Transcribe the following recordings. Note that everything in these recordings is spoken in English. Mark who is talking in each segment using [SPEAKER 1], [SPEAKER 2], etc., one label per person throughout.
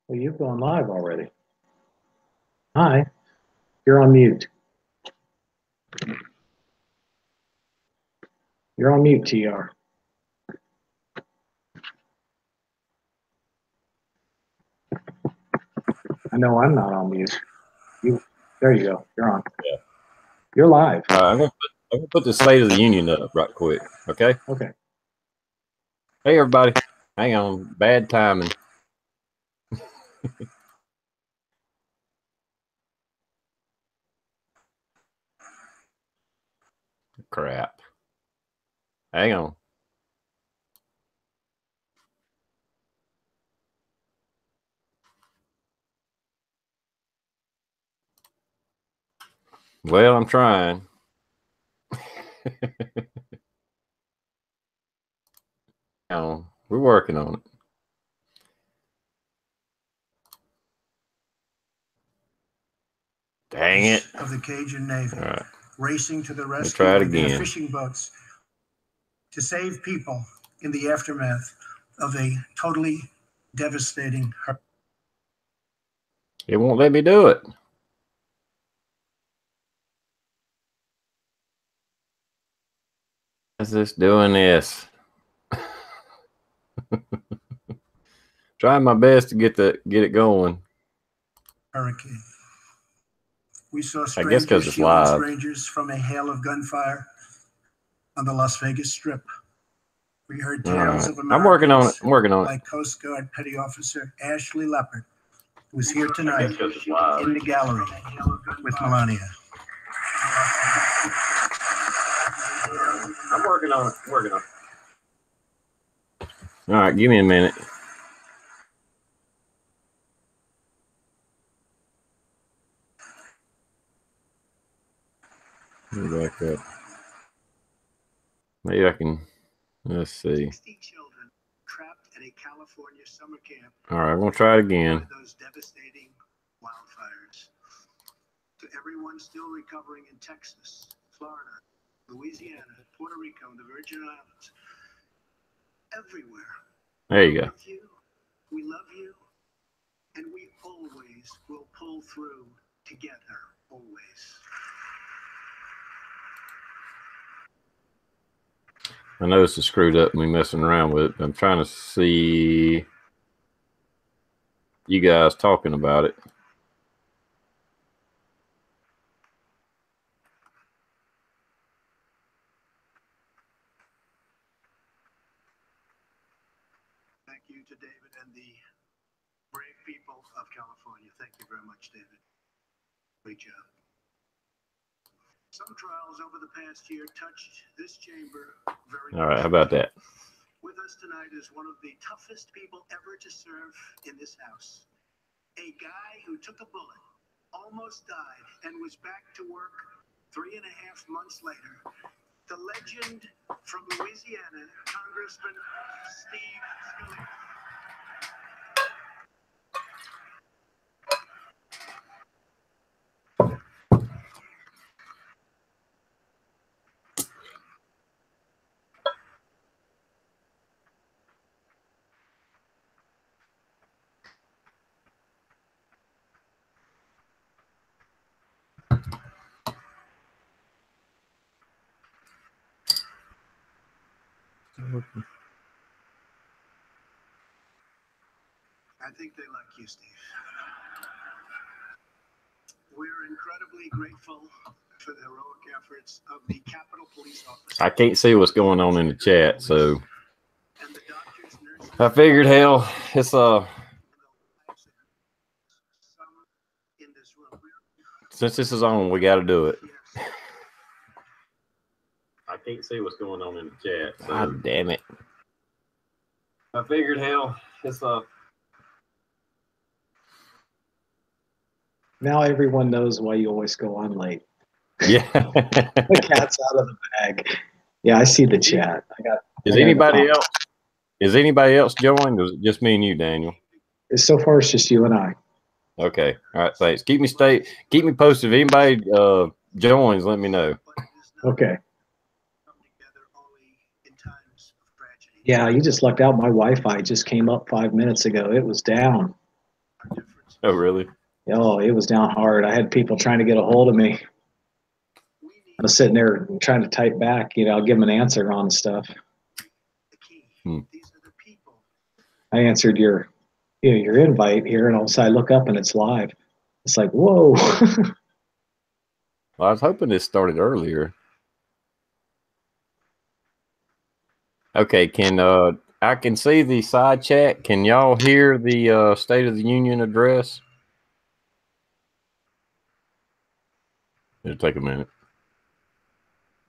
[SPEAKER 1] Well, you've gone live already. Hi, you're on mute. You're on mute, TR. I know I'm not on mute. There you go. You're on.
[SPEAKER 2] Yeah.
[SPEAKER 1] You're live.
[SPEAKER 2] I'm gonna put the State of the Union up right quick. Okay.
[SPEAKER 1] Okay.
[SPEAKER 2] Hey everybody, hang on. Bad timing. Crap. Hang on. Well, I'm trying. No, we're working on it. Dang it.
[SPEAKER 3] Of the Cajun Navy,
[SPEAKER 2] right.
[SPEAKER 3] Racing to the rescue
[SPEAKER 2] try it
[SPEAKER 3] of their
[SPEAKER 2] again.
[SPEAKER 3] fishing boats to save people in the aftermath of a totally devastating hurricane.
[SPEAKER 2] It won't let me do it. Is this doing this? Trying my best to get it going.
[SPEAKER 3] Hurricane. We saw
[SPEAKER 2] I guess because it's live.
[SPEAKER 3] strangers from a hail of gunfire on the Las Vegas Strip. We heard tales of Americans.
[SPEAKER 2] I'm working on it. I'm working on it.
[SPEAKER 3] Like Coast Guard Petty Officer Ashley Leopard, who was here tonight in the gallery with Melania.
[SPEAKER 2] I'm working on it. I'm working on it. All right, give me a minute. Back up. Maybe I can. Let's see.
[SPEAKER 3] 60 children trapped at a California summer camp.
[SPEAKER 2] All right, I'm gonna try it again.
[SPEAKER 3] Those devastating wildfires. To everyone still recovering in Texas, Florida, Louisiana, Puerto Rico, and the Virgin Islands, everywhere.
[SPEAKER 2] There you go.
[SPEAKER 3] We love you, and we always will pull through together. Always.
[SPEAKER 2] I know this is screwed up and me messing around with it. I'm trying to see you guys talking about it.
[SPEAKER 3] Thank you to David and the brave people of California. Thank you very much, David. Great job. Some trials over the past year touched this chamber very much.
[SPEAKER 2] All right, how about that?
[SPEAKER 3] With us tonight is one of the toughest people ever to serve in this house. A guy who took a bullet, almost died, and was back to work 3.5 months later. The legend from Louisiana, Congressman Steve Scalise. I think they like you, Steve. We're incredibly grateful for the heroic efforts of the Capitol Police Office.
[SPEAKER 2] I can't see what's going on in the chat, so I figured, hell, it's since this is on, we got to do it. I can't see what's going on in the chat. So. God damn it! I figured, hell, it's
[SPEAKER 1] Now everyone knows why you always go on late.
[SPEAKER 2] Yeah.
[SPEAKER 1] The cat's out of the bag. Yeah, I see the chat.
[SPEAKER 2] Is anybody else joined, or is it just me and you, Daniel?
[SPEAKER 1] So far, it's just you and I.
[SPEAKER 2] Okay. All right. Thanks. Keep me posted. If anybody joins, let me know.
[SPEAKER 1] Okay. Yeah, you just lucked out. My Wi-Fi just came up 5 minutes ago. It was down.
[SPEAKER 2] Oh, really?
[SPEAKER 1] Oh, it was down hard. I had people trying to get a hold of me. I was sitting there trying to type back, I'll give them an answer on stuff. I answered your invite here, and all of a sudden I look up and it's live. It's like, whoa.
[SPEAKER 2] Well, I was hoping this started earlier. Okay, I can see the side chat. Can y'all hear the State of the Union address? It'll take a minute.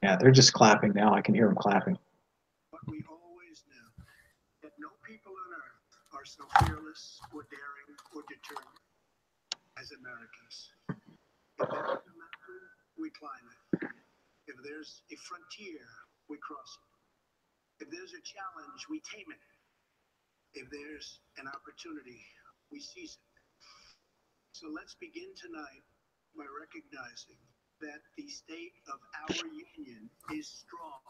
[SPEAKER 1] Yeah, they're just clapping now. I can hear them clapping.
[SPEAKER 3] But we always knew that no people on earth are so fearless or daring or determined as Americans. If there's a mountain, we climb it. If there's a frontier, we cross it. If there's a challenge, we tame it. If there's an opportunity, we seize it. So let's begin tonight by recognizing that the state of our union is strong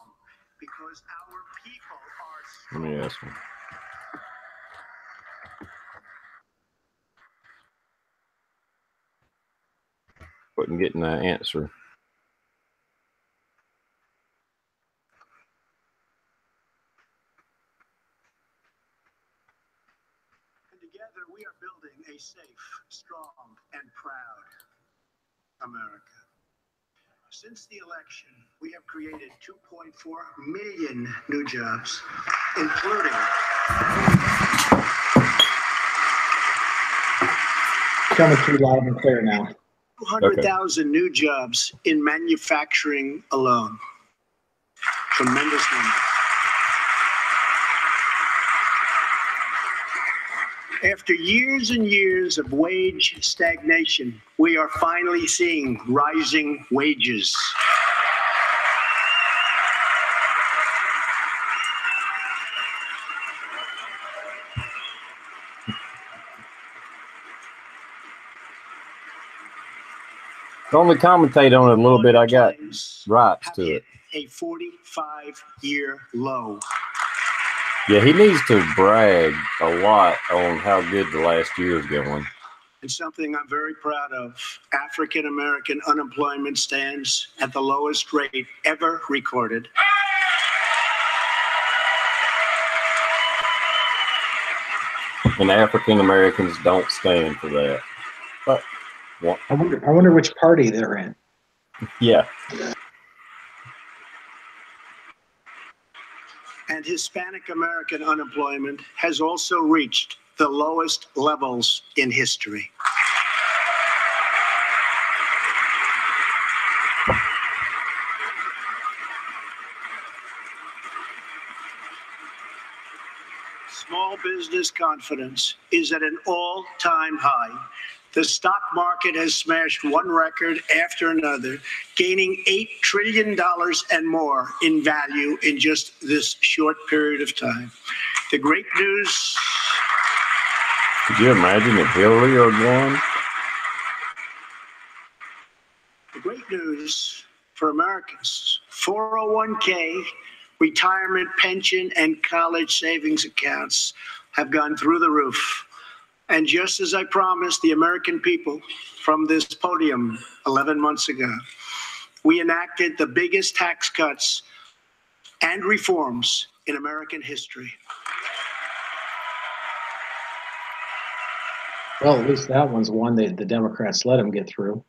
[SPEAKER 3] because our people are strong.
[SPEAKER 2] Let me ask him. Wasn't getting that answer.
[SPEAKER 3] Together, we are building a safe, strong, and proud America. Since the election, we have created 2.4 million new jobs, including
[SPEAKER 1] Coming through loud and clear now.
[SPEAKER 3] 200,000 new jobs in manufacturing alone. Tremendous number. After years and years of wage stagnation, we are finally seeing rising wages.
[SPEAKER 2] To only commentate on it a little bit. I got rights to it.
[SPEAKER 3] A 45-year low.
[SPEAKER 2] Yeah, he needs to brag a lot on how good the last year is going.
[SPEAKER 3] And something I'm very proud of, African American unemployment stands at the lowest rate ever recorded.
[SPEAKER 2] And African Americans don't stand for that. But
[SPEAKER 1] I wonder which party they're in.
[SPEAKER 2] Yeah.
[SPEAKER 3] And Hispanic American unemployment has also reached the lowest levels in history. Small business confidence is at an all-time high. The stock market has smashed one record after another, gaining $8 trillion and more in value in just this short period of time. The great news...
[SPEAKER 2] Could you imagine if Hillary had won?
[SPEAKER 3] The great news for Americans, 401k, retirement pension, and college savings accounts have gone through the roof. And just as I promised the American people from this podium 11 months ago, we enacted the biggest tax cuts and reforms in American history.
[SPEAKER 1] Well, at least that one's one that the Democrats let him get through.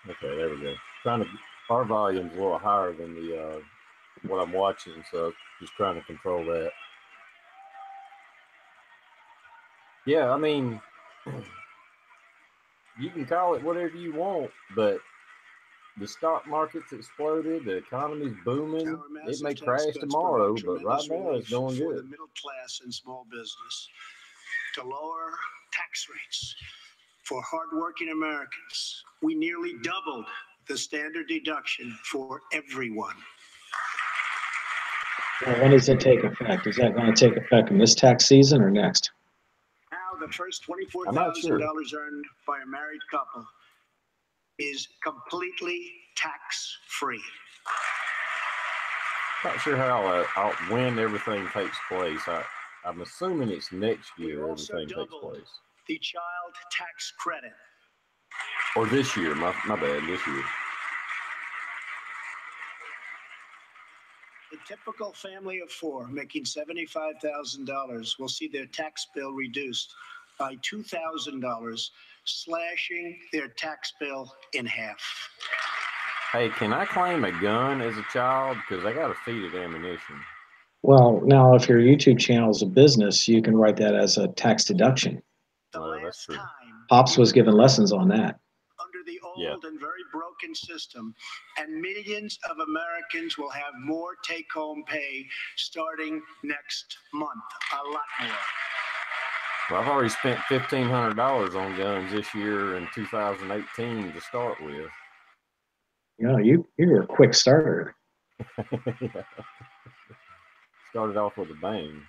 [SPEAKER 2] Okay, there we go. Our volume's a little higher than the what I'm watching, so just trying to control that. Yeah, I mean, you can call it whatever you want, but the stock market's exploded, the economy's booming. It may crash tomorrow, but right now it's going
[SPEAKER 3] for
[SPEAKER 2] good.
[SPEAKER 3] The middle class and small business, to lower tax rates for hardworking Americans. We nearly doubled the standard deduction for everyone.
[SPEAKER 1] Well, when does it take effect? Is that going to take effect in this tax season or next?
[SPEAKER 3] Now, the first $24,000 earned by a married couple is completely tax-free.
[SPEAKER 2] Not sure how when everything takes place. I'm assuming it's next
[SPEAKER 3] We
[SPEAKER 2] year
[SPEAKER 3] also
[SPEAKER 2] everything takes
[SPEAKER 3] doubled
[SPEAKER 2] place.
[SPEAKER 3] the child tax credit.
[SPEAKER 2] Or this year, my bad, this year.
[SPEAKER 3] A typical family of four making $75,000 will see their tax bill reduced by $2,000, slashing their tax bill in half.
[SPEAKER 2] Hey, can I claim a gun as a child? Because I got a feed of ammunition.
[SPEAKER 1] Well, now if your YouTube channel is a business, you can write that as a tax deduction.
[SPEAKER 2] Oh, that's true.
[SPEAKER 1] Pops was given lessons on that.
[SPEAKER 3] Under the old and very broken system, and millions of Americans will have more take-home pay starting next month. A lot more.
[SPEAKER 2] Well, I've already spent $1,500 on guns this year in 2018 to start with.
[SPEAKER 1] You know, you're a quick starter.
[SPEAKER 2] Yeah. Started off with a bang.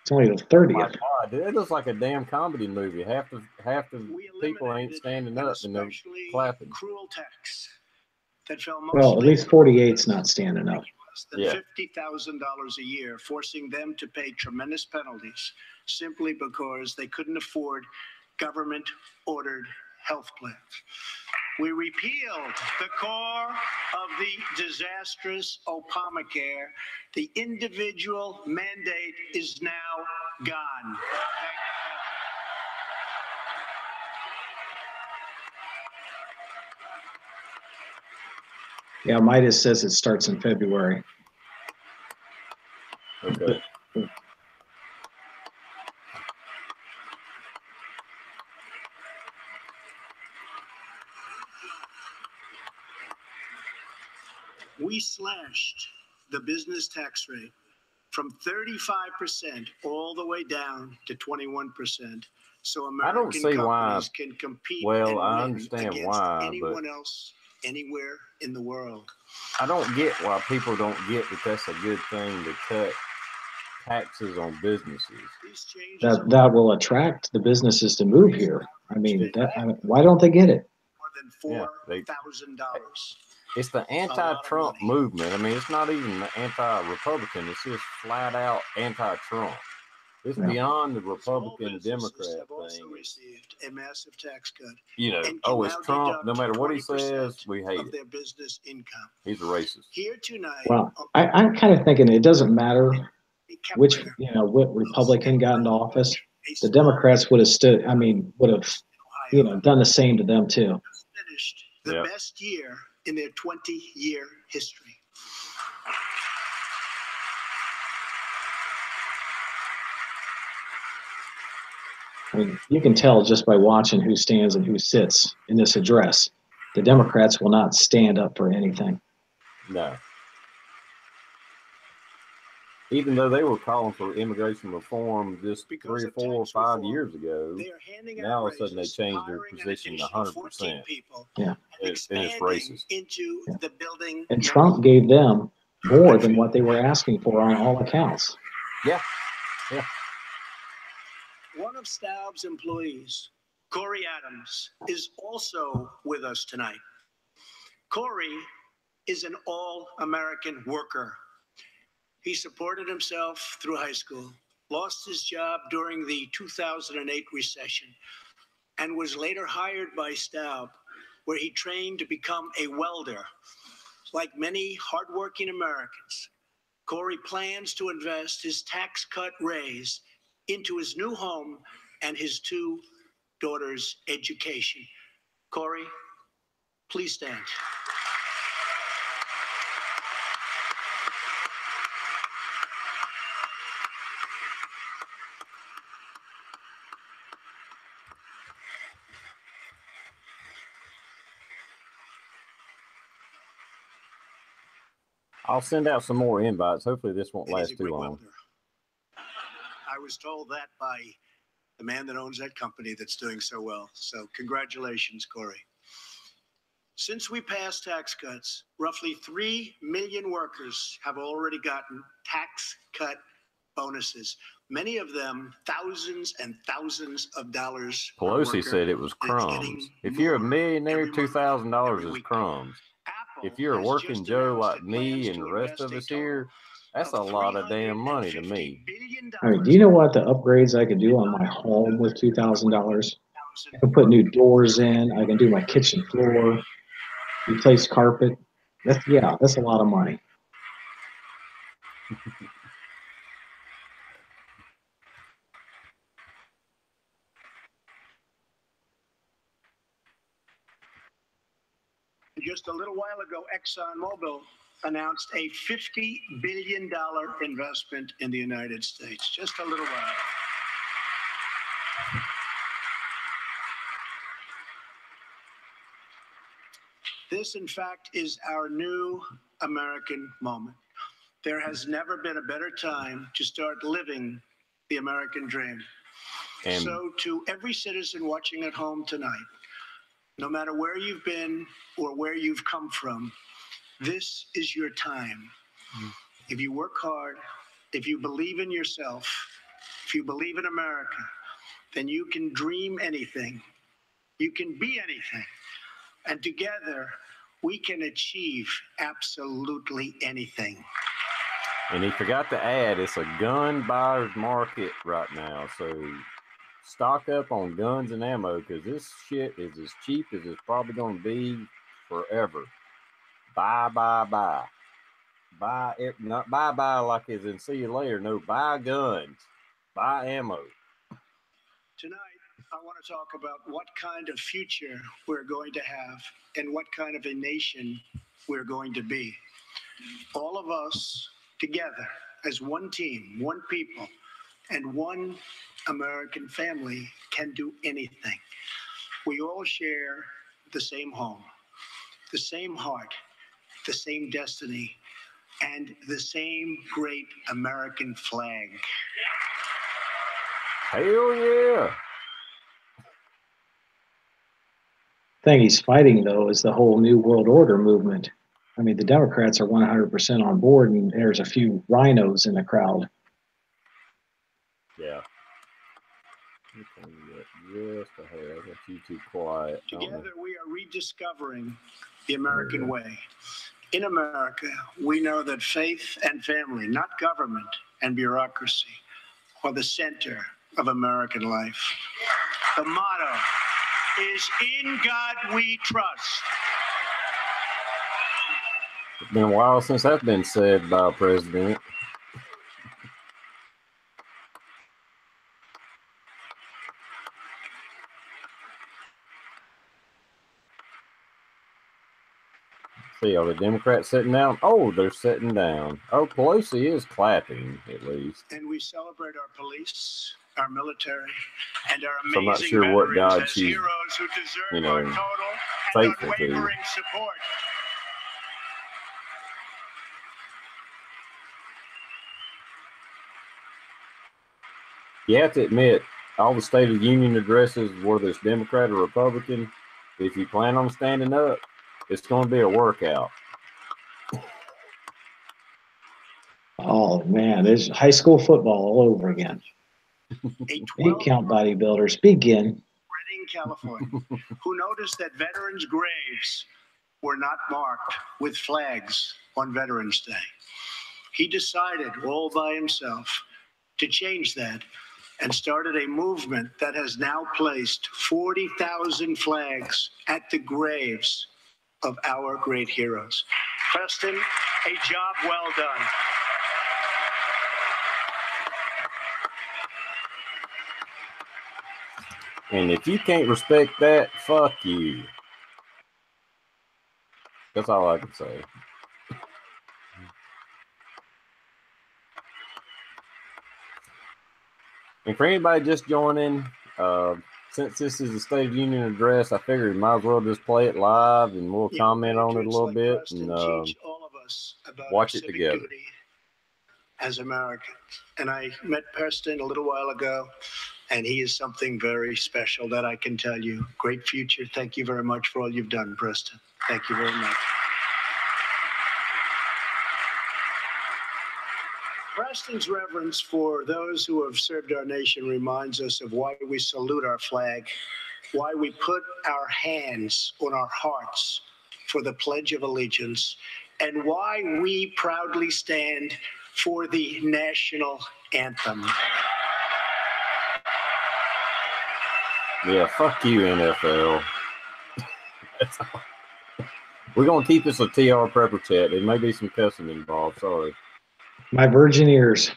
[SPEAKER 1] It's only the 30th.
[SPEAKER 2] Oh, dude, it looks like a damn comedy movie. Half the people ain't standing up and they're clapping.
[SPEAKER 3] Cruel tax that fell
[SPEAKER 1] Well, at least 48's not standing up.
[SPEAKER 3] Yeah. $50,000 a year, forcing them to pay tremendous penalties simply because they couldn't afford government-ordered health plans. We repealed the core of the disastrous Obamacare. The individual mandate is now gone.
[SPEAKER 1] Yeah, Midas says it starts in February.
[SPEAKER 2] Okay.
[SPEAKER 3] We slashed the business tax rate from 35% all the way down to 21%. So American companies can compete and
[SPEAKER 2] I
[SPEAKER 3] win
[SPEAKER 2] understand
[SPEAKER 3] against
[SPEAKER 2] why,
[SPEAKER 3] anyone else anywhere in the world.
[SPEAKER 2] I don't get why people don't get that that's a good thing to cut taxes on businesses.
[SPEAKER 1] That will attract the businesses to move here. I mean, why don't they get it?
[SPEAKER 3] More than $4,000.
[SPEAKER 2] It's the anti-Trump movement. I mean, it's not even anti-Republican. It's just flat out anti-Trump. It's beyond the Republican Democrat
[SPEAKER 3] have also
[SPEAKER 2] thing.
[SPEAKER 3] Received a massive tax cut.
[SPEAKER 2] You know, it's Trump. No matter what he says, we hate
[SPEAKER 3] their business income.
[SPEAKER 2] He's a racist.
[SPEAKER 3] Here tonight.
[SPEAKER 1] Well, I'm kind of thinking it doesn't matter what Republican got into office. The Democrats would have stood. I mean, would have, done the same to them too.
[SPEAKER 3] Finished the best year in their 20-year history.
[SPEAKER 1] I mean, you can tell just by watching who stands and who sits in this address. The Democrats will not stand up for anything.
[SPEAKER 2] No. Even though they were calling for immigration reform just 3 or 4 or 5 years ago, now all of a sudden they changed their position 100%.
[SPEAKER 1] Yeah.
[SPEAKER 2] And it's racist.
[SPEAKER 3] Into the building.
[SPEAKER 1] And Trump gave them more than what they were asking for on all accounts.
[SPEAKER 2] Yeah. Yeah.
[SPEAKER 3] One of S.T.F.'s employees, Corey Adams, is also with us tonight. Corey is an all-American worker. He supported himself through high school, lost his job during the 2008 recession, and was later hired by S.T.F., where he trained to become a welder. Like many hardworking Americans, Corey plans to invest his tax cut raise into his new home and his 2 daughters' education. Corey, please stand.
[SPEAKER 2] I'll send out some more invites. Hopefully this won't last too long.
[SPEAKER 3] Welder. I was told that by the man that owns that company that's doing so well. So congratulations, Corey. Since we passed tax cuts, roughly 3 million workers have already gotten tax cut bonuses. Many of them thousands and thousands of dollars.
[SPEAKER 2] Pelosi said it was crumbs. If you're a millionaire, $2,000 is crumbs. If you're a working Joe like me and the rest of us here, that's a lot of damn money to me.
[SPEAKER 3] billion.
[SPEAKER 1] I mean, do you know what the upgrades I could do on my home with $2,000? I can put new doors in. I can do my kitchen floor, replace carpet. That's a lot of money.
[SPEAKER 3] Just a little while ago, ExxonMobil announced a $50 billion investment in the United States. Just a little while. This, in fact, is our new American moment. There has never been a better time to start living the American dream.
[SPEAKER 2] And
[SPEAKER 3] so to every citizen watching at home tonight, no matter where you've been or where you've come from, this is your time. If you work hard, if you believe in yourself, if you believe in America, then you can dream anything. You can be anything. And together, we can achieve absolutely anything.
[SPEAKER 2] And he forgot to add, it's a gun buyer's market right now. So stock up on guns and ammo because this shit is as cheap as it's probably going to be forever. Buy. Buy it, not buy like as in see you later. No, buy guns, buy ammo.
[SPEAKER 3] Tonight, I want to talk about what kind of future we're going to have and what kind of a nation we're going to be. All of us together as one team, one people, and one American family can do anything. We all share the same home, the same heart, the same destiny, and the same great American flag.
[SPEAKER 2] Hell yeah.
[SPEAKER 1] Thing he's fighting, though, is the whole New World Order movement. I mean, the Democrats are 100% on board, and there's a few rhinos in the crowd.
[SPEAKER 2] Yeah. Just ahead. I got you too quiet.
[SPEAKER 3] Together, we are rediscovering the American way. In America, we know that faith and family, not government and bureaucracy, are the center of American life. The motto is "In God We Trust."
[SPEAKER 2] It's been a while since that's been said by a president. See, are the Democrats sitting down? Oh, they're sitting down. Oh, Pelosi is clapping, at least.
[SPEAKER 3] And we celebrate our police, our military, and our amazing
[SPEAKER 2] So I'm not sure what God
[SPEAKER 3] as
[SPEAKER 2] she's,
[SPEAKER 3] heroes who deserve our total and
[SPEAKER 2] faithful to.
[SPEAKER 3] unwavering support.
[SPEAKER 2] You have to admit, all the State of the Union addresses, whether it's Democrat or Republican, if you plan on standing up, it's going to be a workout.
[SPEAKER 1] Oh, man, there's high school football all over again. 8-count bodybuilders begin.
[SPEAKER 3] Redding, California, who noticed that veterans' graves were not marked with flags on Veterans Day. He decided all by himself to change that and started a movement that has now placed 40,000 flags at the graves of our great heroes. Preston, a job well done.
[SPEAKER 2] And if you can't respect that, fuck you. That's all I can say. And for anybody just joining, since this is a State of the Union address, I figured we might as well just play it live and we'll comment on it a little bit and watch it together.
[SPEAKER 3] As Americans. And I met Preston a little while ago, and he is something very special that I can tell you. Great future. Thank you very much for all you've done, Preston. Thank you very much. Preston's reverence for those who have served our nation reminds us of why we salute our flag, why we put our hands on our hearts for the Pledge of Allegiance, and why we proudly stand for the national anthem.
[SPEAKER 2] Yeah, fuck you, NFL. We're going to keep this a TR Prepper chat. There may be some cussing involved. Sorry.
[SPEAKER 1] My virgin ears.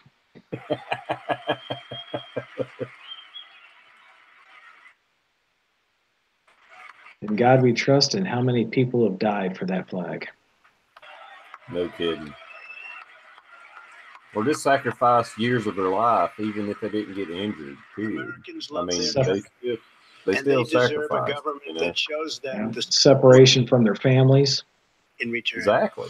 [SPEAKER 1] In God we trust, and how many people have died for that flag?
[SPEAKER 2] No kidding. Or just sacrifice years of their life, even if they didn't get injured. Period. I mean, they still
[SPEAKER 3] deserve a
[SPEAKER 2] sacrifice.
[SPEAKER 3] government that shows them the
[SPEAKER 1] separation from their families.
[SPEAKER 3] In return.
[SPEAKER 2] Exactly.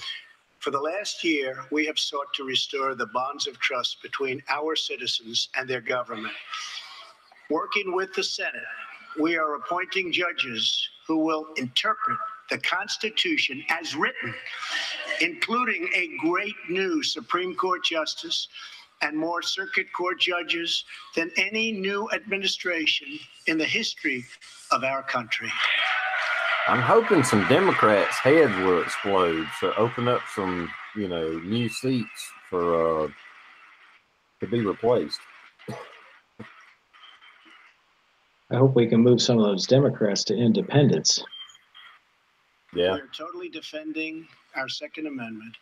[SPEAKER 3] For the last year, we have sought to restore the bonds of trust between our citizens and their government. Working with the Senate, we are appointing judges who will interpret the Constitution as written, including a great new Supreme Court justice and more circuit court judges than any new administration in the history of our country.
[SPEAKER 2] I'm hoping some Democrats' heads will explode to open up some, new seats for to be replaced.
[SPEAKER 1] I hope we can move some of those Democrats to independence.
[SPEAKER 2] Yeah.
[SPEAKER 3] We are totally defending our Second Amendment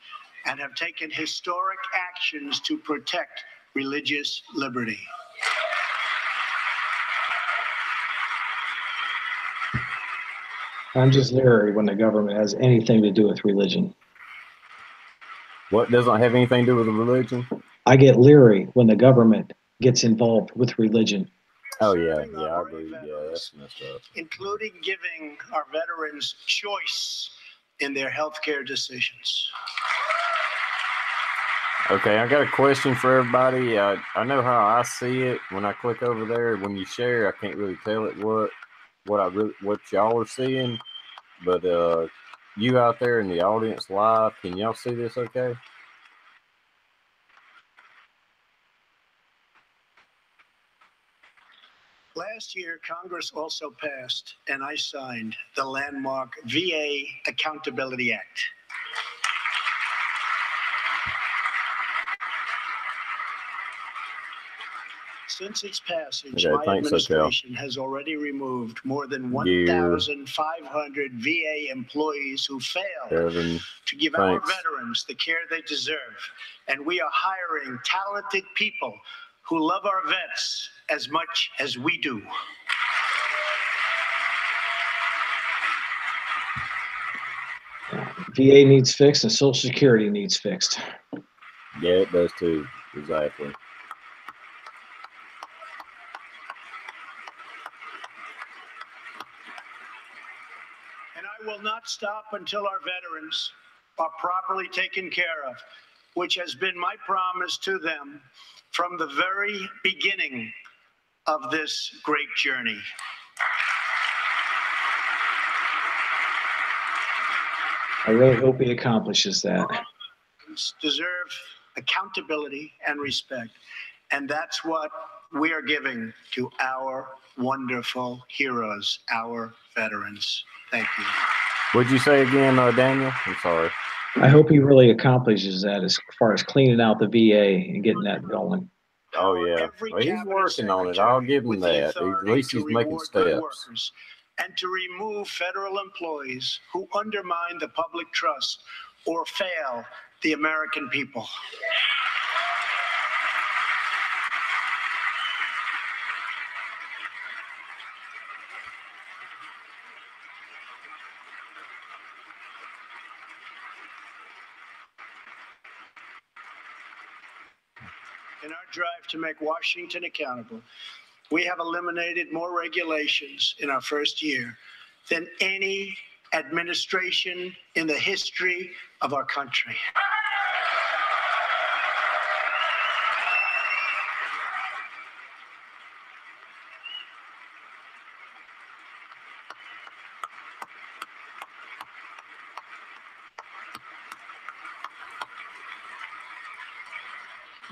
[SPEAKER 3] and have taken historic actions to protect religious liberty.
[SPEAKER 1] I'm just leery when the government has anything to do with religion.
[SPEAKER 2] What doesn't have anything to do with religion?
[SPEAKER 1] I get leery when the government gets involved with religion.
[SPEAKER 2] Oh, yeah, I agree. Yeah, that's messed up.
[SPEAKER 3] Including giving our veterans choice in their healthcare decisions.
[SPEAKER 2] Okay, I got a question for everybody. I know how I see it. When I click over there, when you share, I can't really tell it what y'all are seeing. But you out there in the audience live, can y'all see this okay?
[SPEAKER 3] Last year, Congress also passed, and I signed, the landmark VA Accountability Act. Since its passage, my administration has already removed more than 1,500 VA employees who failed to give our veterans the care they deserve. And we are hiring talented people who love our vets as much as we do.
[SPEAKER 1] VA needs fixed and Social Security needs fixed.
[SPEAKER 2] Yeah, it does too. Exactly.
[SPEAKER 3] And I will not stop until our veterans are properly taken care of, which has been my promise to them from the very beginning of this great journey.
[SPEAKER 1] I really hope he accomplishes that.
[SPEAKER 3] Deserve accountability and respect, and that's what we are giving to our wonderful heroes, our veterans. Thank you.
[SPEAKER 2] What'd you say again, Daniel? I'm sorry.
[SPEAKER 1] I hope he really accomplishes that as far as cleaning out the VA and getting that going.
[SPEAKER 2] Oh, yeah. Well, he's working on it. I'll give him that. At least he's making steps.
[SPEAKER 3] And to remove federal employees who undermine the public trust or fail the American people. In our drive to make Washington accountable, we have eliminated more regulations in our first year than any administration in the history of our country.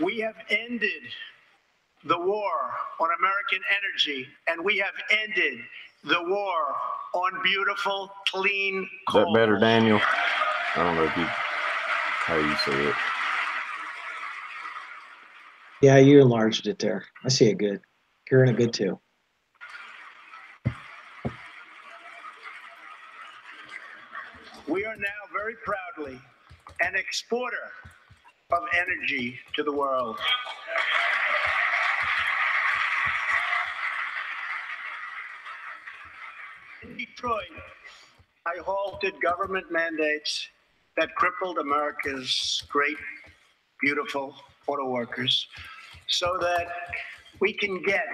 [SPEAKER 3] We have ended the war on American energy, and we have ended the war on beautiful, clean coal.
[SPEAKER 2] Is that better, Daniel? I don't know how you see it.
[SPEAKER 1] Yeah, you enlarged it there. I see it good. Hearing it good too.
[SPEAKER 3] We are now very proudly an exporter of energy to the world. In Detroit, I halted government mandates that crippled America's great, beautiful auto workers so that we can get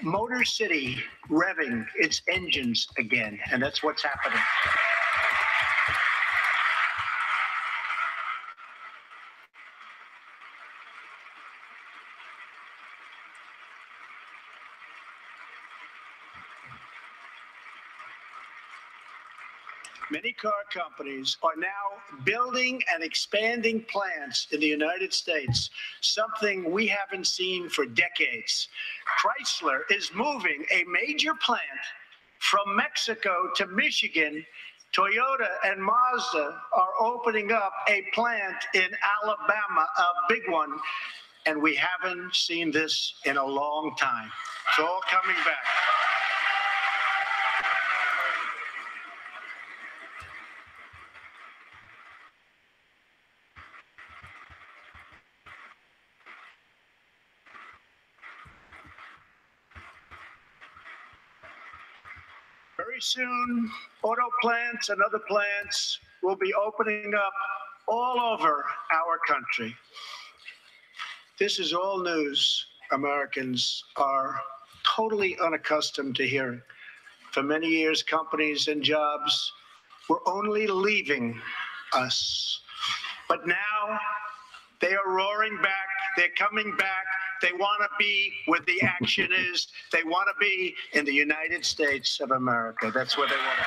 [SPEAKER 3] Motor City revving its engines again. And that's what's happening. Many car companies are now building and expanding plants in the United States, something we haven't seen for decades. Chrysler is moving a major plant from Mexico to Michigan. Toyota and Mazda are opening up a plant in Alabama, a big one, and we haven't seen this in a long time. It's all coming back. Very soon, auto plants and other plants will be opening up all over our country. This is all news Americans are totally unaccustomed to hearing. For many years, companies and jobs were only leaving us. But now they are roaring back. They're coming back. They want to be where the action is. They want to be in the United States of America. That's where they want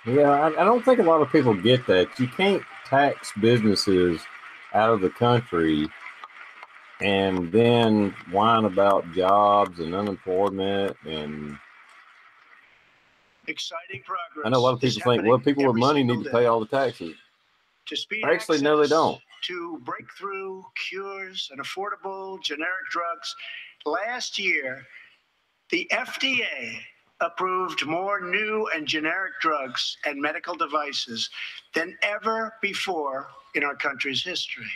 [SPEAKER 3] to
[SPEAKER 2] be. Yeah, I don't think a lot of people get that. You can't tax businesses out of the country and then whine about jobs and unemployment and
[SPEAKER 3] exciting progress.
[SPEAKER 2] I know a lot of people think, well, people with money need to pay all the taxes.
[SPEAKER 3] To speed
[SPEAKER 2] Actually, no, they don't.
[SPEAKER 3] To breakthrough cures and affordable generic drugs. Last year, the FDA approved more new and generic drugs and medical devices than ever before in our country's history.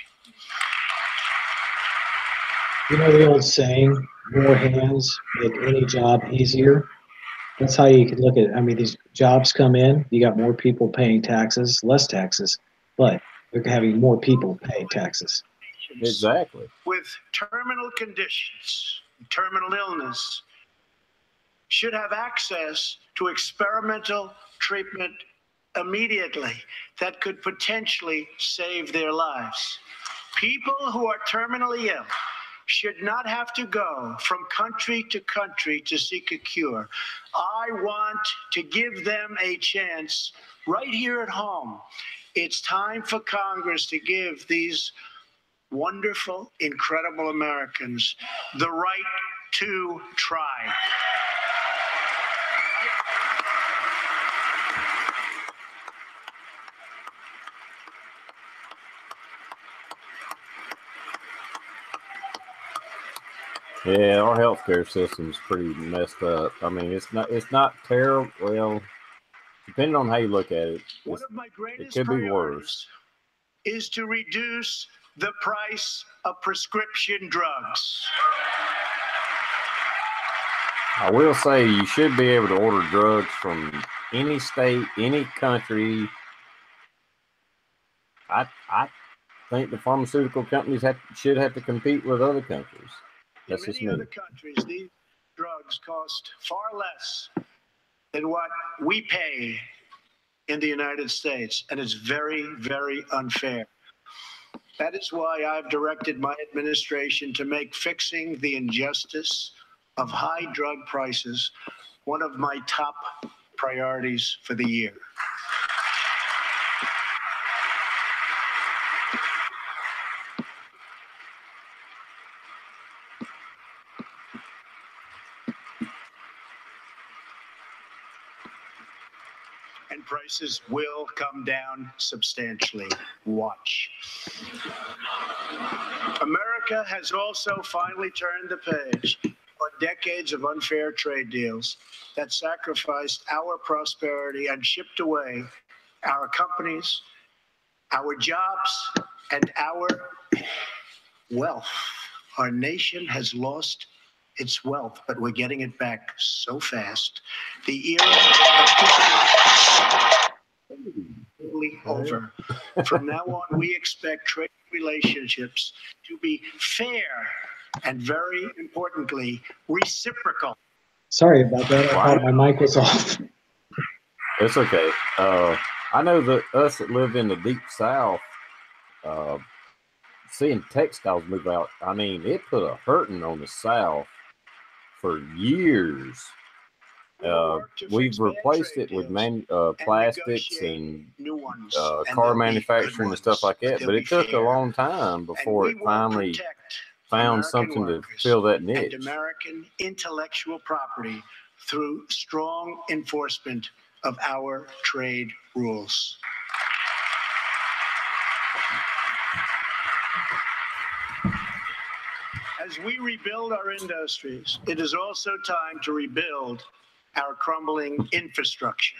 [SPEAKER 1] You know the old saying, more hands make any job easier? That's how you can look at it. I mean, these jobs come in, you got more people paying taxes, less taxes, but they're having more people pay taxes.
[SPEAKER 2] Exactly.
[SPEAKER 3] With terminal conditions, terminal illness, should have access to experimental treatment immediately that could potentially save their lives. People who are terminally ill should not have to go from country to country to seek a cure. I want to give them a chance right here at home. It's time for Congress to give these wonderful, incredible Americans the right to try.
[SPEAKER 2] Yeah, our healthcare system's pretty messed up. I mean, it's not terrible. Well, depending on how you look at it,
[SPEAKER 3] one of my greatest
[SPEAKER 2] it could be worse.
[SPEAKER 3] Is to reduce the price of prescription drugs.
[SPEAKER 2] I will say you should be able to order drugs from any state, any country. I think the pharmaceutical companies should have to compete with other countries. That's just me.
[SPEAKER 3] In many other countries, these drugs cost far less than what we pay in the United States, and it's very, very unfair. That is why I've directed my administration to make fixing the injustice of high drug prices one of my top priorities for the year. And and prices will come down substantially. Watch. America has also finally turned the page on decades of unfair trade deals that sacrificed our prosperity and shipped away our companies, our jobs, and our wealth. Our nation has lost its wealth, but we're getting it back so fast. The era of over. From now on, we expect trade relationships to be fair and, very importantly, reciprocal.
[SPEAKER 1] Sorry about that. I thought my mic was off.
[SPEAKER 2] It's okay. I know that us that live in the deep South, seeing textiles move out, I mean, it put a hurting on the South for years. We've replaced it with plastics and car manufacturing and stuff like that, but it took a long time before it finally found something to fill that niche.
[SPEAKER 3] American intellectual property through strong enforcement of our trade rules. As we rebuild our industries, it is also time to rebuild our crumbling infrastructure.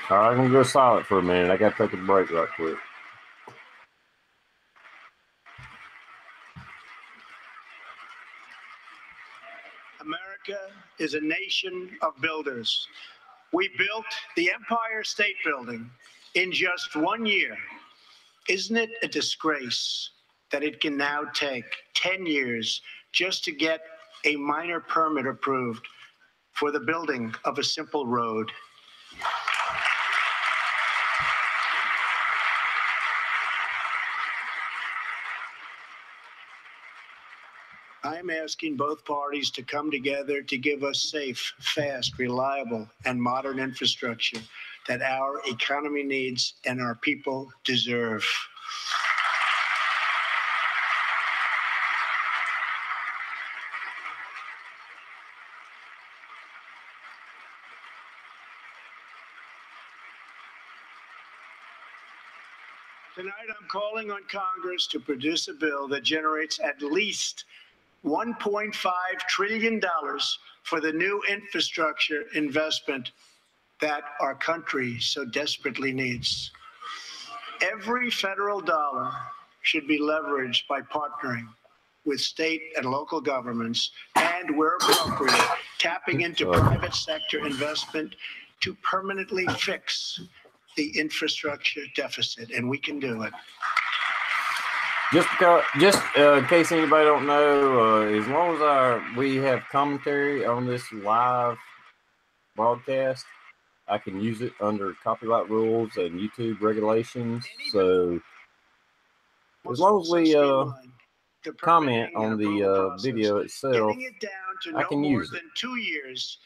[SPEAKER 2] All right, I'm going to go silent for a minute. I got to take a break right quick.
[SPEAKER 3] America is a nation of builders. We built the Empire State Building in just 1 year. Isn't it a disgrace that it can now take 10 years just to get a minor permit approved for the building of a simple road? I'm asking both parties to come together to give us safe, fast, reliable, and modern infrastructure that our economy needs and our people deserve. Tonight, I'm calling on Congress to produce a bill that generates at least $1.5 trillion for the new infrastructure investment that our country so desperately needs. Every federal dollar should be leveraged by partnering with state and local governments and, where appropriate, tapping into private sector investment to permanently fix the infrastructure deficit, and we can do it.
[SPEAKER 2] Just in case anybody don't know, as long as we have commentary on this live broadcast, I can use it under copyright rules and YouTube regulations. So as long as we comment on the video itself, I can use it.
[SPEAKER 3] 2 years,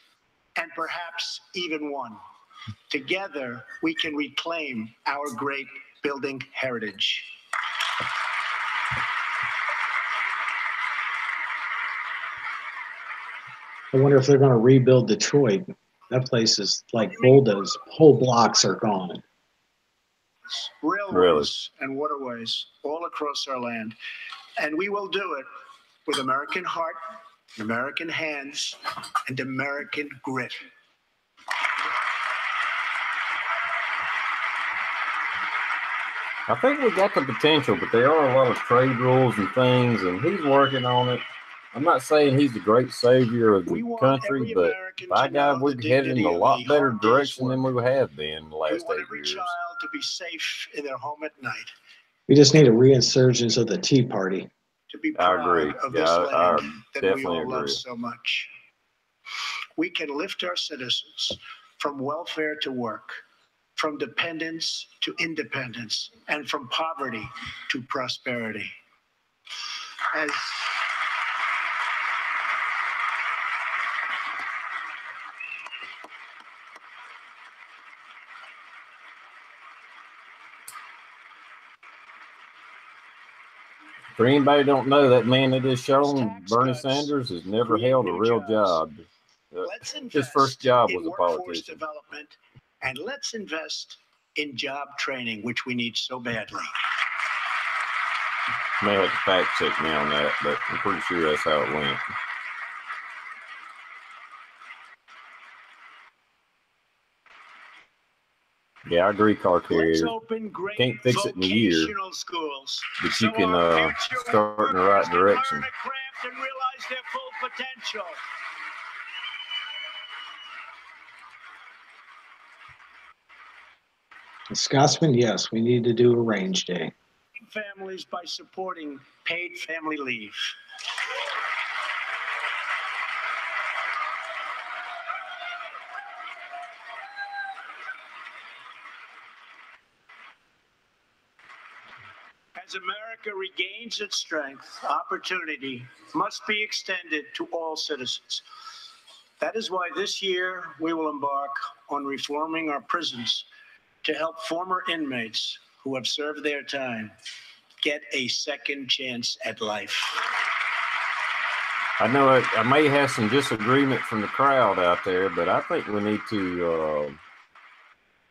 [SPEAKER 3] and perhaps even 1. Together, we can reclaim our great building heritage.
[SPEAKER 1] I wonder if they're going to rebuild Detroit. That place is like bulldozed. Whole blocks are gone.
[SPEAKER 3] Railways and waterways all across our land. And we will do it with American heart, American hands, and American grit.
[SPEAKER 2] I think we got the potential, but there are a lot of trade rules and things, and he's working on it. I'm not saying he's the great savior of the country, but by God, we're headed in a lot better direction than we have been in the last 8
[SPEAKER 3] Every
[SPEAKER 2] years.
[SPEAKER 3] child to be safe in their home at night.
[SPEAKER 1] We just need a reinsurgence of the Tea Party.
[SPEAKER 3] To be proud of this land that we all love so much. We can lift our citizens from welfare to work, from dependence to independence, and from poverty to prosperity.
[SPEAKER 2] For anybody who don't know, that man that just shown, Bernie Sanders, has never held a real job. His first job was a politician.
[SPEAKER 3] Development, and let's invest in job training, which we need so badly.
[SPEAKER 2] May have to fact check me on that, but I'm pretty sure that's how it went. Yeah, I agree, car carrier. Can't fix it in a year, but you can start in the right direction.
[SPEAKER 3] And realize their full potential.
[SPEAKER 1] Scotsman, yes, we need to do a range day.
[SPEAKER 3] Families by supporting paid family leave. As America regains its strength, opportunity must be extended to all citizens. That is why this year we will embark on reforming our prisons to help former inmates who have served their time get a second chance at life.
[SPEAKER 2] I know I may have some disagreement from the crowd out there, but I think we need to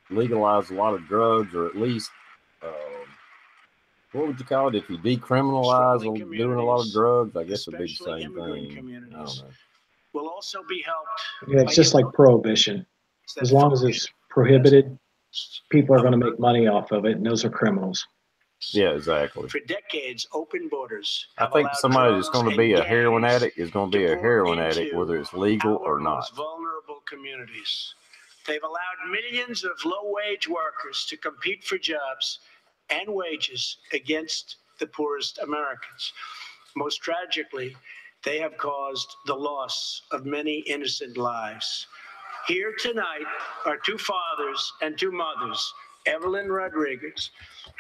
[SPEAKER 2] legalize a lot of drugs, or at least what would you call it if you decriminalize doing a lot of drugs? I guess it'd be the same thing. I don't know.
[SPEAKER 3] Will also be helped.
[SPEAKER 1] Yeah, it's just like prohibition. As long as it's prohibited, people are going to make money off of it, and those are criminals.
[SPEAKER 2] Yeah, exactly.
[SPEAKER 3] For decades, open borders.
[SPEAKER 2] I think somebody that's going to be a heroin addict is going to be a heroin addict, whether it's legal or not.
[SPEAKER 3] Vulnerable communities. They've allowed millions of low-wage workers to compete for jobs and wages against the poorest Americans. Most tragically, they have caused the loss of many innocent lives. Here tonight are two fathers and two mothers, Evelyn Rodriguez,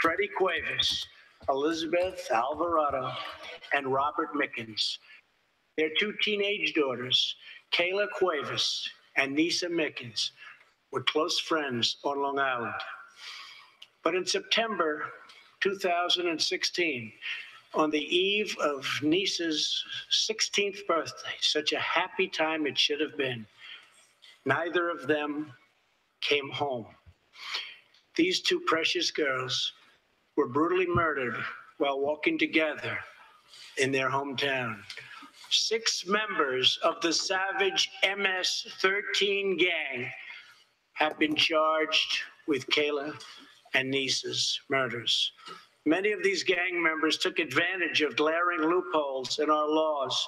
[SPEAKER 3] Freddie Cuevas, Elizabeth Alvarado, and Robert Mickens. Their two teenage daughters, Kayla Cuevas and Nisa Mickens, were close friends on Long Island. But in September 2016, on the eve of Nisa's 16th birthday, such a happy time it should have been, neither of them came home. These two precious girls were brutally murdered while walking together in their hometown. 6 members of the savage MS-13 gang have been charged with Kayla and Nisa's murders. Many of these gang members took advantage of glaring loopholes in our laws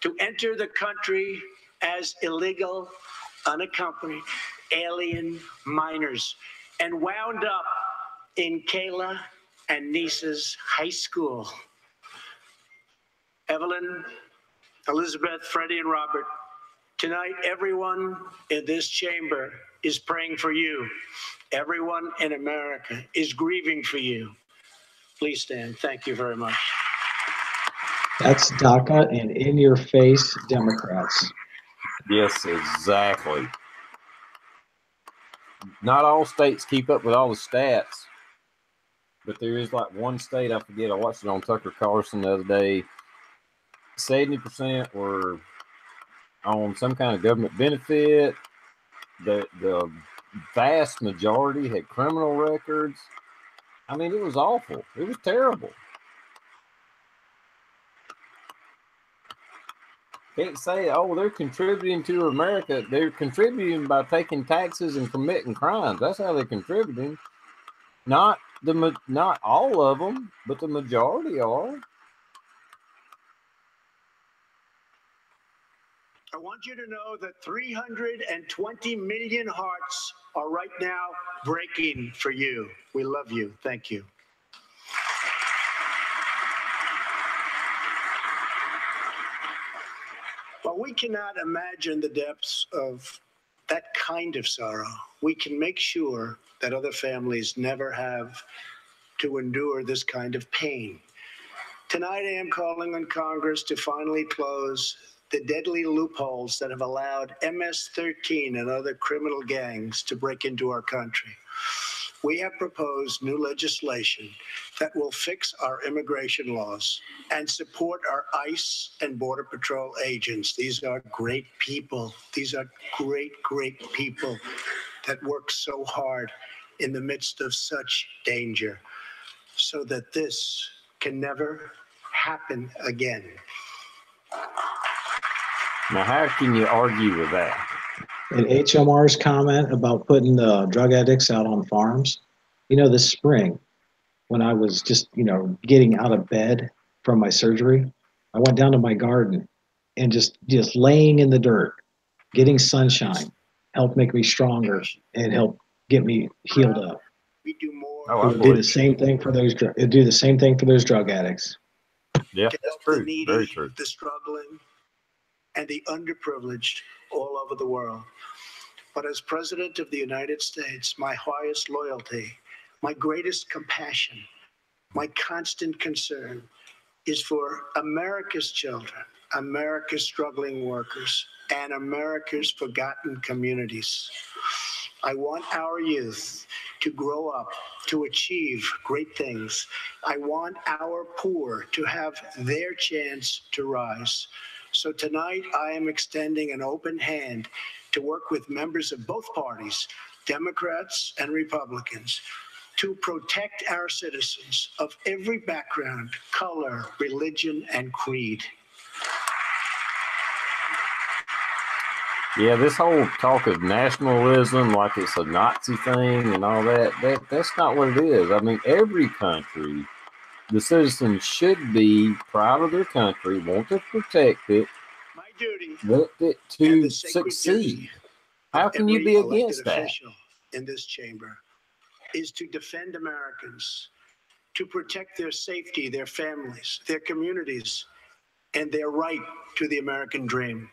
[SPEAKER 3] to enter the country as illegal, unaccompanied alien minors and wound up in Kayla and Nisa's high school. Evelyn, Elizabeth, Freddie, and Robert, tonight everyone in this chamber is praying for you. Everyone in America is grieving for you. Please stand. Thank you very much.
[SPEAKER 1] That's DACA and in-your-face Democrats.
[SPEAKER 2] Yes, exactly. Not all states keep up with all the stats, but there is like one state, I forget, I watched it on Tucker Carlson the other day, 70% were on some kind of government benefit. The vast majority had criminal records. I mean, it was awful. It was terrible. Can't say, oh, they're contributing to America. They're contributing by taking taxes and committing crimes. That's how they're contributing. Not all of them, but the majority are.
[SPEAKER 3] I want you to know that 320 million hearts are right now breaking for you. We love you. Thank you. But we cannot imagine the depths of that kind of sorrow. We can make sure that other families never have to endure this kind of pain. Tonight, I am calling on Congress to finally close the deadly loopholes that have allowed MS-13 and other criminal gangs to break into our country. we have proposed new legislation that will fix our immigration laws and support our ICE and Border Patrol agents. These are great people. These are great, great people that work so hard in the midst of such danger, so that this can never happen again.
[SPEAKER 2] Now, how can you argue with that?
[SPEAKER 1] And HMR's comment about putting drug addicts out on farms, this spring, when I was just, getting out of bed from my surgery, I went down to my garden and just laying in the dirt, getting sunshine, helped make me stronger and help get me healed up.
[SPEAKER 3] We do more.
[SPEAKER 2] Oh,
[SPEAKER 1] It
[SPEAKER 2] I
[SPEAKER 1] would do
[SPEAKER 2] believe
[SPEAKER 1] the same thing for those. It'd do the same thing for those drug addicts.
[SPEAKER 2] Yeah,
[SPEAKER 3] to
[SPEAKER 2] that's
[SPEAKER 3] help
[SPEAKER 2] true.
[SPEAKER 3] the needy,
[SPEAKER 2] Very true.
[SPEAKER 3] the struggling, and the underprivileged all over the world. But as President of the United States, my highest loyalty, my greatest compassion, my constant concern is for America's children, America's struggling workers, and America's forgotten communities. I want our youth to grow up, to achieve great things. I want our poor to have their chance to rise. So tonight, I am extending an open hand to work with members of both parties, Democrats and Republicans, to protect our citizens of every background, color, religion, and creed.
[SPEAKER 2] Yeah, this whole talk of nationalism, like it's a Nazi thing and all that's not what it is. I mean, every country, the citizens should be proud of their country, want to protect it,
[SPEAKER 3] My duty
[SPEAKER 2] want it
[SPEAKER 3] and
[SPEAKER 2] to
[SPEAKER 3] the sacred
[SPEAKER 2] succeed.
[SPEAKER 3] duty
[SPEAKER 2] How
[SPEAKER 3] of
[SPEAKER 2] can you
[SPEAKER 3] every
[SPEAKER 2] be
[SPEAKER 3] elected
[SPEAKER 2] against that?
[SPEAKER 3] official in this chamber is to defend Americans, to protect their safety, their families, their communities, and their right to the American dream.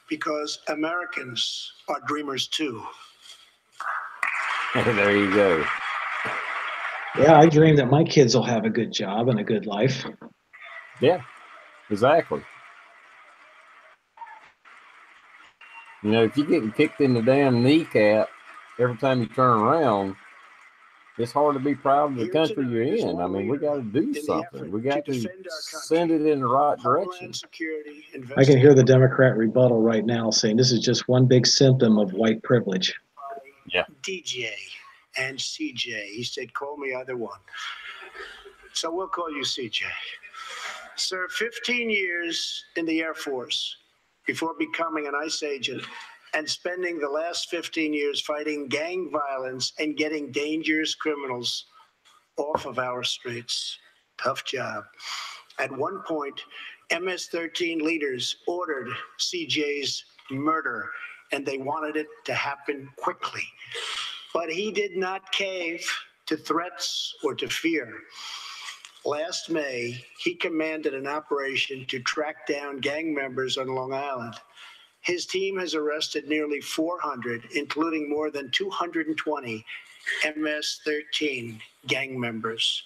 [SPEAKER 3] Because Americans are dreamers too.
[SPEAKER 2] There you go.
[SPEAKER 1] Yeah, I dream that my kids will have a good job and a good life.
[SPEAKER 2] Yeah, exactly. If you're getting kicked in the damn kneecap every time you turn around, it's hard to be proud of the country you're in. I mean, we got to do something. We got to send it in the right direction.
[SPEAKER 1] I can hear the Democrat rebuttal right now saying this is just one big symptom of white privilege.
[SPEAKER 2] Yeah.
[SPEAKER 3] DJ and CJ. He said, call me either one. So we'll call you CJ. Served 15 years in the Air Force before becoming an ICE agent and spending the last 15 years fighting gang violence and getting dangerous criminals off of our streets. Tough job. At one point, MS-13 leaders ordered CJ's murder, and they wanted it to happen quickly. But he did not cave to threats or to fear. Last May, he commanded an operation to track down gang members on Long Island. His team has arrested nearly 400, including more than 220 MS-13 gang members.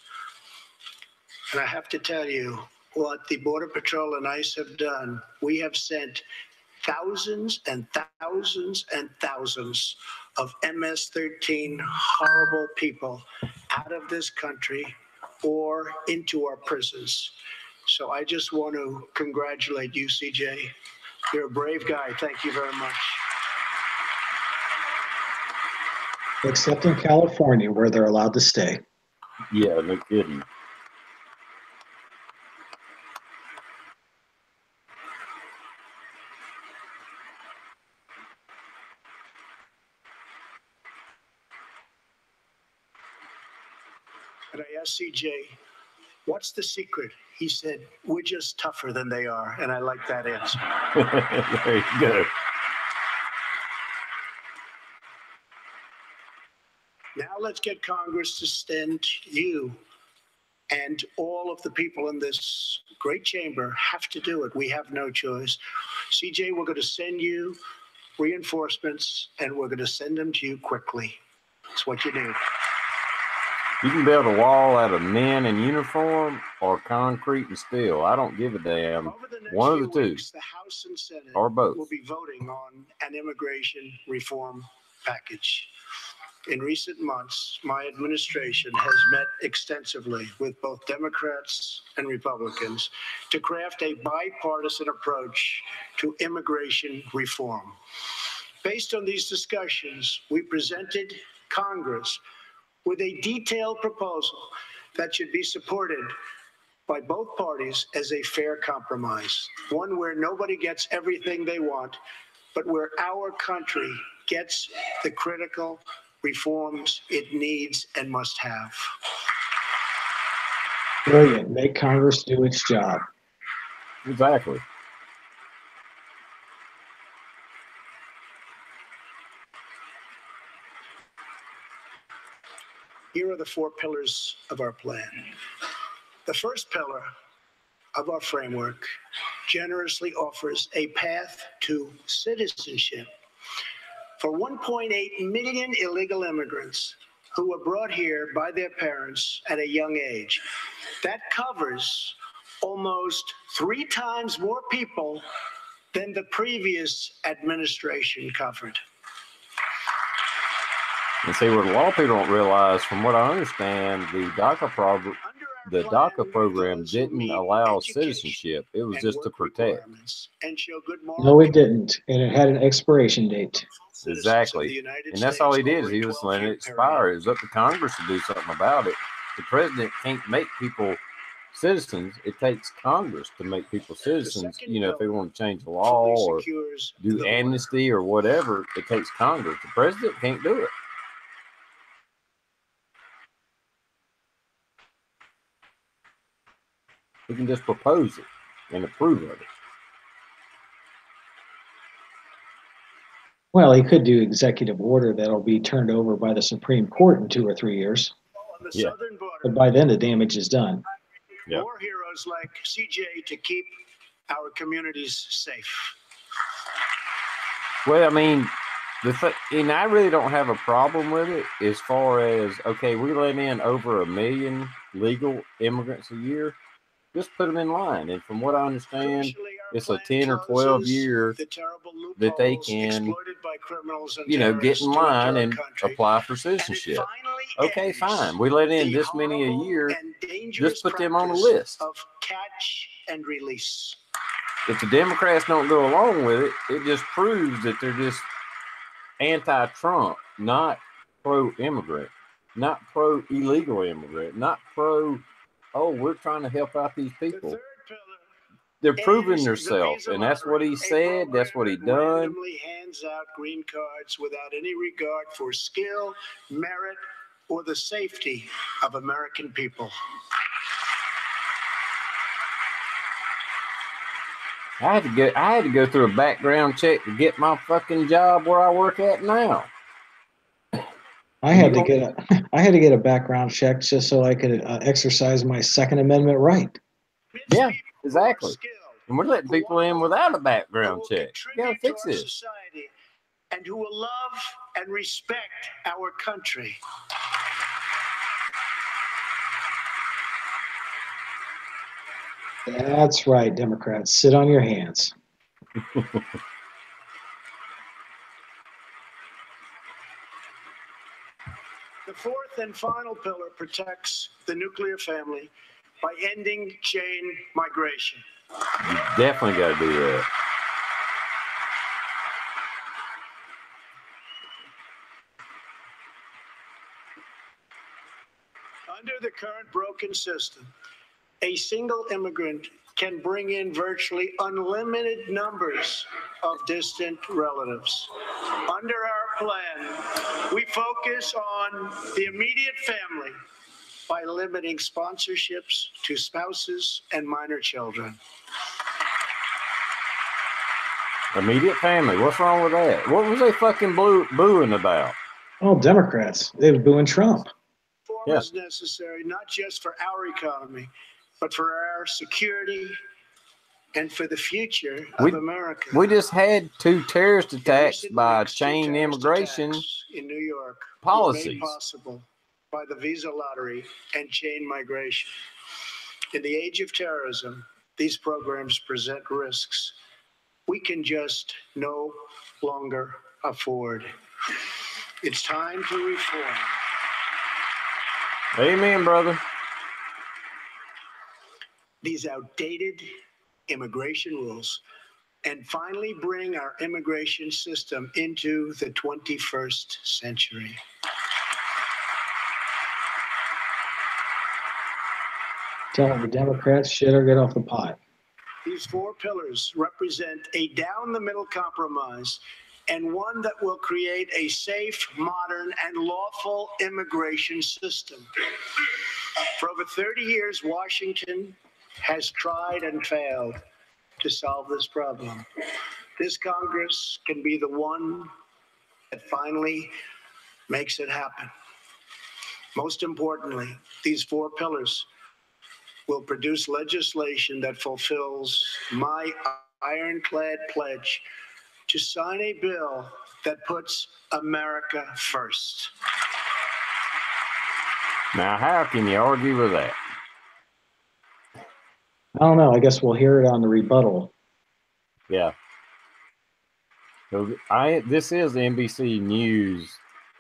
[SPEAKER 3] And I have to tell you, what the Border Patrol and ICE have done, we have sent thousands and thousands and thousands of MS-13 horrible people out of this country or into our prisons. So I just want to congratulate you, CJ. You're a brave guy. Thank you very much.
[SPEAKER 1] Except in California, where they're allowed to stay.
[SPEAKER 2] Yeah, no kidding.
[SPEAKER 3] And I asked CJ, what's the secret? He said, we're just tougher than they are. And I like that answer.
[SPEAKER 2] There you go.
[SPEAKER 3] Now let's get Congress to send you, and all of the people in this great chamber have to do it. We have no choice. CJ, we're going to send you reinforcements, and we're going to send them to you quickly. It's what you need.
[SPEAKER 2] You can build a wall out of men in uniform or concrete and steel. I don't give a damn. One of the two.
[SPEAKER 3] Weeks, the House and Senate
[SPEAKER 2] or both
[SPEAKER 3] will be voting on an immigration reform package. In recent months, my administration has met extensively with both Democrats and Republicans to craft a bipartisan approach to immigration reform. Based on these discussions, we presented Congress with a detailed proposal that should be supported by both parties as a fair compromise, one where nobody gets everything they want, but where our country gets the critical reforms it needs and must have.
[SPEAKER 1] Brilliant. Make Congress do its job.
[SPEAKER 2] Exactly.
[SPEAKER 3] Here are the 4 pillars of our plan. The first pillar of our framework generously offers a path to citizenship for 1.8 million illegal immigrants who were brought here by their parents at a young age. That covers almost 3 times more people than the previous administration covered.
[SPEAKER 2] And see, what a lot of people don't realize, from what I understand, the DACA program didn't allow citizenship. It was just to protect.
[SPEAKER 1] No, it didn't. And it had an expiration date.
[SPEAKER 2] Exactly. And that's all he did, is he was letting it expire. It was up to Congress to do something about it. The president can't make people citizens. It takes Congress to make people citizens. You know, if they want to change the law or do amnesty or whatever, it takes Congress. The president can't do it. He can just propose it and approve of it.
[SPEAKER 1] Well, he could do executive order that'll be turned over by the Supreme Court in 2 or 3 years.
[SPEAKER 2] Yeah.
[SPEAKER 1] But by then, the damage is done.
[SPEAKER 2] Yep.
[SPEAKER 3] More heroes like CJ to keep our communities safe.
[SPEAKER 2] Well, I mean, and I really don't have a problem with it as far as, okay, we let in over 1 million legal immigrants a year. Just put them in line. And from what I understand, it's a 10 or 12 year that they can, you know, get in line and apply for citizenship. Okay, fine. We let in this many a year. Just put them on the list.
[SPEAKER 3] Of catch and release.
[SPEAKER 2] If the Democrats don't go along with it, it just proves that they're just anti-Trump, not pro-immigrant, not pro-illegal immigrant, not pro, oh, we're trying to help out these people. They're proving themselves, and that's what he said. That's what he done.
[SPEAKER 3] Randomly hands out green cards without any regard for skill, merit, or the safety of American people.
[SPEAKER 2] I had to go through a background check to get my fucking job where I work at now.
[SPEAKER 1] I had to get a background check just so I could exercise my Second Amendment right.
[SPEAKER 2] Yeah, exactly. And we're letting people in without a background check. You gotta fix this.
[SPEAKER 3] And who will love and respect our country.
[SPEAKER 1] That's right, Democrats. Sit on your hands.
[SPEAKER 3] The fourth and final pillar protects the nuclear family by ending chain migration.
[SPEAKER 2] You definitely got to do that.
[SPEAKER 3] Under the current broken system, a single immigrant can bring in virtually unlimited numbers of distant relatives. Under our plan, we focus on the immediate family by limiting sponsorships to spouses and minor children.
[SPEAKER 2] Immediate family. What's wrong with that? What was they fucking booing about?
[SPEAKER 1] Oh, Democrats. They were booing Trump.
[SPEAKER 3] Reform is necessary not just for our economy, but for our security and for the future of America.
[SPEAKER 2] We just had 2 terrorist attacks by chain immigration
[SPEAKER 3] in New York
[SPEAKER 2] policies.
[SPEAKER 3] Made possible by the visa lottery and chain migration. In the age of terrorism, these programs present risks we can just no longer afford. It's time to reform.
[SPEAKER 2] Amen, brother.
[SPEAKER 3] These outdated immigration rules and finally bring our immigration system into the 21st century.
[SPEAKER 1] Telling the Democrats shit or get off the pot.
[SPEAKER 3] These four pillars represent a down-the-middle compromise and one that will create a safe, modern, and lawful immigration system. For over 30 years, Washington has tried and failed to solve this problem. This Congress can be the one that finally makes it happen. Most importantly, these four pillars will produce legislation that fulfills my ironclad pledge to sign a bill that puts America first.
[SPEAKER 2] Now, how can you argue with that?
[SPEAKER 1] I don't know. I guess we'll hear it on the rebuttal.
[SPEAKER 2] Yeah. So this is the NBC News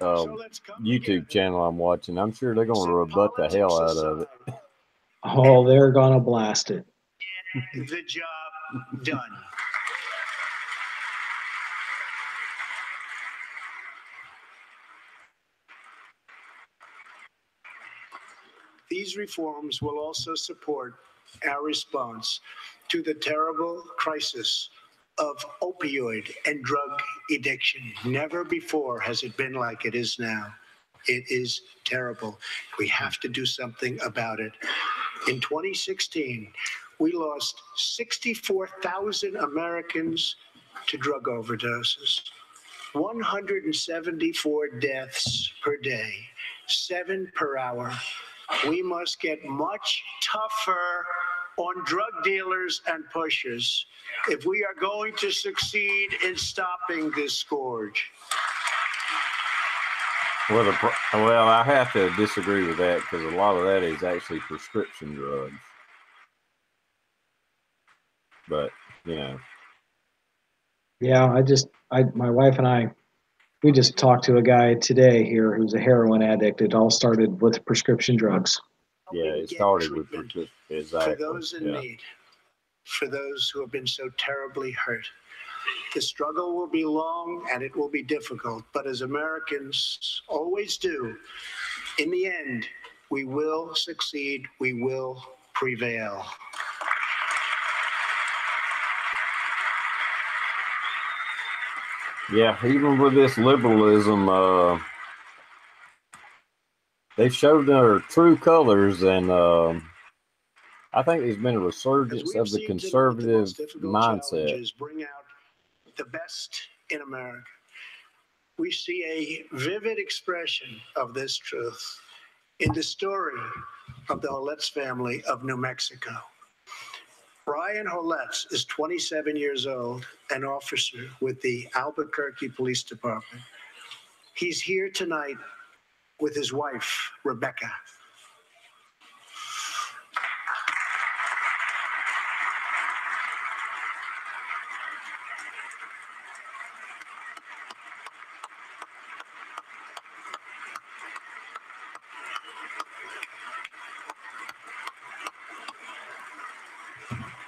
[SPEAKER 2] YouTube channel I'm watching. I'm sure they're going to rebut the hell out of it.
[SPEAKER 1] Oh, they're going to blast it.
[SPEAKER 3] Get the job done. These reforms will also support our response to the terrible crisis of opioid and drug addiction. Never before has it been like it is now. It is terrible. We have to do something about it. In 2016, we lost 64,000 Americans to drug overdoses, 174 deaths per day, 7 per hour. We must get much tougher on drug dealers and pushers if we are going to succeed in stopping this scourge.
[SPEAKER 2] Well, I have to disagree with that because a lot of that is actually prescription drugs. But, you know.
[SPEAKER 1] Yeah, my wife and I, we just talked to a guy today here who's a heroin addict. It all started with prescription drugs.
[SPEAKER 2] Yeah, it started with prescription. Exactly.
[SPEAKER 3] For those in need, for those who have been so terribly hurt. The struggle will be long and it will be difficult, but as Americans always do, in the end, we will succeed, we will prevail.
[SPEAKER 2] Yeah, even with this liberalism, they showed their true colors, and I think there's been a resurgence of the conservative mindset.
[SPEAKER 3] Bring out the best in America. We see a vivid expression of this truth in the story of the Holetz family of New Mexico. Brian Holetz is 27 years old, an officer with the Albuquerque Police Department. He's here tonight with his wife, Rebecca.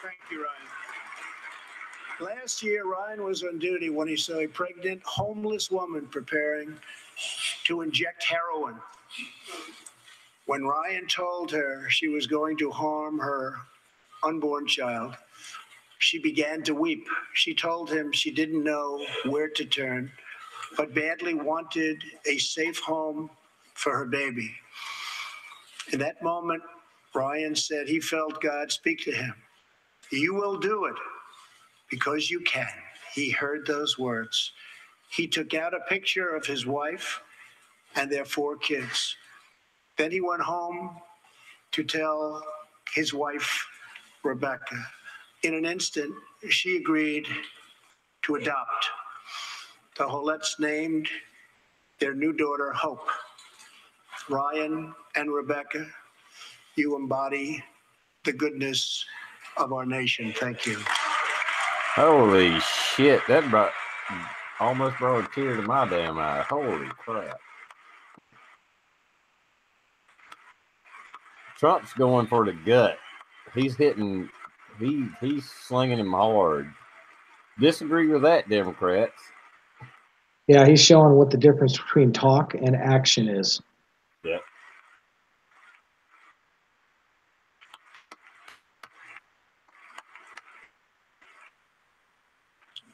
[SPEAKER 3] Thank you, Ryan. Last year, Ryan was on duty when he saw a pregnant, homeless woman preparing to inject heroin. When Ryan told her she was going to harm her unborn child, she began to weep. She told him she didn't know where to turn, but badly wanted a safe home for her baby. In that moment, Ryan said he felt God speak to him. You will do it because you can. He heard those words. He took out a picture of his wife and their 4 kids. Then he went home to tell his wife, Rebecca. In an instant, she agreed to adopt. The Holetz named their new daughter Hope. Ryan and Rebecca, you embody the goodness of our nation. Thank you.
[SPEAKER 2] Holy shit! Almost brought a tear to my damn eye. Holy crap. Trump's going for the gut. He's hitting, he's slinging him hard. Disagree with that, Democrats.
[SPEAKER 1] Yeah, he's showing what the difference between talk and action is.
[SPEAKER 2] Yep.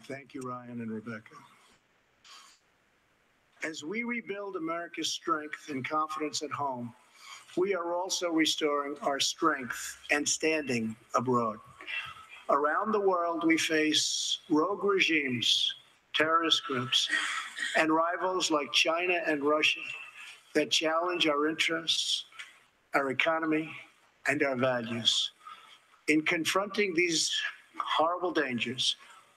[SPEAKER 3] Thank you, Ryan and Rebecca. As we rebuild America's strength and confidence at home, we are also restoring our strength and standing abroad. Around the world, we face rogue regimes, terrorist groups, and rivals like China and Russia that challenge our interests, our economy, and our values. In confronting these horrible dangers,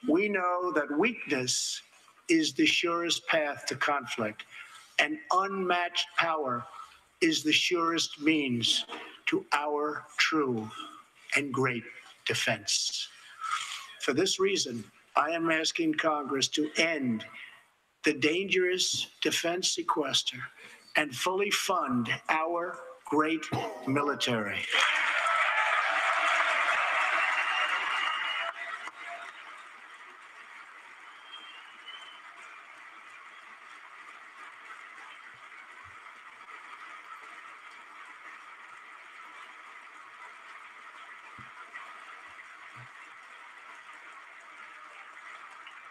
[SPEAKER 3] we know that weakness is the surest path to conflict, and unmatched power is the surest means to our true and great defense. For this reason, I am asking Congress to end the dangerous defense sequester and fully fund our great military.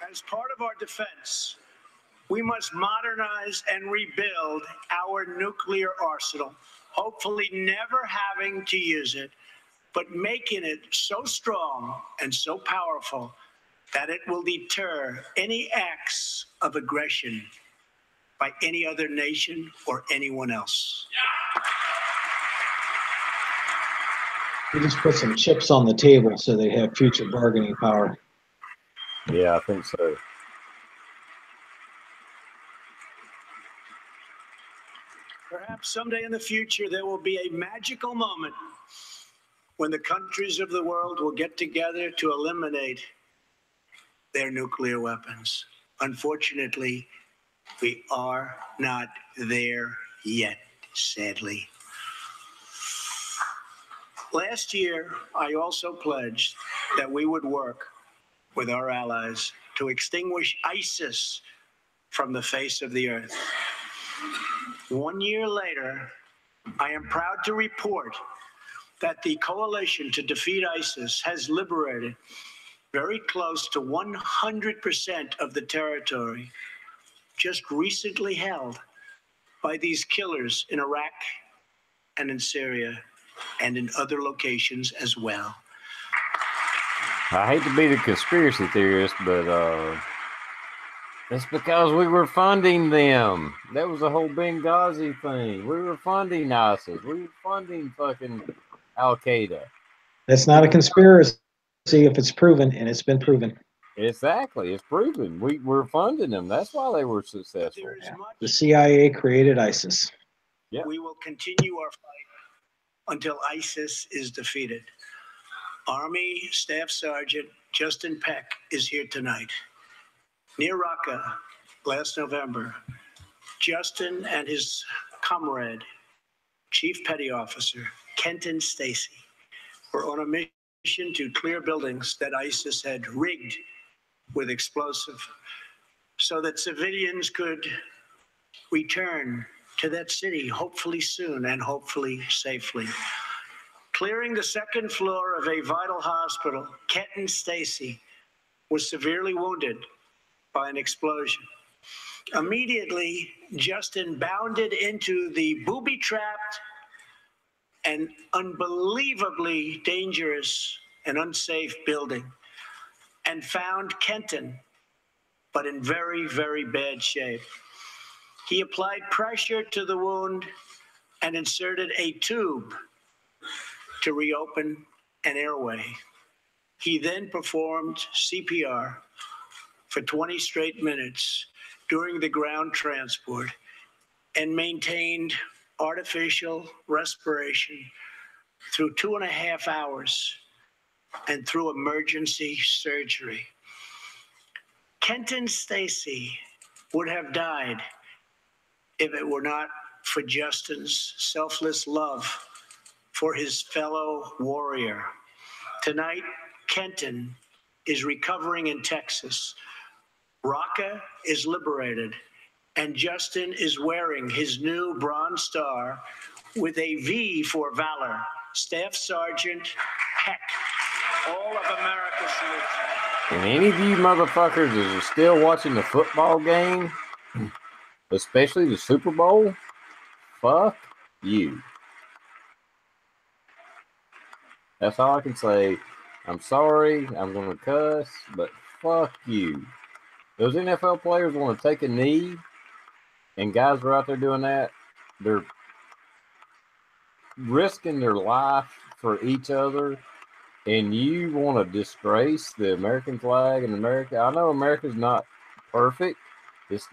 [SPEAKER 3] As part of our defense, we must modernize and rebuild our nuclear arsenal, hopefully never having to use it, but making it so strong and so powerful that it will deter any acts of aggression by any other nation or anyone else.
[SPEAKER 1] He just put some chips on the table so they have future bargaining power.
[SPEAKER 2] Yeah, I think so.
[SPEAKER 3] Perhaps someday in the future, there will be a magical moment when the countries of the world will get together to eliminate their nuclear weapons. Unfortunately, we are not there yet, sadly. Last year, I also pledged that we would work with our allies to extinguish ISIS from the face of the earth. 1 year later, I am proud to report that the coalition to defeat ISIS has liberated very close to 100% of the territory just recently held by these killers in Iraq and in Syria and in other locations as well.
[SPEAKER 2] I hate to be the conspiracy theorist, but it's because we were funding them. That was the whole Benghazi thing. We were funding ISIS. We were funding fucking Al Qaeda.
[SPEAKER 1] That's not a conspiracy if it's proven, and it's been proven.
[SPEAKER 2] Exactly, it's proven. We were funding them. That's why they were successful.
[SPEAKER 1] Yeah. The CIA created ISIS.
[SPEAKER 2] Yep.
[SPEAKER 3] We will continue our fight until ISIS is defeated. Army Staff Sergeant Justin Peck is here tonight. Near Raqqa last November, Justin and his comrade, Chief Petty Officer Kenton Stacy, were on a mission to clear buildings that ISIS had rigged with explosive so that civilians could return to that city, hopefully soon and hopefully safely. Clearing the second floor of a vital hospital, Kenton Stacy was severely wounded by an explosion. Immediately, Justin bounded into the booby-trapped and unbelievably dangerous and unsafe building and found Kenton, but in very, very bad shape. He applied pressure to the wound and inserted a tube to reopen an airway. He then performed CPR for 20 straight minutes during the ground transport and maintained artificial respiration through 2.5 hours and through emergency surgery. Kenton Stacy would have died if it were not for Justin's selfless love for his fellow warrior. Tonight, Kenton is recovering in Texas. Raqqa is liberated, and Justin is wearing his new Bronze Star with a V for Valor. Staff Sergeant Heck, all of America salutes.
[SPEAKER 2] And any of you motherfuckers that are still watching the football game, especially the Super Bowl, fuck you. That's all I can say. I'm sorry, I'm going to cuss, but fuck you. Those NFL players want to take a knee, and guys are out there doing that. They're risking their life for each other, and you want to disgrace the American flag and America. I know America's not perfect. It's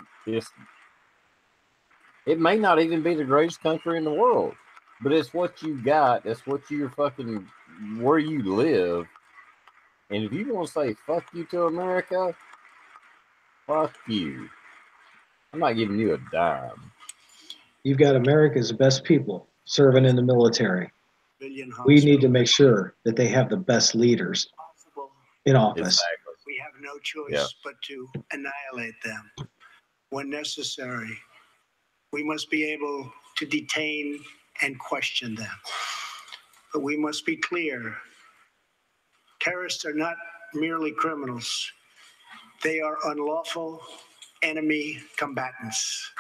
[SPEAKER 2] it may not even be the greatest country in the world, but it's what you got. That's what you're fucking where you live. And if you want to say fuck you to America, fuck you. I'm not giving you a dime.
[SPEAKER 1] You've got America's best people serving in the military. We need to make sure that they have the best leaders in office.
[SPEAKER 2] Exactly.
[SPEAKER 3] We have no choice but to annihilate them when necessary. We must be able to detain and question them. But we must be clear. Terrorists are not merely criminals. They are unlawful enemy combatants.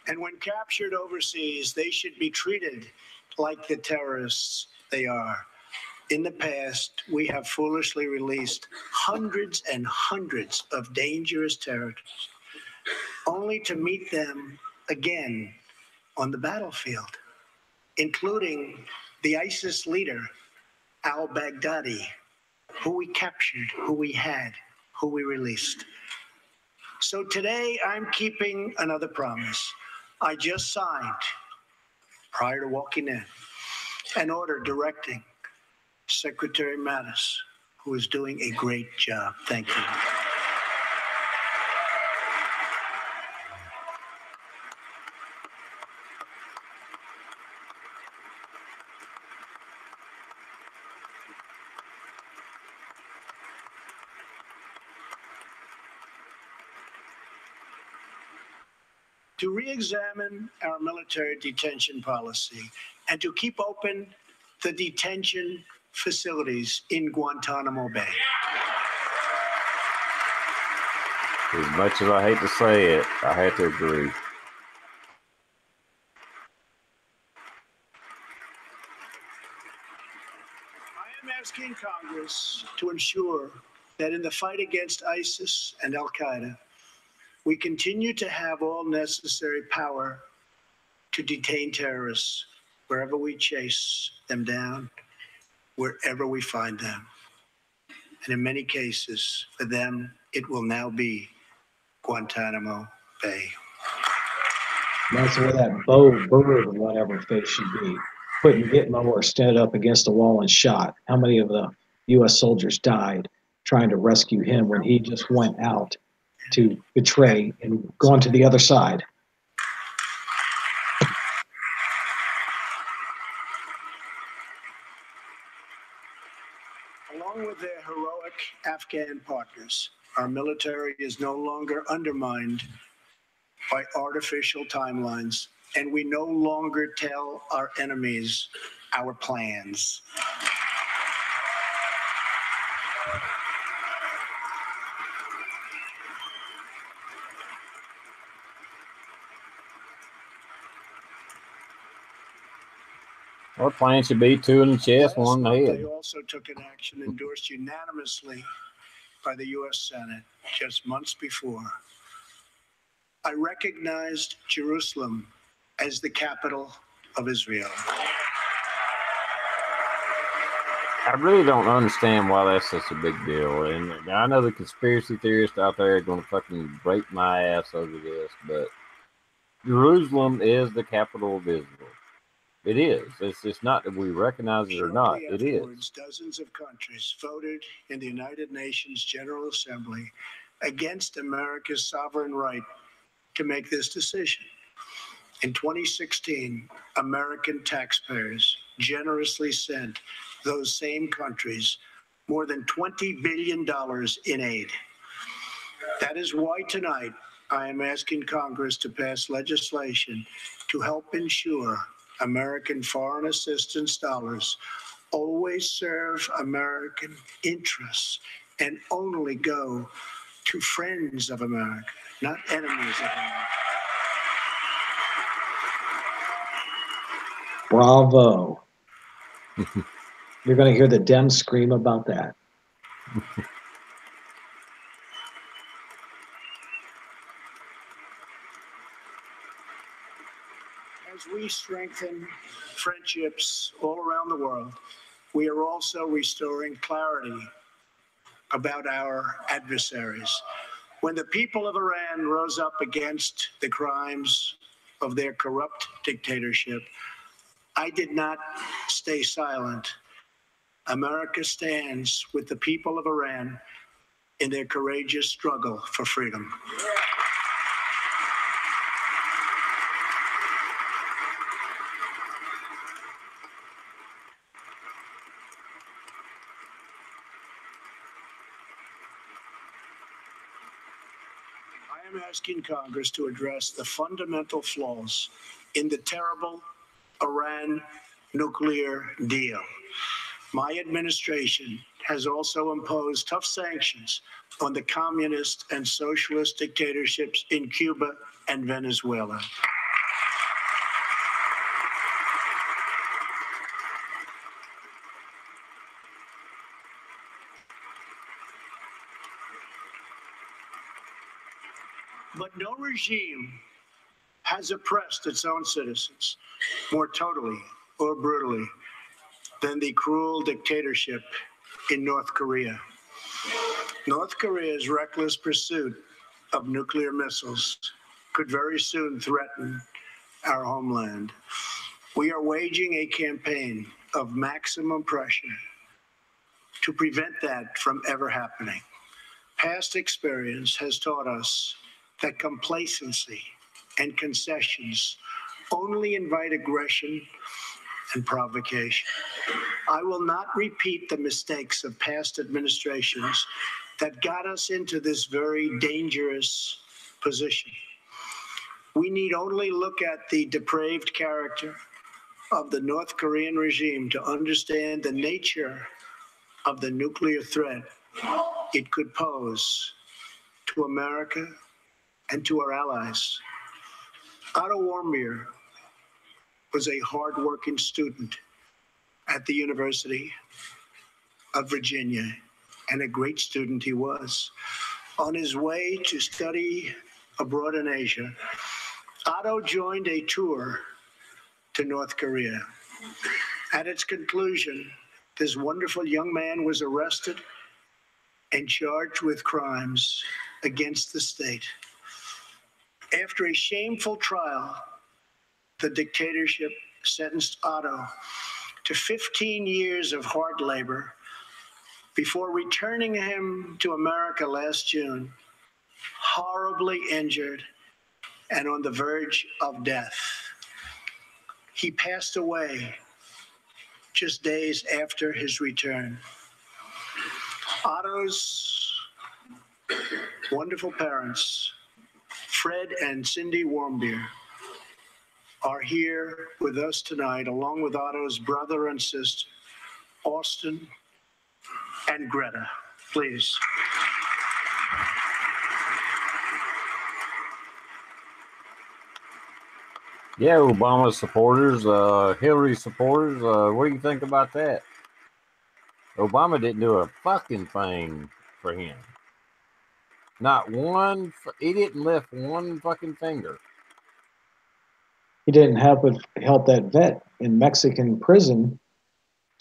[SPEAKER 3] And when captured overseas, they should be treated like the terrorists they are. In the past, we have foolishly released hundreds and hundreds of dangerous terrorists, only to meet them again on the battlefield, including the ISIS leader, al-Baghdadi, who we captured, who we had, who we released. So today, I'm keeping another promise. I just signed, prior to walking in, an order directing Secretary Mattis, who is doing a great job. Thank you. To re-examine our military detention policy and to keep open the detention facilities in Guantanamo Bay.
[SPEAKER 2] As much as I hate to say it, I have to agree.
[SPEAKER 3] I am asking Congress to ensure that in the fight against ISIS and al-Qaeda, we continue to have all necessary power to detain terrorists wherever we chase them down, wherever we find them. And in many cases, for them, it will now be Guantanamo Bay.
[SPEAKER 1] That's where that bow bird or whatever fish should be. Putting Gitmo or stood up against the wall and shot. How many of the U.S. soldiers died trying to rescue him when he just went out to betray and gone to the other side?
[SPEAKER 3] Along with their heroic Afghan partners, our military is no longer undermined by artificial timelines, and we no longer tell our enemies our plans.
[SPEAKER 2] Our plan should be two in the chest, one in the head.
[SPEAKER 3] They also took an action endorsed unanimously by the U.S. Senate just months before. I recognized Jerusalem as the capital of Israel.
[SPEAKER 2] I really don't understand why that's such a big deal. And I know the conspiracy theorists out there are going to fucking break my ass over this, but Jerusalem is the capital of Israel. It is. It's not that we recognize it or not.
[SPEAKER 3] Shortly
[SPEAKER 2] It is.
[SPEAKER 3] afterwards, dozens of countries voted in the United Nations General Assembly against America's sovereign right to make this decision. In 2016, American taxpayers generously sent those same countries more than $20 billion in aid. That is why tonight I am asking Congress to pass legislation to help ensure American foreign assistance dollars always serve American interests and only go to friends of America, not enemies of America.
[SPEAKER 1] Bravo. You're going to hear the Dems scream about that.
[SPEAKER 3] As we strengthen friendships all around the world, we are also restoring clarity about our adversaries. When the people of Iran rose up against the crimes of their corrupt dictatorship, I did not stay silent. America stands with the people of Iran in their courageous struggle for freedom. I am asking Congress to address the fundamental flaws in the terrible Iran nuclear deal. My administration has also imposed tough sanctions on the communist and socialist dictatorships in Cuba and Venezuela. But no regime has oppressed its own citizens more totally or brutally than the cruel dictatorship in North Korea. North Korea's reckless pursuit of nuclear missiles could very soon threaten our homeland. We are waging a campaign of maximum pressure to prevent that from ever happening. Past experience has taught us that complacency and concessions only invite aggression and provocation. I will not repeat the mistakes of past administrations that got us into this very dangerous position. We need only look at the depraved character of the North Korean regime to understand the nature of the nuclear threat it could pose to America and to our allies. Otto Warmbier was a hardworking student at the University of Virginia, and a great student he was. On his way to study abroad in Asia, Otto joined a tour to North Korea. At its conclusion, this wonderful young man was arrested and charged with crimes against the state. After a shameful trial, the dictatorship sentenced Otto to 15 years of hard labor before returning him to America last June, horribly injured and on the verge of death. He passed away just days after his return. Otto's wonderful parents, Fred and Cindy Warmbier, are here with us tonight, along with Otto's brother and sister, Austin and Greta. Please.
[SPEAKER 2] Yeah, Obama supporters, Hillary supporters, what do you think about that? Obama didn't do a fucking thing for him. Not one, he didn't lift one fucking finger.
[SPEAKER 1] He didn't help that vet in Mexican prison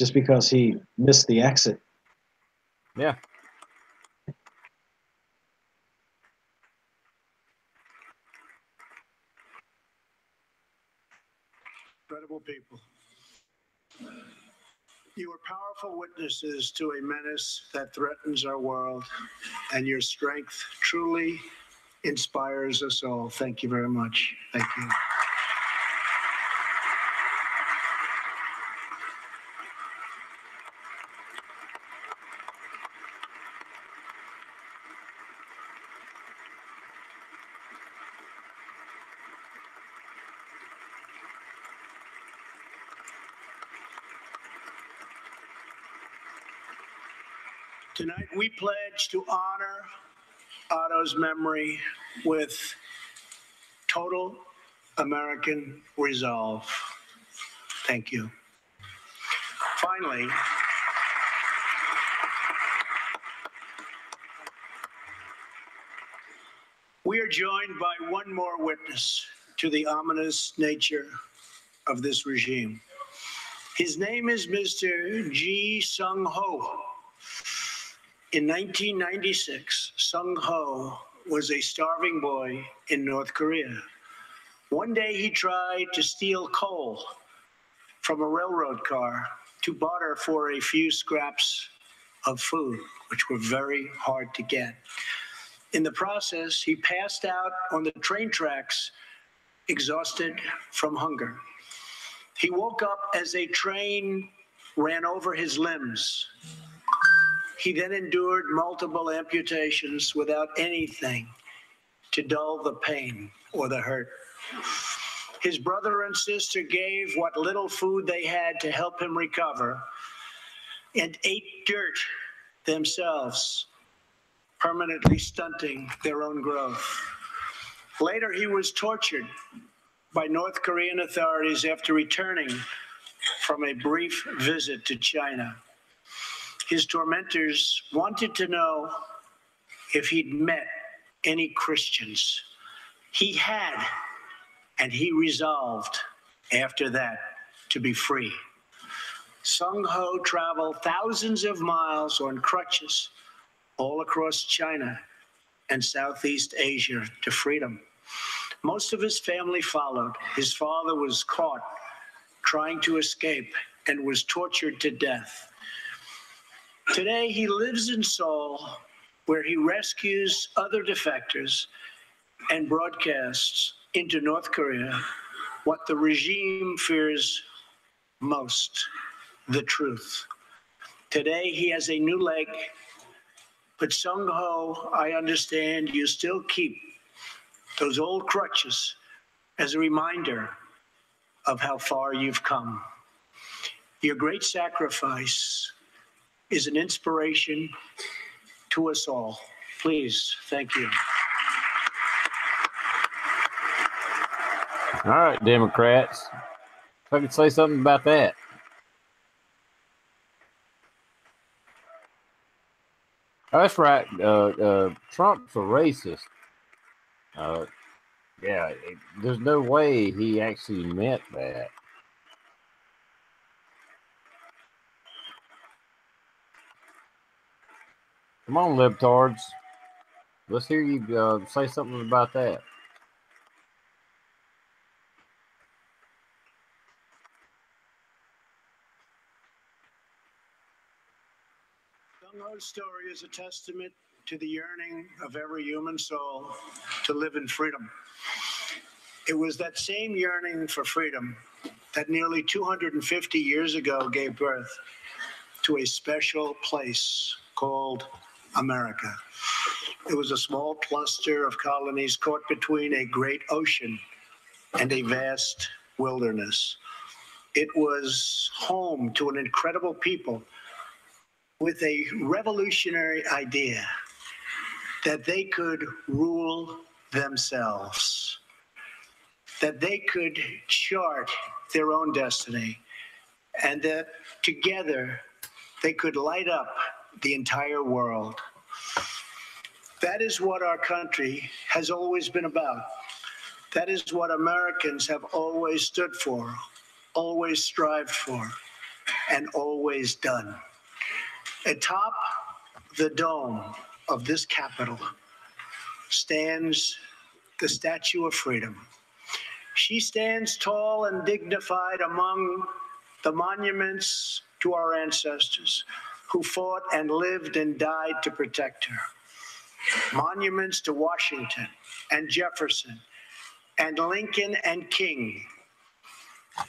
[SPEAKER 1] just because he missed the exit.
[SPEAKER 2] Yeah.
[SPEAKER 3] Incredible people. You are powerful witnesses to a menace that threatens our world, and your strength truly inspires us all. Thank you very much. Thank you. Tonight, we pledge to honor Otto's memory with total American resolve. Thank you. Finally, we are joined by one more witness to the ominous nature of this regime. His name is Mr. Ji Sung Ho. In 1996, Sung Ho was a starving boy in North Korea. One day he tried to steal coal from a railroad car to barter for a few scraps of food, which were very hard to get. In the process, he passed out on the train tracks, exhausted from hunger. He woke up as a train ran over his limbs. He then endured multiple amputations without anything to dull the pain or the hurt. His brother and sister gave what little food they had to help him recover and ate dirt themselves, permanently stunting their own growth. Later, he was tortured by North Korean authorities after returning from a brief visit to China. His tormentors wanted to know if he'd met any Christians. He had, and he resolved after that to be free. Sung Ho traveled thousands of miles on crutches all across China and Southeast Asia to freedom. Most of his family followed. His father was caught trying to escape and was tortured to death. Today, he lives in Seoul, where he rescues other defectors and broadcasts into North Korea what the regime fears most, the truth. Today, he has a new leg, but Sung Ho, I understand you still keep those old crutches as a reminder of how far you've come. Your great sacrifice is an inspiration to us all. Please, thank you.
[SPEAKER 2] All right, Democrats. If I could say something about that. Oh, that's right. Trump's a racist. Yeah, there's no way he actually meant that. Come on, libtards. Let's hear you say something about that.
[SPEAKER 3] Sung Ho's story is a testament to the yearning of every human soul to live in freedom. It was that same yearning for freedom that nearly 250 years ago gave birth to a special place called America. It was a small cluster of colonies caught between a great ocean and a vast wilderness. It was home to an incredible people with a revolutionary idea that they could rule themselves, that they could chart their own destiny, and that together they could light up the entire world. That is what our country has always been about. That is what Americans have always stood for, always strived for. and always done. Atop the dome of this Capitol stands the Statue of Freedom. She stands tall and dignified among the monuments to our ancestors who fought and lived and died to protect her. Monuments to Washington and Jefferson and Lincoln and King.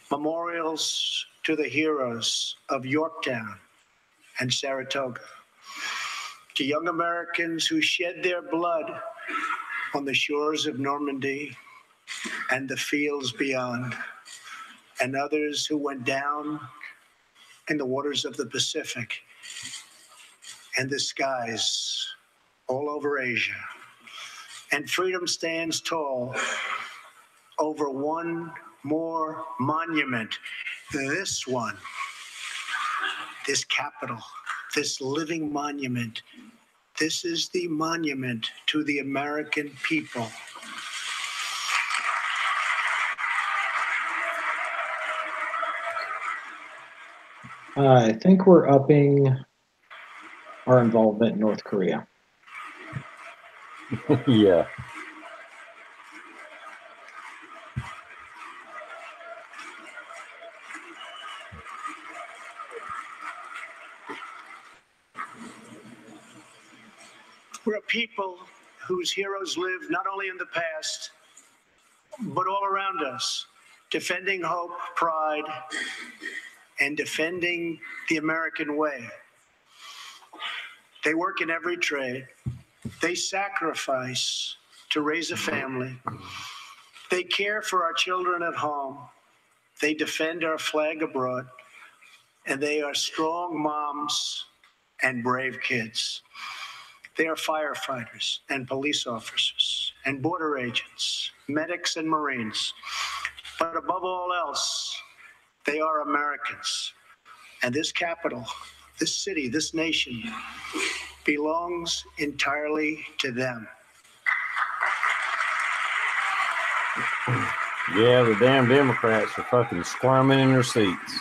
[SPEAKER 3] Memorials to the heroes of Yorktown and Saratoga. To young Americans who shed their blood on the shores of Normandy and the fields beyond, and others who went down in the waters of the Pacific and the skies all over Asia. And freedom stands tall over one more monument. This one, this Capitol, this living monument. This is the monument to the American people.
[SPEAKER 1] I think we're upping our involvement in North Korea.
[SPEAKER 2] Yeah.
[SPEAKER 3] We're a people whose heroes live not only in the past, but all around us, defending hope, pride, and defending the American way. They work in every trade. They sacrifice to raise a family. They care for our children at home. They defend our flag abroad. And they are strong moms and brave kids. They are firefighters and police officers and border agents, medics and Marines. But above all else, they are Americans. And this capital, this city, this nation belongs entirely to them.
[SPEAKER 2] Yeah, the damn Democrats are fucking squirming in their seats.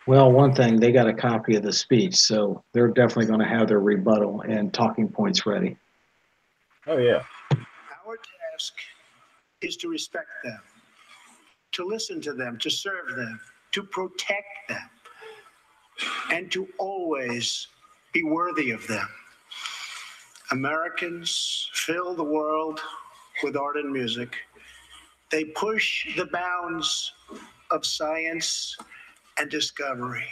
[SPEAKER 1] Well, one thing, they got a copy of the speech, so they're definitely going to have their rebuttal and talking points ready.
[SPEAKER 2] Oh, yeah.
[SPEAKER 3] Our task is to respect them, to listen to them, to serve them, to protect them, and to always be worthy of them. Americans fill the world with art and music. They push the bounds of science and discovery,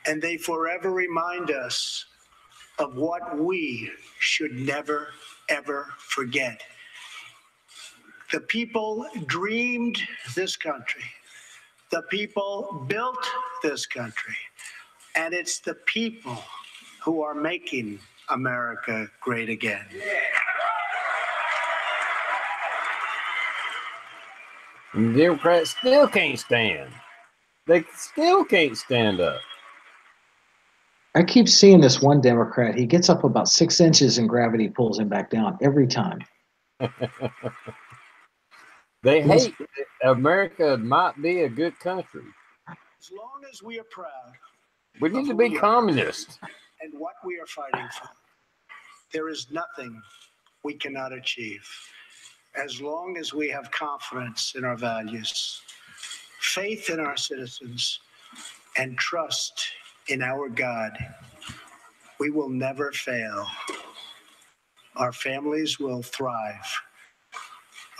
[SPEAKER 3] and they forever remind us of what we should never, ever forget. The people dreamed this country. The people built this country. And it's the people who are making America great again.
[SPEAKER 2] And the Democrats still can't stand. They still can't stand up.
[SPEAKER 1] I keep seeing this one Democrat. He gets up about 6 inches and gravity pulls him back down every time.
[SPEAKER 3] They hate America might be a good country. As long as we are proud.
[SPEAKER 2] We need to be communist.
[SPEAKER 3] And what we are fighting for. There is nothing we cannot achieve. As long as we have confidence in our values, faith in our citizens, and trust in our God, we will never fail. Our families will thrive.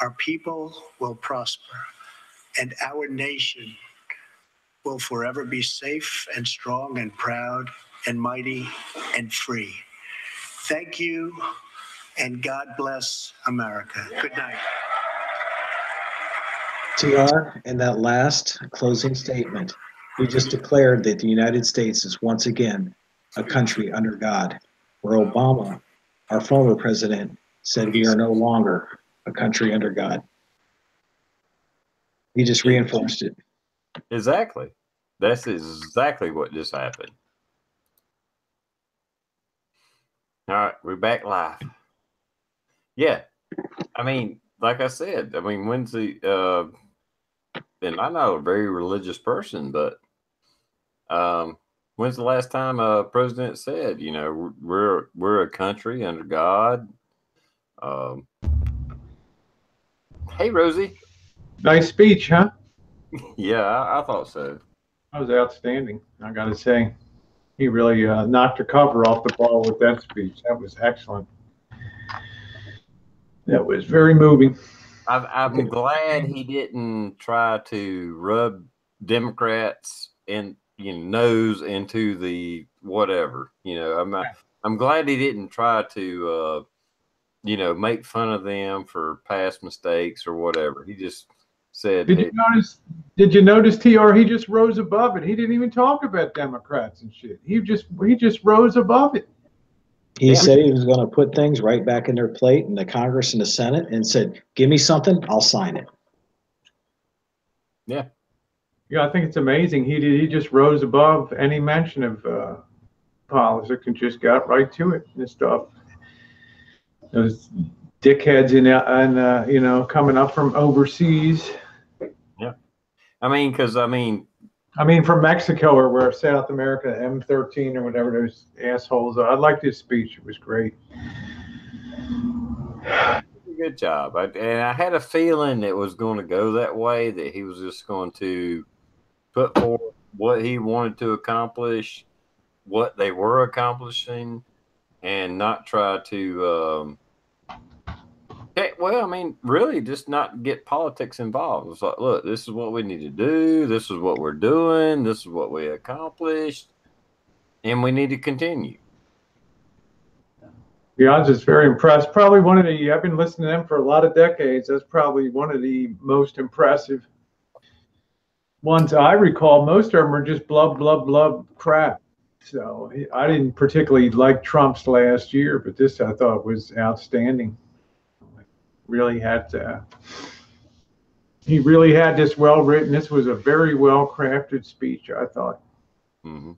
[SPEAKER 3] Our people will prosper. And our nation will forever be safe and strong and proud and mighty and free. Thank you, and God bless America. Good night.
[SPEAKER 1] TR, in that last closing statement, you just declared that the United States is once again a country under God, where Obama, our former president, said we are no longer a country under God. He just reinforced it.
[SPEAKER 2] Exactly. That's exactly what just happened. All right, we're back live. Yeah. I mean, like I said, I mean, when's the and I'm not a very religious person, but when's the last time a president said, you know, we're a country under God? Um, hey, Rosie.
[SPEAKER 4] Nice speech, huh?
[SPEAKER 2] Yeah, I thought so.
[SPEAKER 4] That was outstanding. I got to say, he really knocked the cover off the ball with that speech. That was excellent. That was very moving.
[SPEAKER 2] I'm glad he didn't try to rub Democrats and nose into the whatever. I'm glad he didn't try to make fun of them for past mistakes or whatever. He just said,
[SPEAKER 4] Did you
[SPEAKER 2] "Hey,
[SPEAKER 4] notice? Did you notice, Tr? He just rose above it. He didn't even talk about Democrats and shit. He just rose above it.
[SPEAKER 1] He
[SPEAKER 2] yeah,
[SPEAKER 1] said he was going to put things right back in their plate in the Congress and the Senate and said, give me something, I'll sign it.
[SPEAKER 2] yeah,
[SPEAKER 4] Yeah, I think it's amazing. He just rose above any mention of politics and just got right to it and stuff. Those dickheads coming up from overseas.
[SPEAKER 2] yeah." Because
[SPEAKER 4] I mean, from Mexico or where South America, M13 or whatever those assholes are. I liked his speech. It was great.
[SPEAKER 2] good job. And I had a feeling it was going to go that way. That he was just going to put forth what he wanted to accomplish, what they were accomplishing, and not try to. Really, just not get politics involved. It's like, look, this is what we need to do. This is what we're doing. This is what we accomplished, and we need to continue.
[SPEAKER 4] Yeah, I was just very impressed. Probably one of the, I've been listening to them for a lot of decades. That's probably one of the most impressive ones I recall. Most of them are just blub, blub, blub crap. So I didn't particularly like Trump's last year, but this I thought was outstanding. Really had to, he really had this well written. This was a very well crafted speech, I thought.
[SPEAKER 2] Mm-hmm.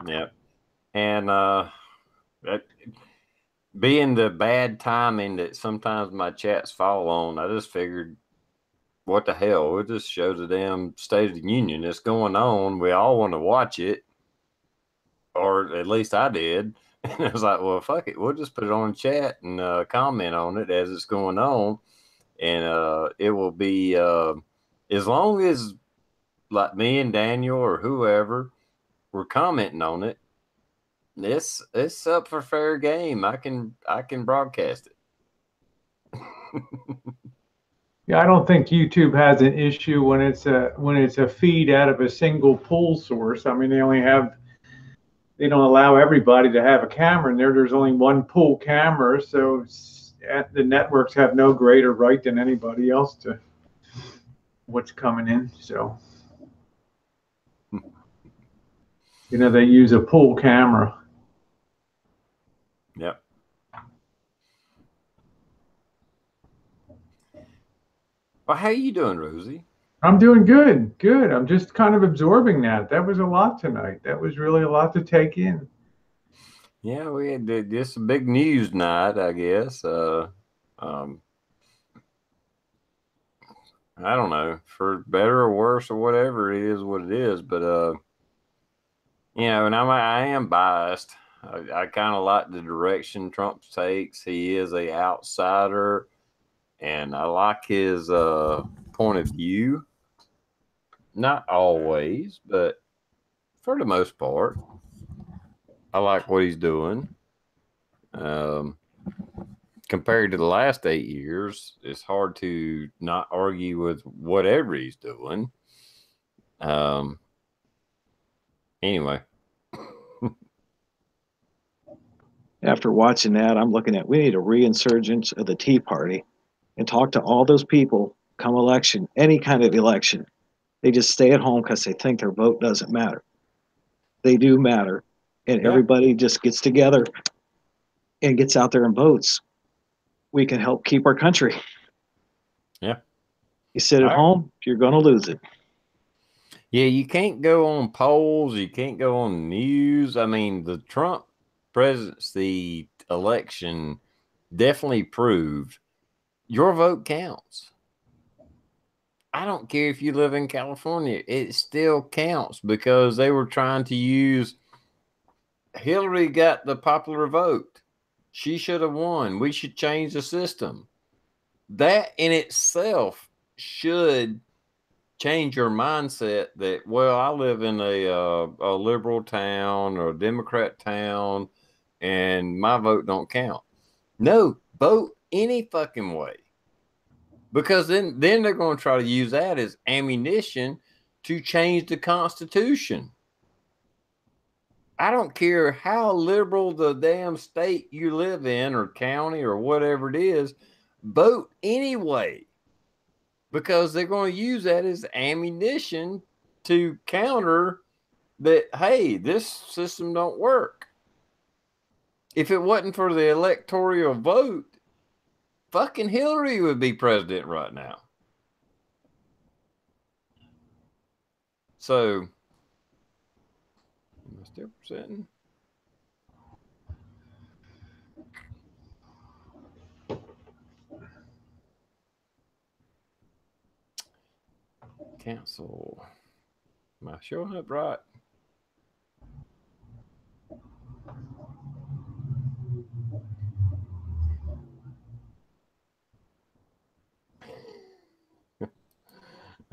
[SPEAKER 2] Yeah, and that, being the bad timing that sometimes my chats fall on, I just figured, what the hell? We'll just show the damn State of the Union that's going on. We all want to watch it, or at least I did. And I was like, well, fuck it. We'll just put it on chat and comment on it as it's going on. And it will be, as long as like me and Daniel or whoever were commenting on it, it's up for fair game. I can broadcast it.
[SPEAKER 4] Yeah, I don't think YouTube has an issue when it's a feed out of a single pool source. I mean, they don't allow everybody to have a camera in there. There's only one pool camera, so the networks have no greater right than anybody else to what's coming in. So, they use a pool camera.
[SPEAKER 2] Yep. Well, how you doing, Rosie?
[SPEAKER 4] I'm doing good, good. I'm just kind of absorbing that. That was a lot tonight. That was really a lot to take in.
[SPEAKER 2] Yeah, we had just a big news night, I guess. Um, I don't know, for better or worse or whatever, it is what it is. But and I am biased. I kind of like the direction Trump takes. He is a outsider, and I like his point of view. Not always, but for the most part, I like what he's doing. Um, Compared to the last 8 years, it's hard to not argue with whatever he's doing. Anyway.
[SPEAKER 1] After watching that, I'm looking at we need a reinsurgence of the Tea Party and talk to all those people come election, any kind of election. They just stay at home because they think their vote doesn't matter. They do matter. And
[SPEAKER 2] Yeah.
[SPEAKER 1] everybody just gets together and gets out there and votes. We can help keep our country.
[SPEAKER 2] Yeah.
[SPEAKER 1] You sit at home, you're going to lose it.
[SPEAKER 2] Yeah, you can't go on polls. You can't go on news. I mean, the Trump presidency election definitely proved your vote counts. I don't care if you live in California, it still counts because they were trying to use Hillary got the popular vote. She should have won. We should change the system. That in itself should change your mindset that, well, I live in a liberal town or a Democrat town and my vote don't count. No, vote any fucking way. Because then they're going to try to use that as ammunition to change the Constitution. I don't care how liberal the damn state you live in or county or whatever it is, vote anyway. Because they're going to use that as ammunition to counter that, hey, this system don't work. If it wasn't for the electoral vote, fucking Hillary would be president right now. So, am I still presenting? Cancel. Am I showing up right?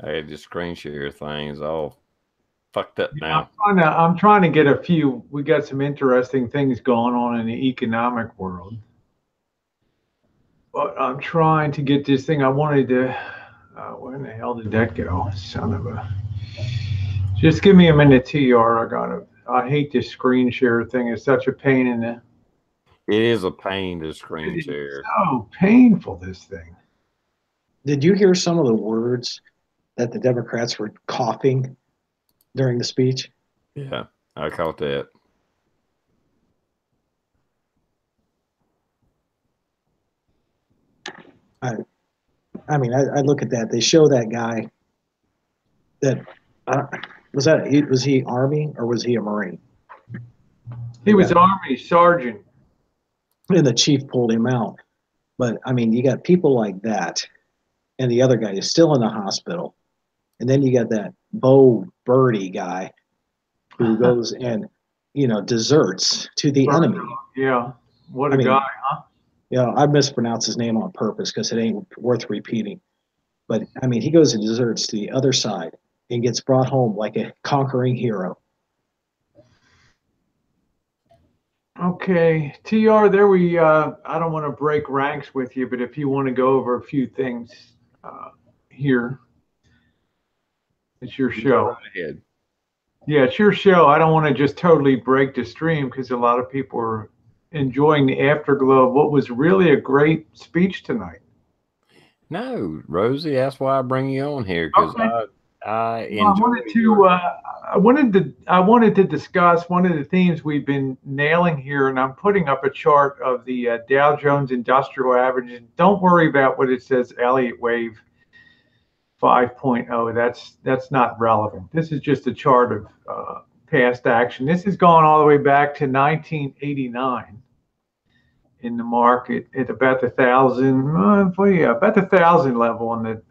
[SPEAKER 2] I had to screen share things all fucked up now.
[SPEAKER 4] I'm trying to get a few. We got some interesting things going on in the economic world, but I'm trying to get this thing. I wanted to. Where in the hell did that go? Son of a. Just give me a minute, TR. I hate this screen share thing. It's such a pain in the.
[SPEAKER 2] It is a pain to screen
[SPEAKER 4] It is
[SPEAKER 2] share.
[SPEAKER 4] so painful, this thing.
[SPEAKER 1] Did you hear some of the words that the Democrats were coughing during the speech?
[SPEAKER 2] Yeah, I caught that.
[SPEAKER 1] I mean, I look at that. They show that guy. That was he Army or was he a Marine?
[SPEAKER 4] He was Army sergeant.
[SPEAKER 1] And the chief pulled him out. But I mean, you got people like that, and the other guy is still in the hospital, and then you got that Bo Birdie guy who goes and deserts to the enemy.
[SPEAKER 4] Yeah, what a guy, huh?
[SPEAKER 1] Yeah, I mispronounced his name on purpose because it ain't worth repeating. But I mean, he goes and deserts to the other side and gets brought home like a conquering hero.
[SPEAKER 4] Okay, TR, there we, I don't want to break ranks with you, but if you want to go over a few things here, it's your show.
[SPEAKER 2] Right ahead.
[SPEAKER 4] Yeah, it's your show. I don't want to just totally break the stream because a lot of people are enjoying the afterglow of what was really a great speech tonight.
[SPEAKER 2] No, Rosie, that's why I bring you on here because I enjoy
[SPEAKER 4] I wanted to discuss one of the themes we've been nailing here, and I'm putting up a chart of the Dow Jones Industrial Average. Don't worry about what it says, Elliott Wave 5.0. That's not relevant. This is just a chart of past action. This has gone all the way back to 1989 in the market at about the 1,000 level on the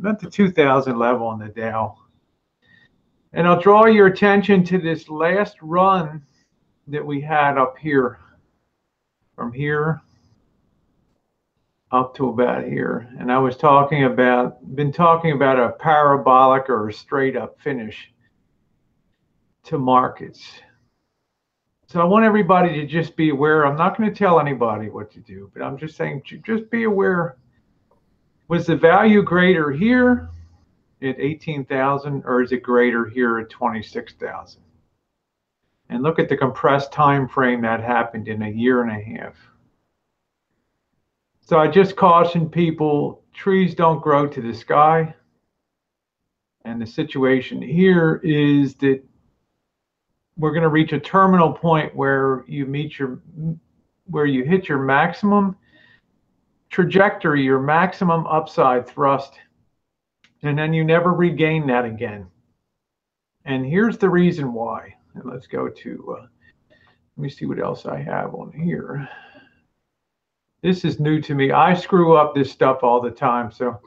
[SPEAKER 4] not the 2,000 level on the Dow. And I'll draw your attention to this last run that we had up here, from here up to about here. And I was been talking about a parabolic or a straight up finish to markets. So I want everybody to just be aware. I'm not going to tell anybody what to do, but I'm just saying, just be aware. Was the value greater here at 18,000 or is it greater here at 26,000? And look at the compressed time frame that happened in a year and a half. So I just caution people, trees don't grow to the sky. And the situation here is that we're going to reach a terminal point where you hit your maximum trajectory, your maximum upside thrust, and then you never regain that again. And here's the reason why. And let's go to, let me see what else I have on here. This is new to me. I screw up this stuff all the time, so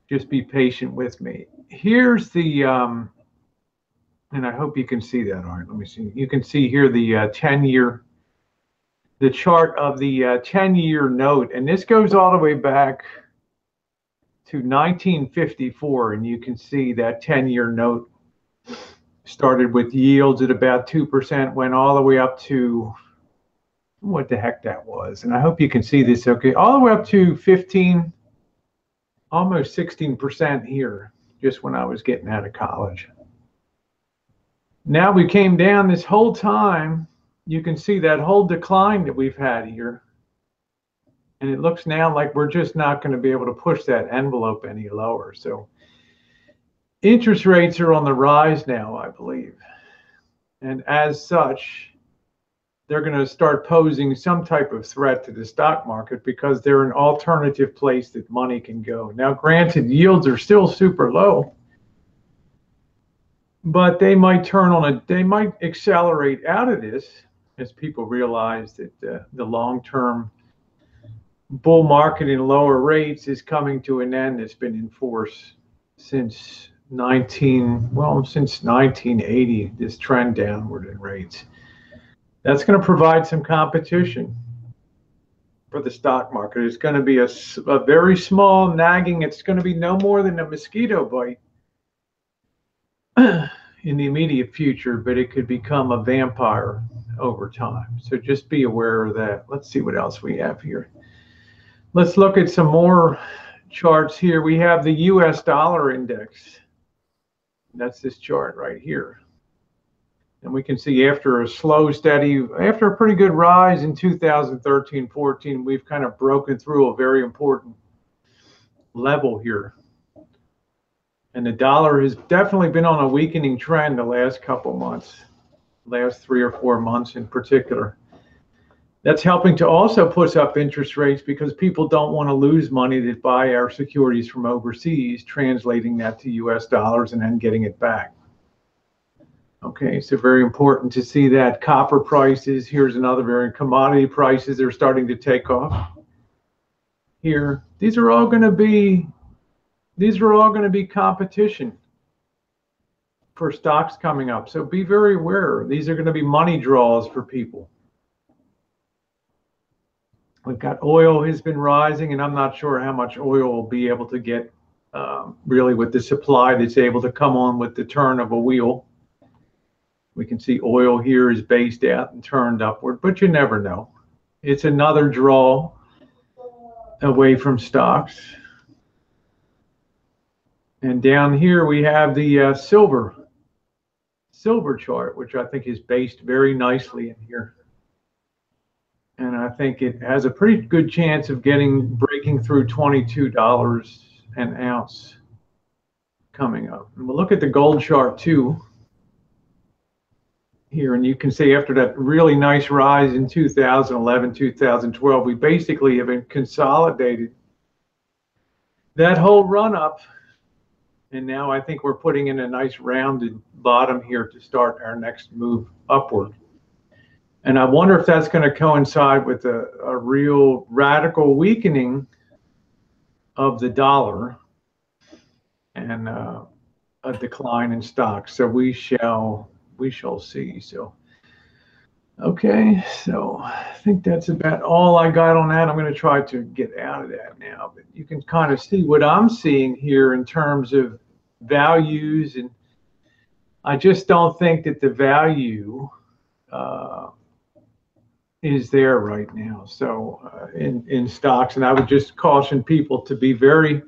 [SPEAKER 4] just be patient with me. Here's the, and I hope you can see that. All right, let me see. You can see here the 10-year, the chart of the 10-year note, and this goes all the way back to 1954, and you can see that 10-year note started with yields at about 2%, went all the way up to what the heck that was. And I hope you can see this okay. All the way up to 15, almost 16% here, just when I was getting out of college. Now we came down this whole time. You can see that whole decline that we've had here. And it looks now like we're just not going to be able to push that envelope any lower. So interest rates are on the rise now, I believe. And as such, they're going to start posing some type of threat to the stock market because they're an alternative place that money can go. Now, granted, yields are still super low, but they might they might accelerate out of this as people realize that the long-term bull market and lower rates is coming to an end. It's been in force since 1980, this trend downward in rates. That's going to provide some competition for the stock market. It's going to be a very small nagging. It's going to be no more than a mosquito bite in the immediate future, but it could become a vampire over time. So just be aware of that. Let's see what else we have here. Let's look at some more charts here. We have the US dollar index. That's this chart right here. And we can see after a slow, steady, after a pretty good rise in 2013-14, we've kind of broken through a very important level here. And the dollar has definitely been on a weakening trend the last couple months, last 3 or 4 months in particular. That's helping to also push up interest rates because people don't want to lose money that buy our securities from overseas, translating that to US dollars and then getting it back. Okay, so very important to see that. Copper prices, here's another very commodity prices are starting to take off here. These are all going to be competition for stocks coming up. So be very aware. These are going to be money draws for people. We've got oil has been rising, and I'm not sure how much oil will be able to get really with the supply that's able to come on with the turn of a wheel. We can see oil here is based out and turned upward, but you never know. It's another draw away from stocks. And down here we have the silver chart, which I think is based very nicely in here. And I think it has a pretty good chance of breaking through $22 an ounce coming up. And we'll look at the gold chart too here, and you can see after that really nice rise in 2011, 2012, we basically have been consolidated that whole run up, and now I think we're putting in a nice rounded bottom here to start our next move upward. And I wonder if that's going to coincide with a real radical weakening of the dollar and a decline in stocks. So we shall see. So okay, so I think that's about all I got on that. I'm going to try to get out of that now, but you can kind of see what I'm seeing here in terms of values, and I just don't think that the value is there right now. So in stocks, and I would just caution people to be very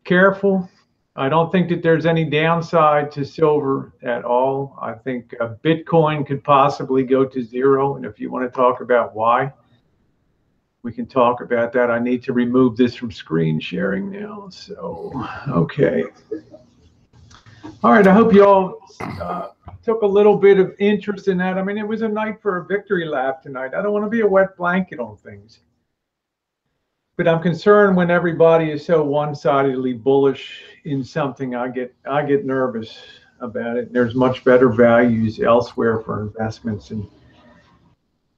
[SPEAKER 4] careful. I don't think that there's any downside to silver at all. I think Bitcoin could possibly go to zero. And if you want to talk about why, we can talk about that. I need to remove this from screen sharing now. So, okay. All right. I hope you all took a little bit of interest in that. I mean, it was a night for a victory lap tonight. I don't want to be a wet blanket on things. But I'm concerned when everybody is so one-sidedly bullish in something, I get nervous about it. There's much better values elsewhere for investments, and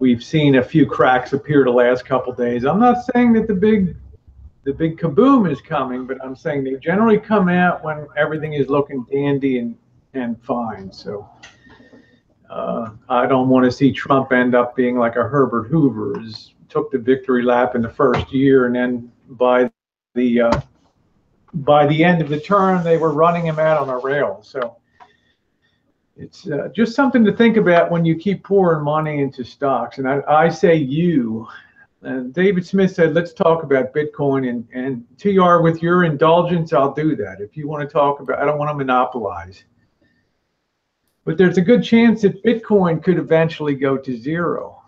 [SPEAKER 4] we've seen a few cracks appear the last couple of days. I'm not saying that the big kaboom is coming, but I'm saying they generally come out when everything is looking dandy and fine. So I don't want to see Trump end up being like a Herbert Hoover, who took the victory lap in the first year, and then the by the end of the term, they were running him out on a rail. So it's just something to think about when you keep pouring money into stocks. And I say you. David Smith said, let's talk about Bitcoin. And TR, with your indulgence, I'll do that. If you want to talk about, I don't want to monopolize. But there's a good chance that Bitcoin could eventually go to zero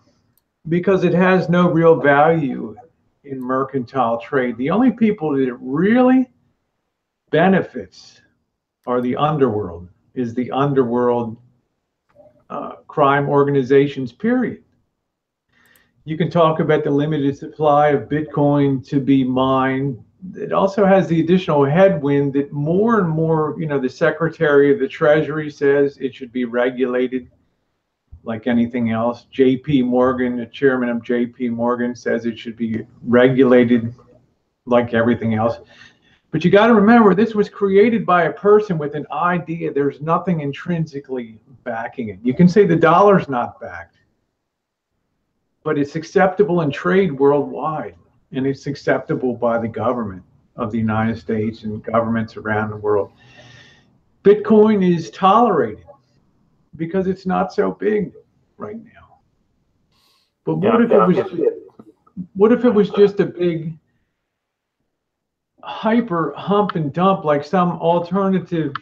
[SPEAKER 4] because it has no real value in mercantile trade. The only people that it really benefits are the underworld, is the underworld crime organizations, period. You can talk about the limited supply of Bitcoin to be mined. It also has the additional headwind that more and more, the Secretary of the Treasury says it should be regulated like anything else. J.P. Morgan, the chairman of J.P. Morgan, says it should be regulated like everything else. But you got to remember, this was created by a person with an idea. There's nothing intrinsically backing it. You can say the dollar's not backed, but it's acceptable in trade worldwide, and it's acceptable by the government of the United States and governments around the world. Bitcoin is tolerated because it's not so big right now. But what if it was just a big hyper hump and dump, like some alternative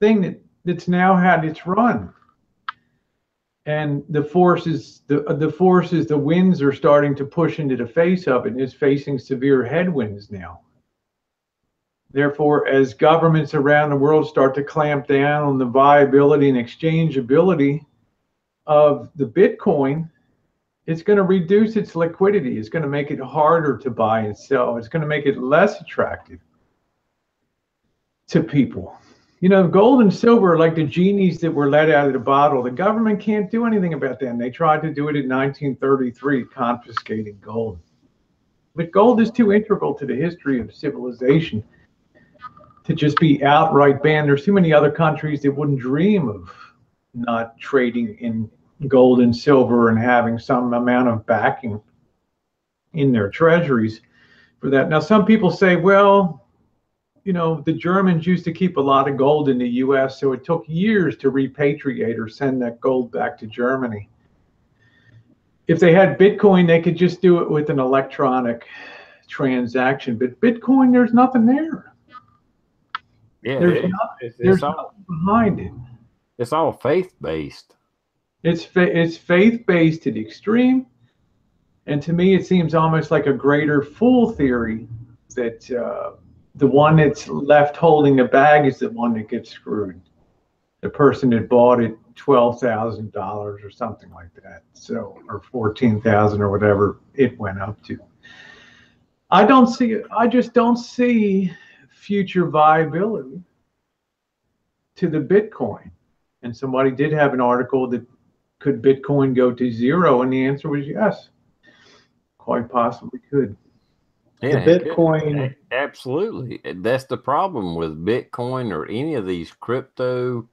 [SPEAKER 4] thing that's now had its run? And the winds are starting to push into the face of it, and is facing severe headwinds now. Therefore, as governments around the world start to clamp down on the viability and exchangeability of the Bitcoin, it's going to reduce its liquidity. It's going to make it harder to buy and sell. It's going to make it less attractive to people. Gold and silver are like the genies that were let out of the bottle. The government can't do anything about that. And they tried to do it in 1933, confiscating gold. But gold is too integral to the history of civilization to just be outright banned. There's too many other countries that wouldn't dream of not trading in gold and silver and having some amount of backing in their treasuries for that. Now, some people say, well, the Germans used to keep a lot of gold in the U.S., so it took years to repatriate or send that gold back to Germany. If they had Bitcoin, they could just do it with an electronic transaction. But Bitcoin, there's nothing there.
[SPEAKER 2] Yeah,
[SPEAKER 4] there's nothing behind it.
[SPEAKER 2] It's all faith-based.
[SPEAKER 4] It's faith-based to the extreme. And to me, it seems almost like a greater fool theory that the one that's left holding the bag is the one that gets screwed. The person that bought it $12,000 or something like that, so, or $14,000 or whatever it went up to. I just don't see future viability to the Bitcoin. And somebody did have an article that could Bitcoin go to zero, and the answer was yes, quite possibly could.
[SPEAKER 2] Yeah,
[SPEAKER 1] the Bitcoin,
[SPEAKER 2] absolutely. That's the problem with Bitcoin or any of these crypto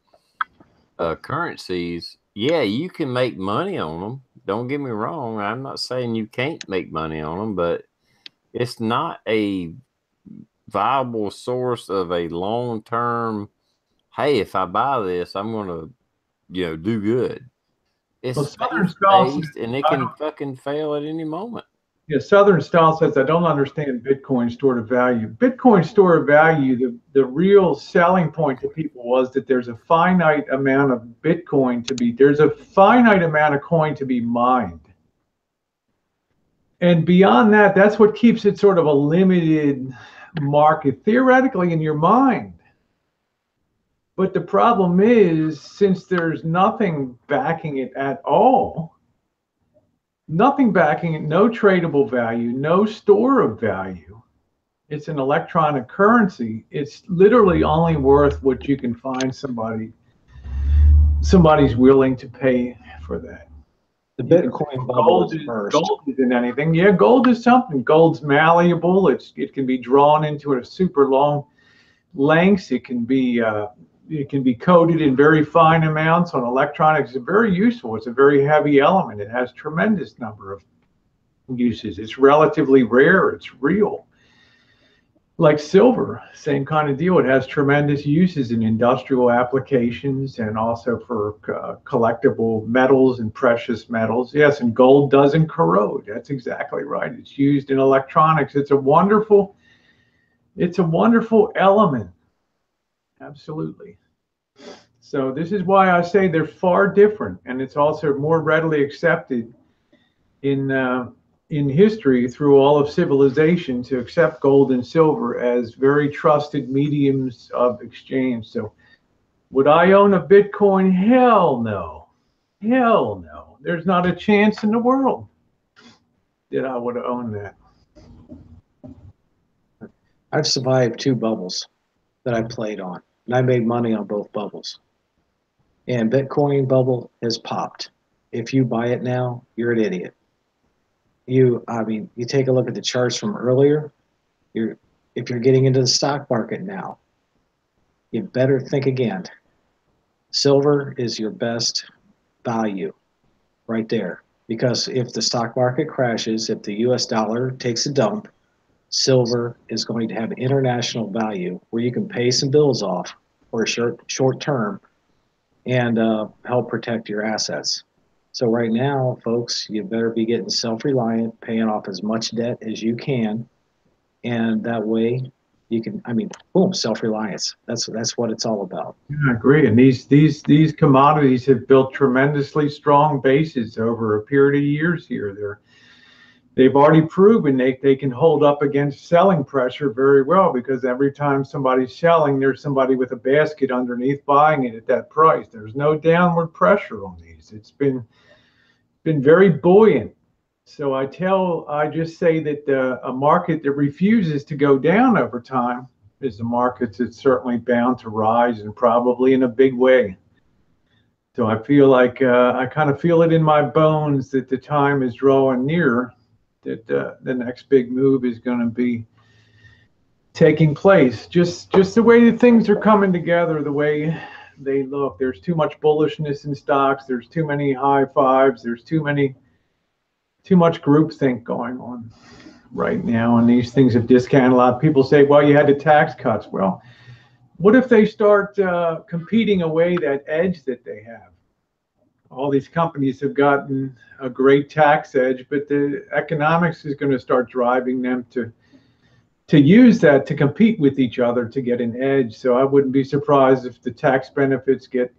[SPEAKER 2] currencies. Yeah, you can make money on them. Don't get me wrong. I'm not saying you can't make money on them, but it's not a viable source of a long-term, hey, if I buy this, I'm going to, do good. It's faith-based, and it can fucking fail at any moment.
[SPEAKER 4] Yeah, Southern Style says, I don't understand Bitcoin store of value. Bitcoin store of value, the real selling point to people was that there's a finite amount of Bitcoin there's a finite amount of coin to be mined. And beyond that, that's what keeps it sort of a limited market, theoretically, in your mind. But the problem is, since there's nothing backing it at all, nothing backing it, no tradable value, no store of value. It's an electronic currency. It's literally only worth what you can find somebody's willing to pay for that.
[SPEAKER 1] The
[SPEAKER 4] You can say,
[SPEAKER 1] Bitcoin
[SPEAKER 4] well,
[SPEAKER 1] bubble is burst.
[SPEAKER 4] gold isn't anything. Yeah, gold is something. Gold's malleable. It can be drawn into a super long lengths. It can be coated in very fine amounts on electronics. It's very useful. It's a very heavy element. It has tremendous number of uses. It's relatively rare. It's real. Like silver, same kind of deal. It has tremendous uses in industrial applications and also for collectible metals and precious metals. Yes, and gold doesn't corrode. That's exactly right. It's used in electronics. It's a wonderful element. Absolutely. So this is why I say they're far different, and it's also more readily accepted in in history through all of civilization to accept gold and silver as very trusted mediums of exchange. So would I own a Bitcoin? Hell no. Hell no. There's not a chance in the world that I would own that.
[SPEAKER 1] I've survived 2 bubbles that I played on, and I made money on both bubbles. And Bitcoin bubble has popped. If you buy it now, you're an idiot. I mean, you take a look at the charts from earlier. If you're getting into the stock market now, you better think again. Silver is your best value right there. Because if the stock market crashes, if the US dollar takes a dump, silver is going to have international value where you can pay some bills off for a short term and help protect your assets. So right now, folks, you better be getting self-reliant, paying off as much debt as you can, and that way you can. I mean, boom, self-reliance. That's what it's all about.
[SPEAKER 4] I agree. And these commodities have built tremendously strong bases over a period of years here. They've already proven they can hold up against selling pressure very well, because every time somebody's selling, there's somebody with a basket underneath buying it at that price. There's no downward pressure on these. It's been very buoyant. So I just say that a market that refuses to go down over time is a market that's certainly bound to rise, and probably in a big way. So I feel like I kind of feel it in my bones that the time is drawing near, that the next big move is going to be taking place. Just the way that things are coming together, the way they look. There's too much bullishness in stocks. There's too many high fives. There's too much groupthink going on right now, and these things have discounted a lot. People say, well, you had the tax cuts. Well, what if they start competing away that edge that they have? All these companies have gotten a great tax edge, but the economics is going to start driving them to use that to compete with each other to get an edge. So I wouldn't be surprised if the tax benefits get,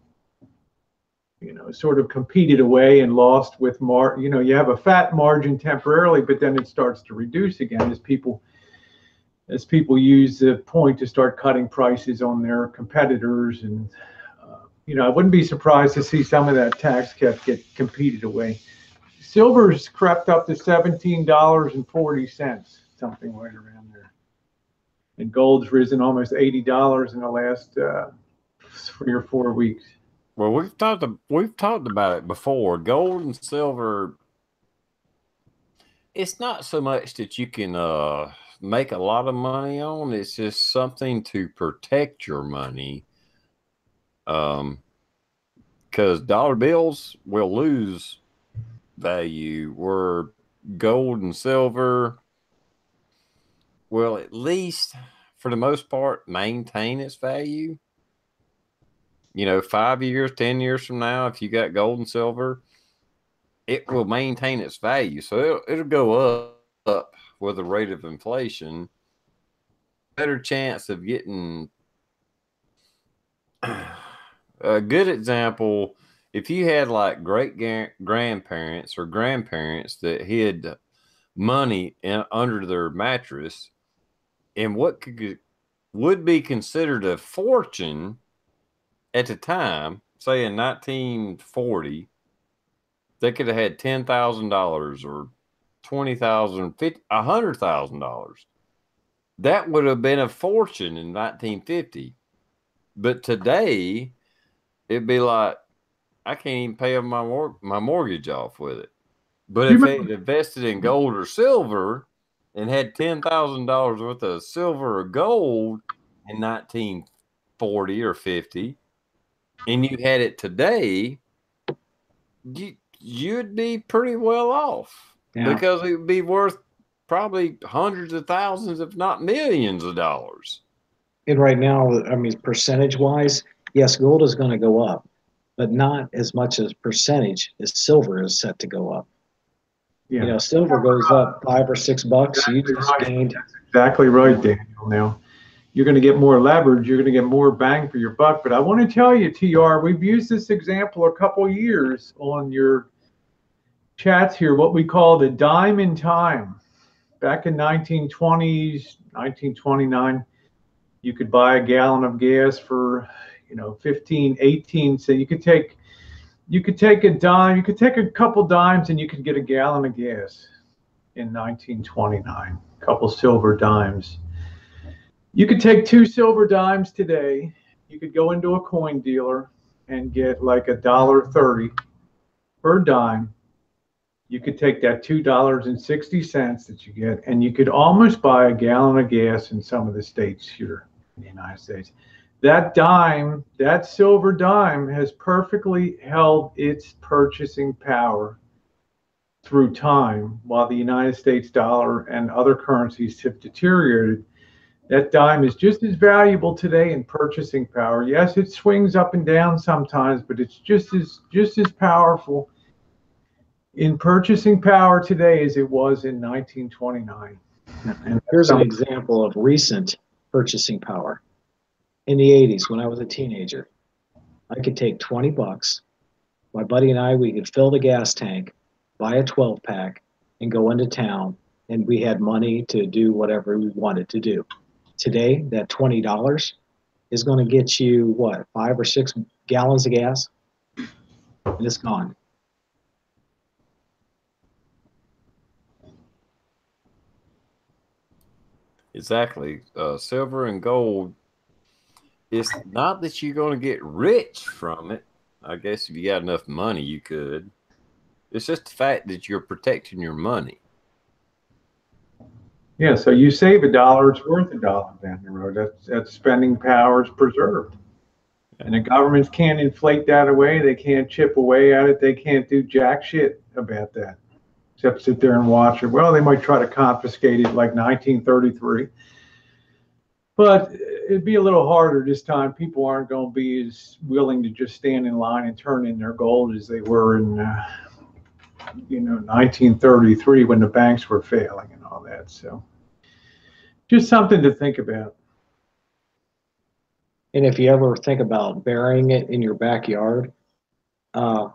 [SPEAKER 4] sort of competed away and lost with you have a fat margin temporarily, but then it starts to reduce again as people use the point to start cutting prices on their competitors. And I wouldn't be surprised to see some of that tax cut get competed away. Silver's crept up to $17.40, something right around there, and gold's risen almost $80 in the last 3 or 4 weeks.
[SPEAKER 2] Well, we've talked about it before. Gold and silver, it's not so much that you can make a lot of money on. It's just something to protect your money. Because dollar bills will lose value, where gold and silver will, at least for the most part, maintain its value. 5 years, 10 years from now, if you got gold and silver, it will maintain its value. So it'll go up with the rate of inflation. Better chance of getting a good example. If you had like great grandparents or grandparents that hid money under their mattress, and what would be considered a fortune at the time, say in 1940, they could have had $10,000 or $20,000, $100,000. That would have been a fortune in 1950. But today, it'd be like I can't even pay my mortgage off with it. But
[SPEAKER 4] Do you
[SPEAKER 2] if they had
[SPEAKER 4] remember?
[SPEAKER 2] invested in gold or silver and had $10,000 worth of silver or gold in 1940 or 50, and you had it today, you'd be pretty well off
[SPEAKER 1] Yeah.
[SPEAKER 2] because it would be worth probably hundreds of thousands, if not millions of dollars.
[SPEAKER 1] And right now, I mean, percentage wise, yes, gold is going to go up, but not as much as percentage as silver is set to go up. You
[SPEAKER 4] Yeah.
[SPEAKER 1] know, silver goes up $5 or $6. You
[SPEAKER 4] Exactly
[SPEAKER 1] just
[SPEAKER 4] right.
[SPEAKER 1] gained.
[SPEAKER 4] That's exactly right, Daniel. Now, you're going to get more leverage. You're going to get more bang for your buck. But I want to tell you, TR, we've used this example a couple years on your chats here, what we call the dime in time. Back in 1920s, 1929, you could buy a gallon of gas for, 15, 18. So you could take a dime, you could take a couple dimes and you could get a gallon of gas in 1929, a couple silver dimes. You could take two silver dimes today. You could go into a coin dealer and get like $1.30 per dime. You could take that $2.60 that you get, and you could almost buy a gallon of gas in some of the states here in the United States. That dime, that silver dime, has perfectly held its purchasing power through time while the United States dollar and other currencies have deteriorated. That dime is just as valuable today in purchasing power. Yes, it swings up and down sometimes, but it's just as powerful in purchasing power today as it was in 1929. And
[SPEAKER 1] Here's an example of recent purchasing power. In the 80s, when I was a teenager, I could take $20. My buddy and I, we could fill the gas tank, buy a 12 pack, and go into town, and we had money to do whatever we wanted to do. Today, that $20 is going to get you what, 5 or 6 gallons of gas, and it's gone.
[SPEAKER 2] Exactly. Silver and gold, it's not that you're going to get rich from it. I guess if you got enough money, you could. It's just the fact that you're protecting your money.
[SPEAKER 4] yeah, so you save $1, it's worth $1 down the road. That's spending power is preserved. And the governments can't inflate that away. They can't chip away at it. They can't do jack shit about that, except sit there and watch it. Well, they might try to confiscate it like 1933. But it'd be a little harder this time. People aren't going to be as willing to just stand in line and turn in their gold as they were in, 1933 when the banks were failing and all that. So just something to think about.
[SPEAKER 1] And if you ever think about burying it in your backyard, uh,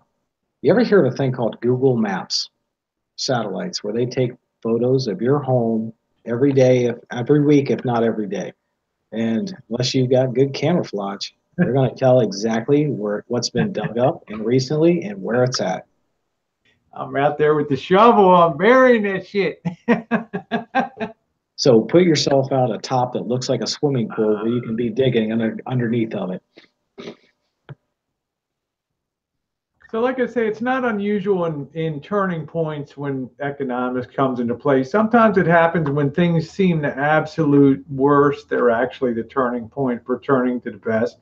[SPEAKER 1] you ever hear of a thing called Google Maps satellites, where they take photos of your home every day, if every week, if not every day. And unless you got good camouflage, they're going to tell exactly what's been dug up and recently and where it's at.
[SPEAKER 4] I'm out there with the shovel. I'm burying that shit.
[SPEAKER 1] So put yourself out a top that looks like a swimming pool where you can be digging underneath of it.
[SPEAKER 4] So like I say, it's not unusual in turning points when economics comes into play. Sometimes it happens when things seem the absolute worst. They're actually the turning point for turning to the best.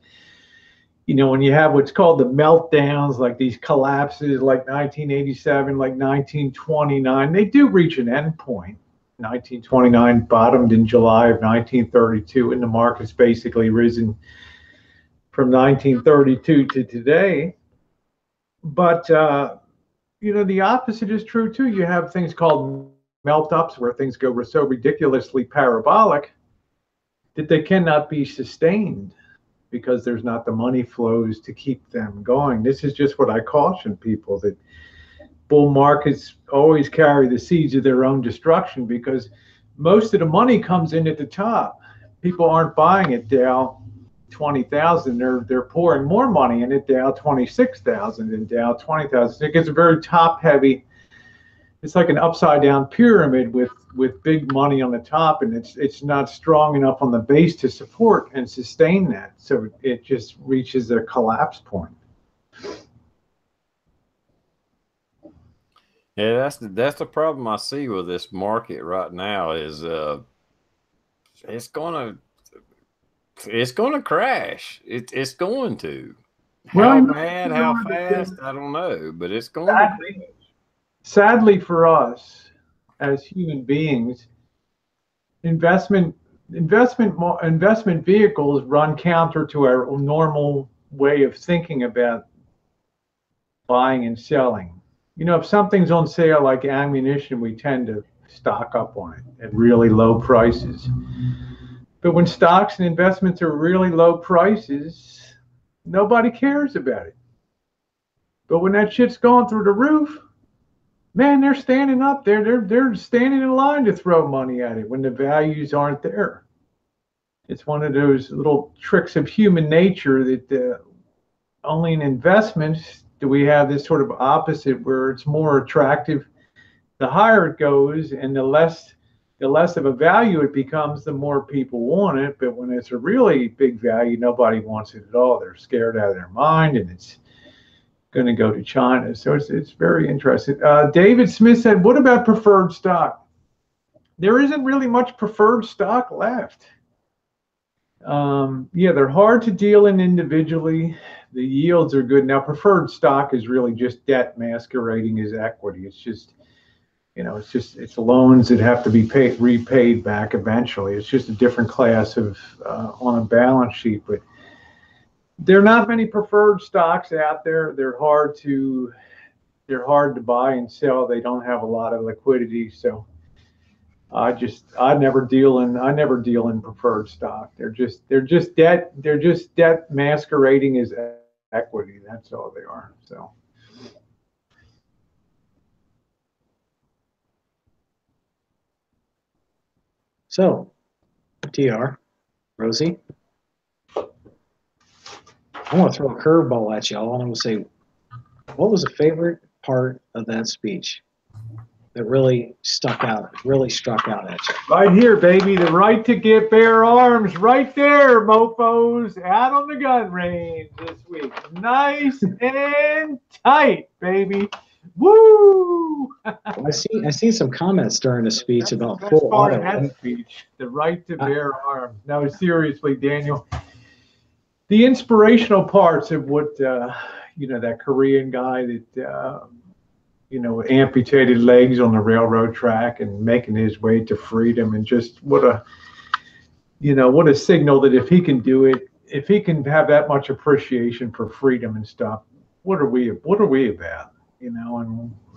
[SPEAKER 4] When you have what's called the meltdowns, like these collapses like 1987, like 1929, they do reach an end point. 1929 bottomed in July of 1932, and the market's basically risen from 1932 to today. But, the opposite is true too. You have things called melt ups where things go so ridiculously parabolic that they cannot be sustained because there's not the money flows to keep them going. This is just what I caution people, that bull markets always carry the seeds of their own destruction because most of the money comes in at the top. People aren't buying it Dow 20,000. They're pouring more money in it Dow 26,000 and Dow 20,000. It gets very top heavy. It's like an upside down pyramid with big money on the top, and it's not strong enough on the base to support and sustain that. So it just reaches a collapse point.
[SPEAKER 2] Yeah, that's the problem I see with this market right now is it's gonna it's gonna crash. It's going to.
[SPEAKER 4] Well,
[SPEAKER 2] How
[SPEAKER 4] you
[SPEAKER 2] bad, how
[SPEAKER 4] know,
[SPEAKER 2] fast, I don't know, but it's going to crash.
[SPEAKER 4] sadly for us as human beings, investment investment vehicles run counter to our normal way of thinking about buying and selling. You know, if something's on sale like ammunition, we tend to stock up on it at really low prices. But when stocks and investments are really low prices, nobody cares about it. But when that shit's going through the roof, man, they're standing up there. They're standing in line to throw money at it when the values aren't there. It's one of those little tricks of human nature that only in investments do we have this sort of opposite where it's more attractive. The higher it goes, and the less of a value it becomes, the more people want it. But when it's a really big value, nobody wants it at all. They're scared out of their mind, and it's going to go to China. So it's very interesting. David Smith said, "What about preferred stock?" There isn't really much preferred stock left. Yeah, they're hard to deal in individually. The yields are good. Now, preferred stock is really just debt masquerading as equity. It's just, it's loans that have to be repaid back eventually. It's just a different class of on a balance sheet. But there are not many preferred stocks out there. They're hard to buy and sell. They don't have a lot of liquidity. So I never deal in preferred stock. They're just debt masquerading as equity. That's all they are.
[SPEAKER 1] So, TR, Rosie, I want to throw a curveball at y'all, and I'm going to say, what was the favorite part of that speech that really struck out at you?
[SPEAKER 4] Right here, baby, the right to get bear arms, right there, mofo's, out on the gun range this week. Nice and tight, baby. Woo!
[SPEAKER 1] Well, I see some comments during the speech
[SPEAKER 4] That's the
[SPEAKER 1] about
[SPEAKER 4] best
[SPEAKER 1] full
[SPEAKER 4] part
[SPEAKER 1] auto.
[SPEAKER 4] of that speech, the right to
[SPEAKER 1] I,
[SPEAKER 4] bear arms. No, seriously, Daniel, the inspirational parts of what that Korean guy that amputated legs on the railroad track and making his way to freedom, and just what a signal that if he can do it, if he can have that much appreciation for freedom and stuff, what are we about? And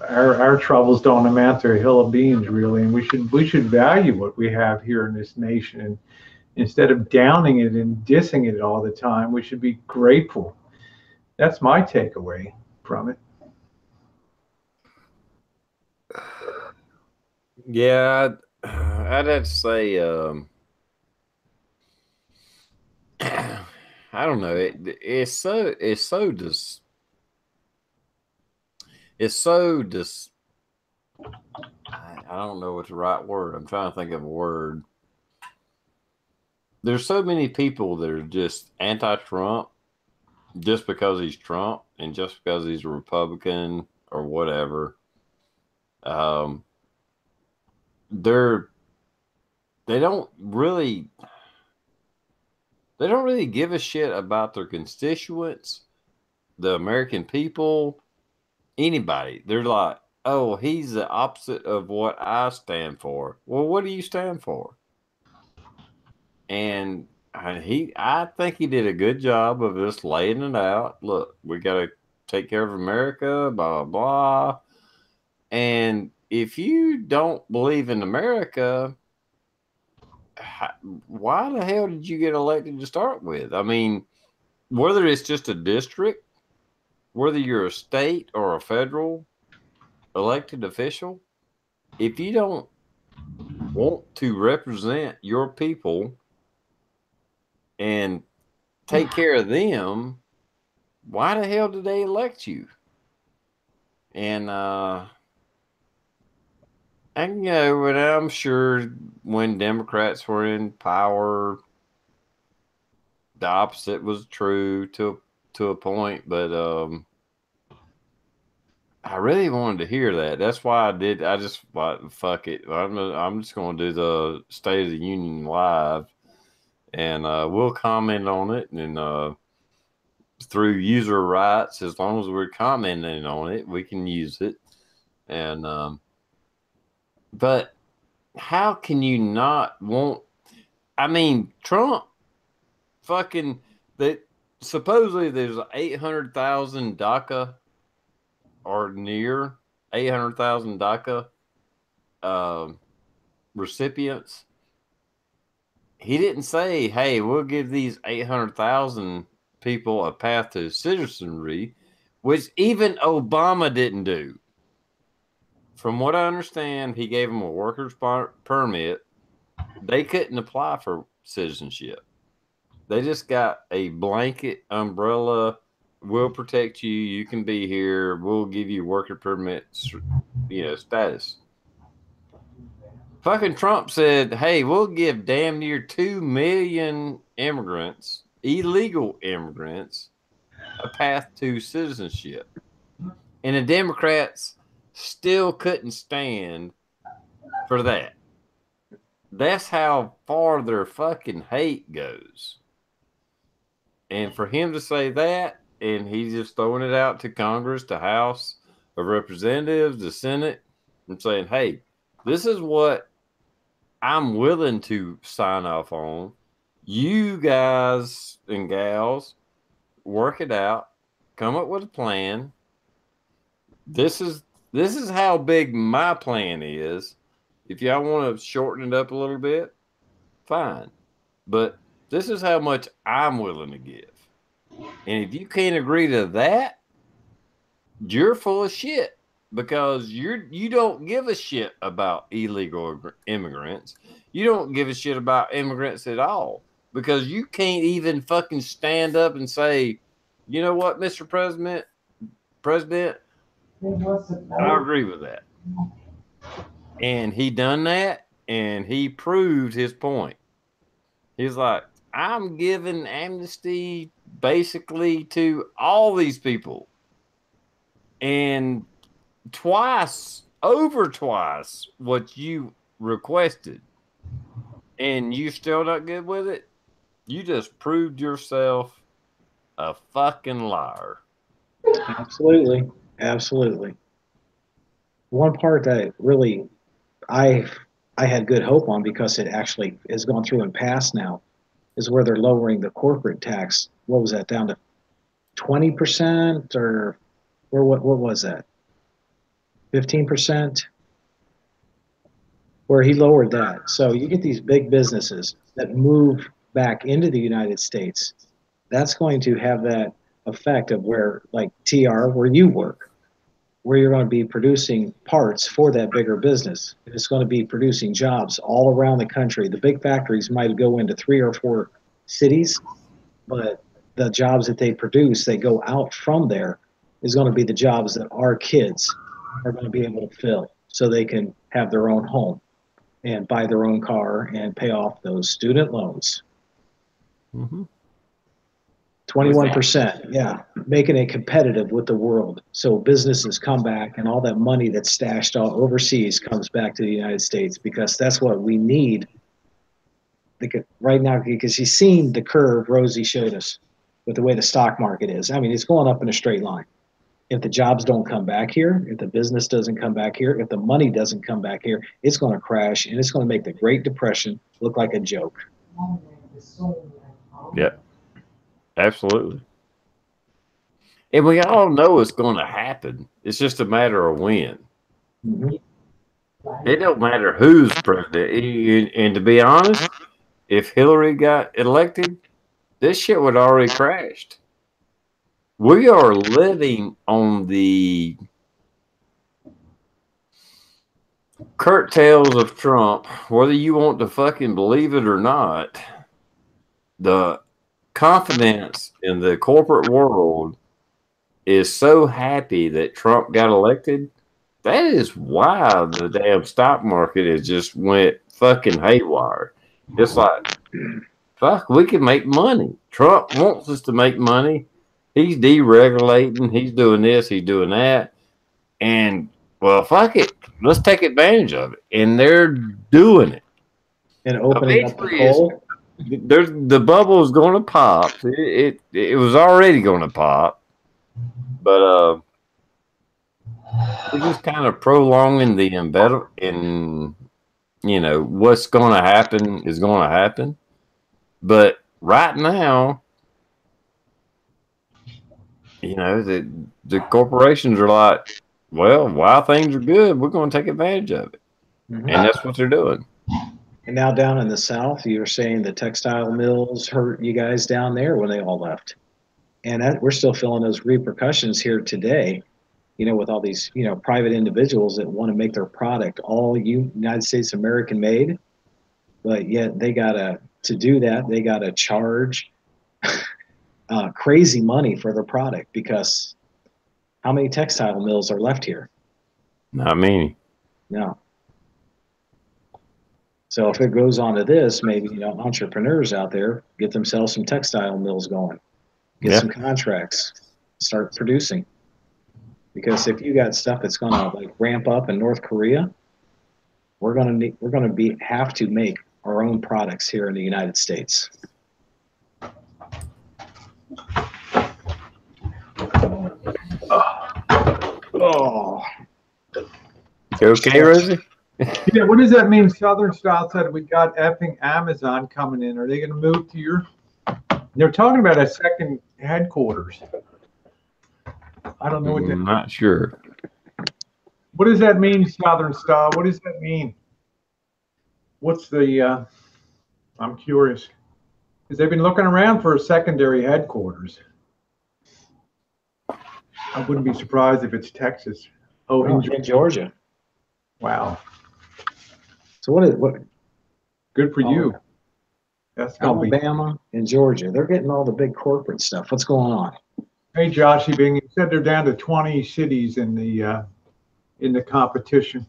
[SPEAKER 4] our troubles don't amount to a hill of beans really, and we should value what we have here in this nation, and instead of downing it and dissing it all the time, we should be grateful. That's my takeaway from it.
[SPEAKER 2] Yeah, I'd have to say, I don't know. I don't know what's the right word. I'm trying to think of a word. There's so many people that are just anti-Trump just because he's Trump and just because he's a Republican or whatever. Um, they're they don't really they don't really give a shit about their constituents, the American people, anybody. They're like, oh, he's the opposite of what I stand for. Well, what do you stand for? And I think he did a good job of just laying it out. Look, we got to take care of America, blah, blah, blah. And if you don't believe in America, why the hell did you get elected to start with? I mean, whether it's just a district, whether you're a state or a federal elected official, if you don't want to represent your people and take care of them, why the hell did they elect you? And and I'm sure when Democrats were in power, the opposite was true to a point, but I really wanted to hear that. That's why I did. I just like fuck it. I'm just going to do the State of the Union live, and we'll comment on it, and through user rights, as long as we're commenting on it, we can use it. And but how can you not want? I mean, Trump fucking that. Supposedly, there's 800,000 DACA or near 800,000 DACA recipients. He didn't say, "Hey, we'll give these 800,000 people a path to citizenry," which even Obama didn't do. From what I understand, he gave them a worker's permit. They couldn't apply for citizenship. They just got a blanket umbrella. We'll protect you. You can be here. We'll give you worker permits, status. Fucking Trump said, "Hey, we'll give damn near 2 million immigrants, illegal immigrants, a path to citizenship." And the Democrats still couldn't stand for that. That's how far their fucking hate goes. And for him to say that, and he's just throwing it out to Congress, the House of Representatives, the Senate, and saying, "Hey, this is what I'm willing to sign off on. You guys and gals work it out, come up with a plan. This is how big my plan is. If y'all want to shorten it up a little bit, fine. But this is how much I'm willing to give. And if you can't agree to that, you're full of shit because you don't give a shit about illegal immigrants. You don't give a shit about immigrants at all because you can't even fucking stand up and say, you know what, Mr. President, I agree with that. And he done that, and he proved his point. He's like, I'm giving amnesty basically to all these people. And over twice what you requested. And you still not good with it? You just proved yourself a fucking liar.
[SPEAKER 1] Absolutely. Absolutely. One part that really I I had good hope on because it actually has gone through and passed now is where they're lowering the corporate tax. What was that, down to 20% or what was that? 15%? Where he lowered that. So you get these big businesses that move back into the United States. That's going to have that effect of where, like TR, where you work, where you're going to be producing parts for that bigger business. It's going to be producing jobs all around the country. The big factories might go into 3 or 4 cities, but the jobs that they produce, they go out from there, is going to be the jobs that our kids are going to be able to fill so they can have their own home and buy their own car and pay off those student loans.
[SPEAKER 2] Mm-hmm.
[SPEAKER 1] 21%, yeah, making it competitive with the world. So businesses come back and all that money that's stashed all overseas comes back to the United States because that's what we need right now, because you've seen the curve Rosie showed us with the way the stock market is. I mean, it's going up in a straight line. If the jobs don't come back here, if the business doesn't come back here, if the money doesn't come back here, it's going to crash and it's going to make the Great Depression look like a joke.
[SPEAKER 2] Yeah, absolutely. And we all know it's going to happen. It's just a matter of when.
[SPEAKER 1] Mm-hmm.
[SPEAKER 2] It don't matter who's president. And to be honest, if Hillary got elected, this shit would already crashed. We are living on the curtails of Trump, whether you want to fucking believe it or not. The confidence in the corporate world is so happy that Trump got elected. That is why the damn stock market has just went fucking haywire. It's like, fuck, we can make money. Trump wants us to make money. He's deregulating. He's doing this. He's doing that. And well, fuck it, let's take advantage of it. And they're doing it.
[SPEAKER 1] And opening up the
[SPEAKER 2] Eventually, it's
[SPEAKER 1] coal.
[SPEAKER 2] there's the bubble is going to pop. It was already going to pop, but we're just kind of prolonging the in what's going to happen is going to happen. But right now, the corporations are like, well, while things are good, we're going to take advantage of it,
[SPEAKER 1] Mhm.
[SPEAKER 2] and that's what they're doing.
[SPEAKER 1] And now down in the South, you were saying the textile mills hurt you guys down there when they all left. And we're still feeling those repercussions here today, with all these, private individuals that want to make their product all United States American made, but yet to do that, they gotta charge crazy money for their product because how many textile mills are left here?
[SPEAKER 2] Not many.
[SPEAKER 1] No. So if it goes on to this, maybe, entrepreneurs out there get themselves some textile mills going, get
[SPEAKER 2] Yeah.
[SPEAKER 1] some contracts, start producing. Because if you got stuff that's going to like ramp up in North Korea, we're going to have to make our own products here in the United States. Oh.
[SPEAKER 2] Okay, Rosie?
[SPEAKER 4] Yeah, what does that mean? Southern Style said we got effing Amazon coming in. Are they going to move to your? They're talking about a second headquarters. I don't know what that.
[SPEAKER 2] I'm not sure.
[SPEAKER 4] What does that mean, Southern Style? What does that mean? What's the? I'm curious because they've been looking around for a secondary headquarters. I wouldn't be surprised if it's Texas. Oh,
[SPEAKER 1] in Georgia.
[SPEAKER 4] Wow.
[SPEAKER 1] So what?
[SPEAKER 4] Good for you. That's gonna
[SPEAKER 1] Alabama and Georgia. They're getting all the big corporate stuff. What's going on?
[SPEAKER 4] Hey, Joshy Bing, you said they're down to 20 cities in the competition.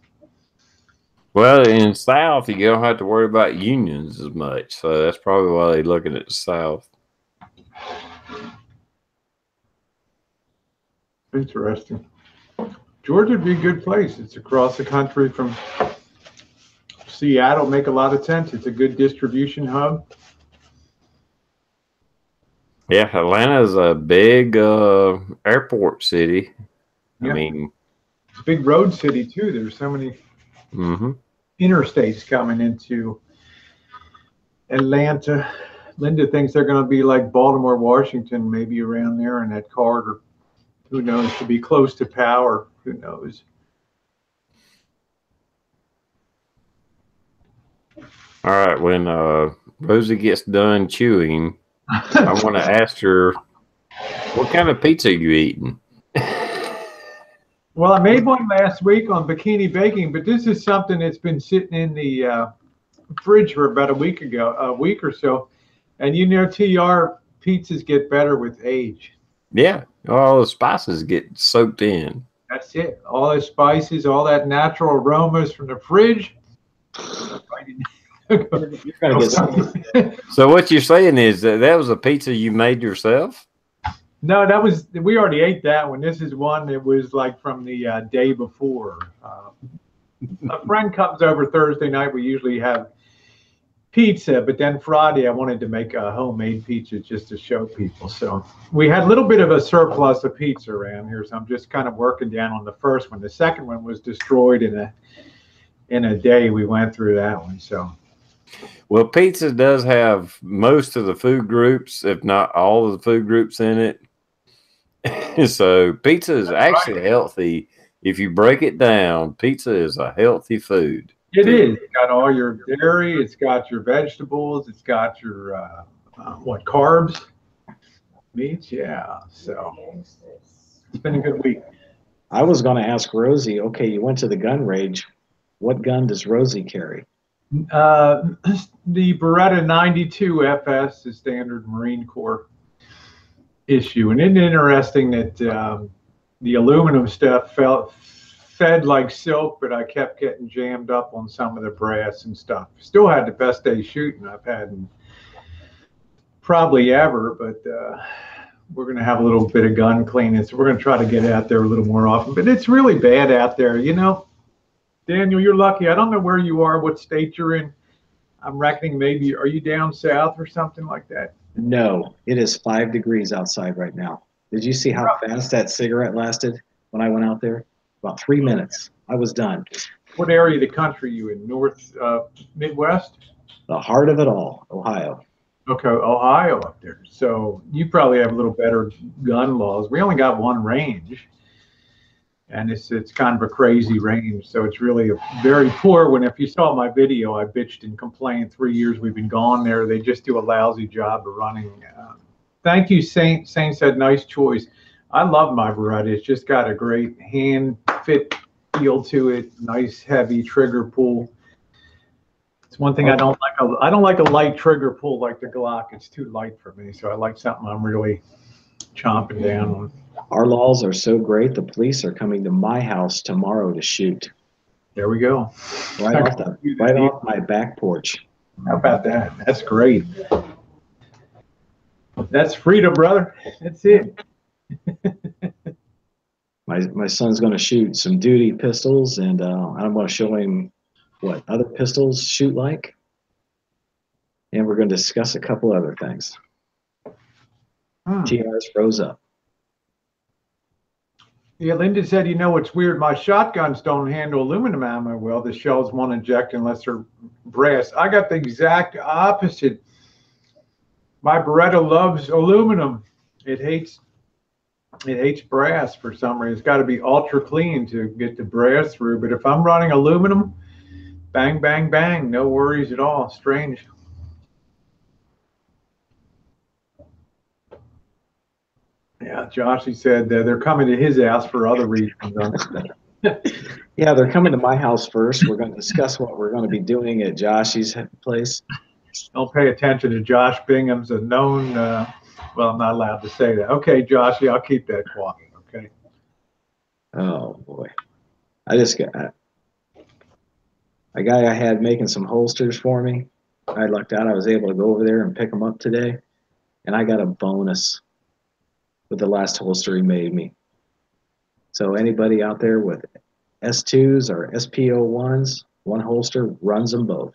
[SPEAKER 2] Well, in the South, you don't have to worry about unions as much, so that's probably why they're looking at the South.
[SPEAKER 4] Interesting. Georgia would be a good place. It's across the country from Seattle. Make a lot of sense. It's a good distribution hub.
[SPEAKER 2] Yeah, Atlanta is a big airport city.
[SPEAKER 4] Yeah.
[SPEAKER 2] I mean,
[SPEAKER 4] it's a big road city too. There's so many interstates coming into Atlanta. Linda thinks they're going to be like Baltimore, Washington, maybe around there in that corridor. Who knows? To be close to power. Who knows?
[SPEAKER 2] All right, when Rosie gets done chewing, I want to ask her, what kind of pizza are you eating?
[SPEAKER 4] Well, I made one last week on bikini baking, but this is something that's been sitting in the fridge for about a week or so. And TR pizzas get better with age.
[SPEAKER 2] Yeah, all the spices get soaked in.
[SPEAKER 4] That's it. All the spices, all that natural aromas from the fridge.
[SPEAKER 2] So what you're saying is that was a pizza you made yourself?
[SPEAKER 4] No, we already ate that one. This is one that was like from the day before. A friend comes over Thursday night. We usually have pizza, but then Friday I wanted to make a homemade pizza just to show people. So we had a little bit of a surplus of pizza around here, so I'm just kind of working down on the first one. The second one was destroyed in a day. We went through that one. So
[SPEAKER 2] well, pizza does have most of the food groups, if not all of the food groups in it. So pizza is actually healthy. If you break it down, pizza is a healthy food.
[SPEAKER 4] It is. It's got all your dairy. It's got your vegetables. It's got your carbs, meats. Yeah. So it's been a good week.
[SPEAKER 1] I was going to ask Rosie. Okay, you went to the gun range. What gun does Rosie carry?
[SPEAKER 4] The Beretta 92 FS, the standard Marine Corps issue, and it's interesting that the aluminum stuff fed like silk, but I kept getting jammed up on some of the brass and stuff. Still had the best day shooting I've had in probably ever, but we're going to have a little bit of gun cleaning. So we're going to try to get out there a little more often. But it's really bad out there. You know, Daniel, you're lucky. I don't know where you are, what state you're in. I'm reckoning maybe, are you down south or something like that?
[SPEAKER 1] No, it is 5 degrees outside right now. Did you see how fast that cigarette lasted when I went out there? About 3 minutes. I was done.
[SPEAKER 4] What area of the country are you in? North, Midwest?
[SPEAKER 1] The heart of it all, Ohio.
[SPEAKER 4] Okay, Ohio up there. So you probably have a little better gun laws. We only got one range, and it's kind of a crazy range. So it's really a very poor one. If you saw my video, I bitched and complained. 3 years we've been gone there. They just do a lousy job of running. Thank you, Saint. Saint said, nice choice. I love my Beretta. It's just got a great hand fit feel to it. Nice heavy trigger pull. It's one thing I don't like. I don't like a light trigger pull like the Glock. It's too light for me. So I like something I'm really chomping down on.
[SPEAKER 1] Our laws are so great. The police are coming to my house tomorrow to shoot.
[SPEAKER 4] There we go.
[SPEAKER 1] Right off my back porch.
[SPEAKER 4] How about that? That's great. That's freedom, brother. That's it.
[SPEAKER 1] My son's going to shoot some duty pistols, and I'm going to show him what other pistols shoot like, and we're going to discuss a couple other things. TR's froze up.
[SPEAKER 4] Yeah, Linda said, you know, it's weird. My shotguns don't handle aluminum ammo well. The shells won't eject unless they're brass. I got the exact opposite. My Beretta loves aluminum. It hates brass for some reason. It's got to be ultra clean to get the brass through. But if I'm running aluminum, bang, bang, bang, no worries at all. Strange. Yeah, Josh, he said they're coming to his house for other reasons.
[SPEAKER 1] Yeah, they're coming to my house first. We're going to discuss what we're going to be doing at Josh's place.
[SPEAKER 4] Don't pay attention to Josh Bingham's a known, well, I'm not allowed to say that. Okay, Josh, yeah, I'll keep that quiet, okay?
[SPEAKER 1] Oh, boy. I just got a guy I had making some holsters for me. I lucked out. I was able to go over there and pick them up today, and I got a bonus with the last holster he made me. So anybody out there with S2s or SPO1s, one holster runs them both.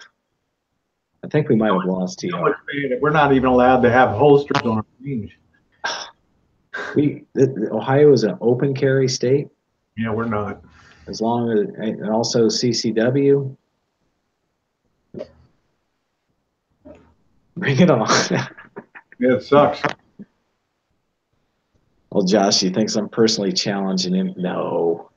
[SPEAKER 1] I think we might have lost TR.
[SPEAKER 4] We're not even allowed to have holsters on our range.
[SPEAKER 1] Ohio is an open carry state.
[SPEAKER 4] Yeah, we're not.
[SPEAKER 1] As long as, and also CCW. Bring it on.
[SPEAKER 4] Yeah, it sucks.
[SPEAKER 1] Well, Josh, he thinks I'm personally challenging him. No.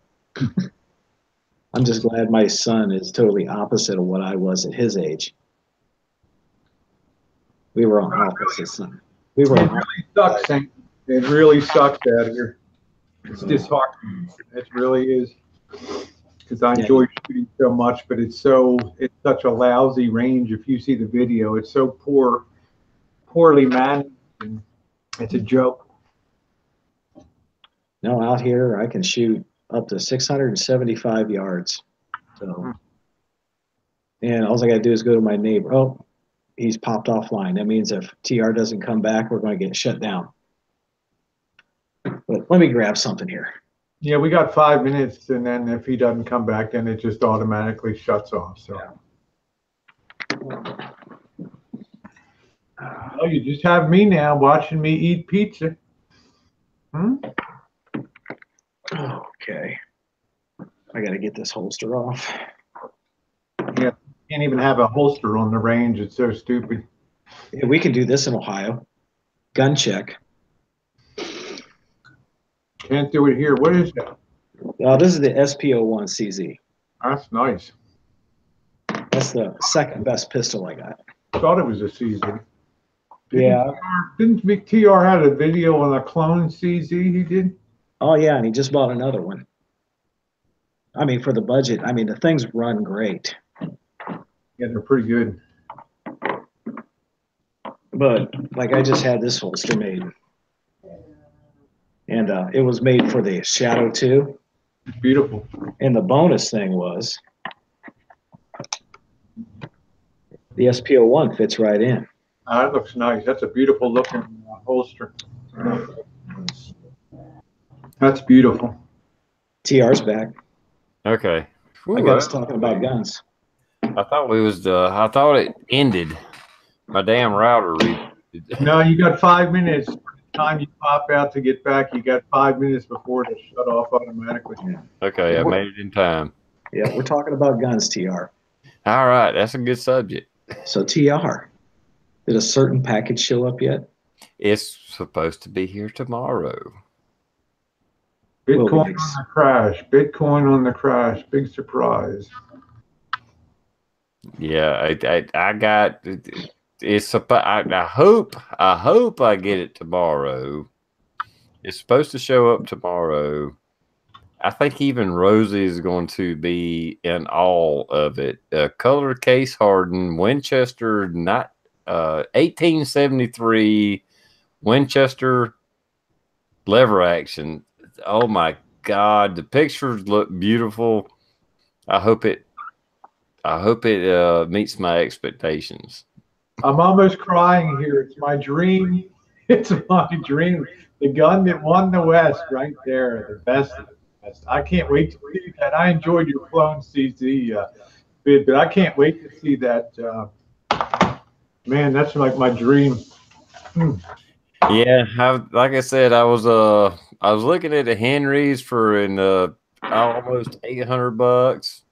[SPEAKER 1] I'm just glad my son is totally opposite of what I was at his age. We were on opposites. We were.
[SPEAKER 4] It really sucks, Saint. It really sucks out here. It's disheartening. It really is. Because I enjoy shooting so much, but it's such a lousy range. If you see the video, it's so poorly managed, and it's a joke.
[SPEAKER 1] No, out here I can shoot up to 675 yards. So, and all I got to do is go to my neighbor. Oh, he's popped offline. That means if TR doesn't come back, we're going to get shut down. But let me grab something here.
[SPEAKER 4] Yeah, we got 5 minutes, and then if he doesn't come back, then it just automatically shuts off. So, oh, you just have me now watching me eat pizza.
[SPEAKER 1] Okay. I got to get this holster off.
[SPEAKER 4] Yeah, can't even have a holster on the range. It's so stupid.
[SPEAKER 1] Yeah, we can do this in Ohio. Gun check.
[SPEAKER 4] Can't do it here. What is that?
[SPEAKER 1] This is the SPO1 CZ.
[SPEAKER 4] That's nice.
[SPEAKER 1] That's the second best pistol I got.
[SPEAKER 4] Thought it was a CZ.
[SPEAKER 1] Yeah.
[SPEAKER 4] Didn't TR had a video on a clone CZ he did?
[SPEAKER 1] Oh, yeah, and he just bought another one. I mean, for the budget, I mean, the things run great.
[SPEAKER 4] Yeah, they're pretty good.
[SPEAKER 1] But, like, I just had this holster made. And it was made for the Shadow 2.
[SPEAKER 4] It's beautiful.
[SPEAKER 1] And the bonus thing was the SPO1 fits right in.
[SPEAKER 4] That looks nice. That's a beautiful looking holster. That's beautiful.
[SPEAKER 1] TR's back.
[SPEAKER 2] Okay.
[SPEAKER 1] I got us talking about guns.
[SPEAKER 2] I thought we was I thought it ended. My damn router
[SPEAKER 4] No, you got 5 minutes. By the time you pop out to get back, you got 5 minutes before it shut off automatically.
[SPEAKER 1] Yeah.
[SPEAKER 2] Okay, I made it in time.
[SPEAKER 1] Yeah, we're talking about guns, TR.
[SPEAKER 2] All right, that's a good subject.
[SPEAKER 1] So TR, did a certain package show up yet?
[SPEAKER 2] It's supposed to be here tomorrow.
[SPEAKER 4] Bitcoin on the crash. Bitcoin on the crash. Big surprise.
[SPEAKER 2] Yeah, I got it's. I hope I get it tomorrow. It's supposed to show up tomorrow. I think even Rosie is going to be in all of it. Color case hardened Winchester, not 1873 Winchester lever action. Oh my God, the pictures look beautiful. I hope it meets my expectations.
[SPEAKER 4] I'm almost crying here. It's my dream. It's my dream. The gun that won the West, right there, the best of the best. I can't wait to see that. I enjoyed your clone CZ bid, but I can't wait to see that. Man, that's like my dream.
[SPEAKER 2] Yeah, like I said, I was looking at the Henrys for almost $800,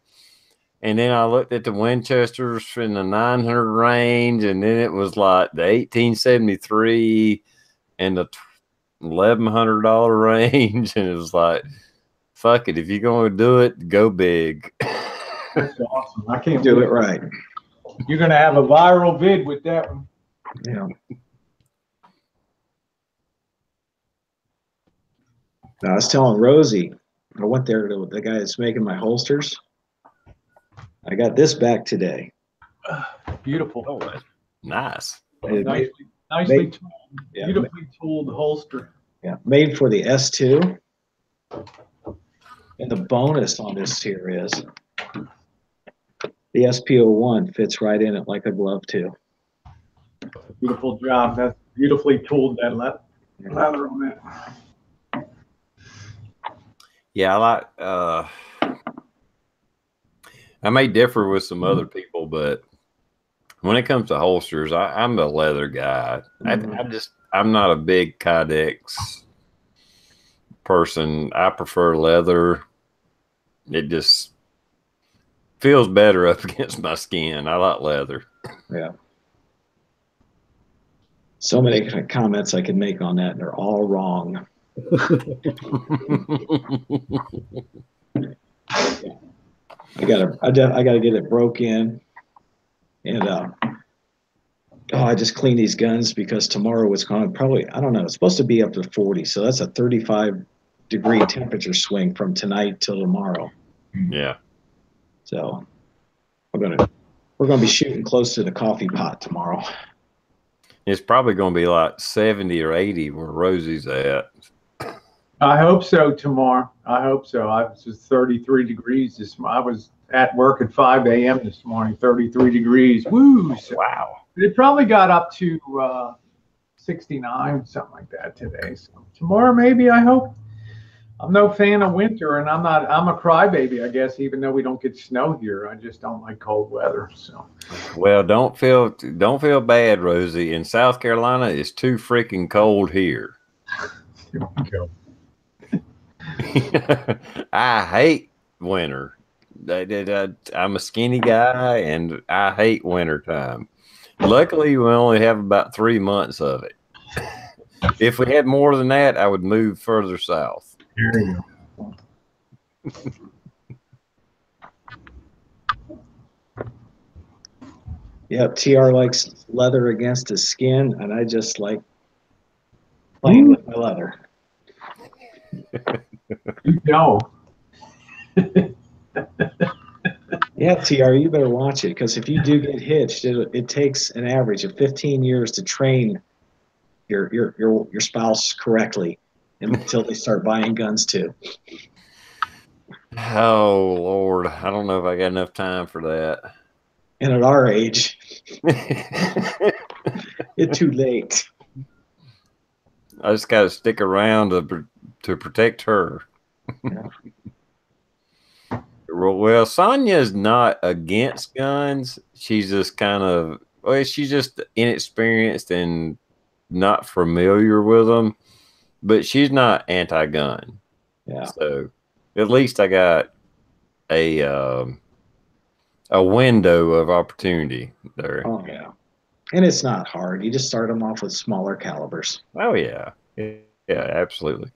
[SPEAKER 2] and then I looked at the Winchesters in the 900 range, and then it was like the 1873 and the $1,100 range, and it was like, fuck it, if you're going to do it, go big.
[SPEAKER 4] That's awesome. I can't
[SPEAKER 1] do it right.
[SPEAKER 4] You're going to have a viral vid with that one.
[SPEAKER 1] Yeah. I was telling Rosie, I went there to the guy that's making my holsters. I got this back today.
[SPEAKER 4] Beautiful.
[SPEAKER 2] Oh, that's nice.
[SPEAKER 4] Nicely tooled,
[SPEAKER 1] yeah,
[SPEAKER 4] beautifully tooled holster.
[SPEAKER 1] Yeah, made for the S.H.T.F. And the bonus on this here is the SP01 fits right in it like a glove too.
[SPEAKER 4] Beautiful job. That's beautifully tooled, that leather on it.
[SPEAKER 2] Yeah, I may differ with some other people, but when it comes to holsters, I'm a leather guy. I'm not a big Kydex person. I prefer leather. It just feels better up against my skin. I like leather.
[SPEAKER 1] Yeah. So many comments I can make on that, and they're all wrong. I gotta get it broke in, and I just clean these guns because tomorrow it's going to probably, I don't know, it's supposed to be up to 40, so that's a 35-degree temperature swing from tonight till tomorrow.
[SPEAKER 2] Yeah.
[SPEAKER 1] So we're gonna be shooting close to the coffee pot tomorrow.
[SPEAKER 2] It's probably going to be like 70 or 80 where Rosie's at.
[SPEAKER 4] I hope so tomorrow. I hope so. I was just 33 degrees this morning. I was at work at 5 a.m. this morning, 33 degrees. Woo! So
[SPEAKER 2] Wow.
[SPEAKER 4] it probably got up to 69, something like that today. So tomorrow, maybe, I hope. I'm no fan of winter, and I'm a crybaby, I guess, even though we don't get snow here. I just don't like cold weather. So,
[SPEAKER 2] well, don't feel bad, Rosie. In South Carolina, it's too freaking cold here.
[SPEAKER 4] here we go.
[SPEAKER 2] I hate winter. I'm a skinny guy, and I hate winter time. Luckily, we only have about 3 months of it. If we had more than that, I would move further south.
[SPEAKER 4] There you go.
[SPEAKER 1] Yep, TR likes leather against his skin, and I just like playing with my leather.
[SPEAKER 4] You know.
[SPEAKER 1] Yeah, TR, you better watch it, because if you do get hitched, it takes an average of 15 years to train your spouse correctly until they start buying guns too.
[SPEAKER 2] Oh Lord, I don't know if I got enough time for that.
[SPEAKER 1] And at our age, it's too late.
[SPEAKER 2] I just got to stick around to protect her.
[SPEAKER 1] Yeah.
[SPEAKER 2] Well, Sonya's not against guns. She's just kind of, well, she's just inexperienced and not familiar with them, but she's not anti-gun.
[SPEAKER 1] Yeah.
[SPEAKER 2] So at least I got a window of opportunity there.
[SPEAKER 1] Oh yeah. And it's not hard. You just start them off with smaller calibers.
[SPEAKER 2] Oh yeah, yeah, absolutely.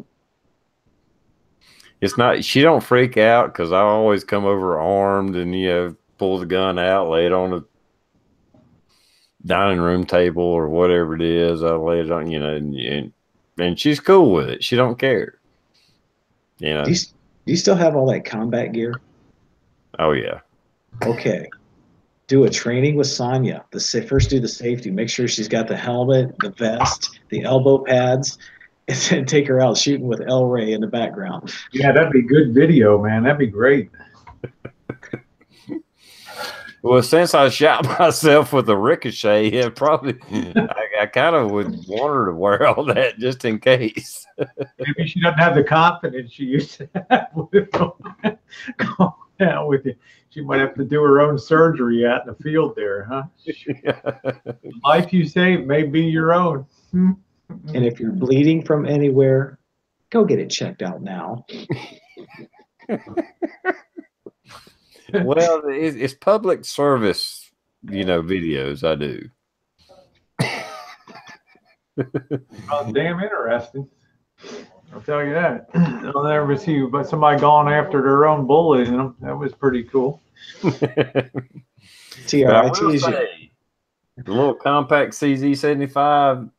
[SPEAKER 2] It's not. She don't freak out because I always come over armed and pull the gun out, lay it on the dining room table or whatever it is. I lay it on, and she's cool with it. She don't care.
[SPEAKER 1] Do you still have all that combat gear?
[SPEAKER 2] Oh yeah.
[SPEAKER 1] Okay. Do a training with Sonya. First do the safety. Make sure she's got the helmet, the vest, the elbow pads, and then take her out shooting with El Rey in the background.
[SPEAKER 4] Yeah, that'd be good video, man. That'd be great.
[SPEAKER 2] Well, since I shot myself with a ricochet, it probably I kind of would want her to wear all that just in case.
[SPEAKER 4] Maybe she doesn't have the confidence she used to have with going out with you. She might have to do her own surgery out in the field there, huh? The life you save may be your own.
[SPEAKER 1] And if you're bleeding from anywhere, go get it checked out now.
[SPEAKER 2] Well, it's public service, videos I do.
[SPEAKER 4] Well, damn interesting. I'll tell you that. I'll never see but somebody going after their own bullet in them. That was pretty cool.
[SPEAKER 1] TRIT's
[SPEAKER 2] The little compact CZ75.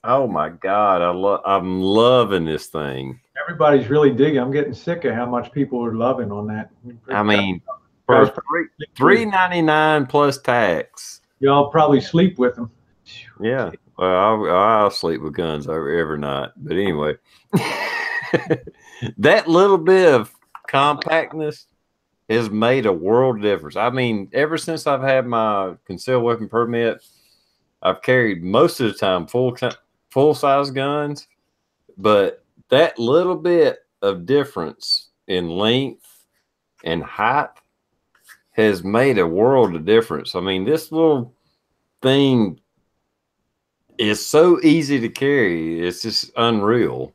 [SPEAKER 2] Oh my God, I'm loving this thing.
[SPEAKER 4] Everybody's really digging. I'm getting sick of how much people are loving on that.
[SPEAKER 2] I mean, for $399 plus tax.
[SPEAKER 4] Y'all probably sleep with them.
[SPEAKER 2] Yeah. Well, I'll sleep with guns every night. But anyway, that little bit of compactness has made a world of difference. I mean, ever since I've had my concealed weapon permit, I've carried most of the time full size guns, but that little bit of difference in length and height has made a world of difference. I mean, this little thing is so easy to carry. It's just unreal.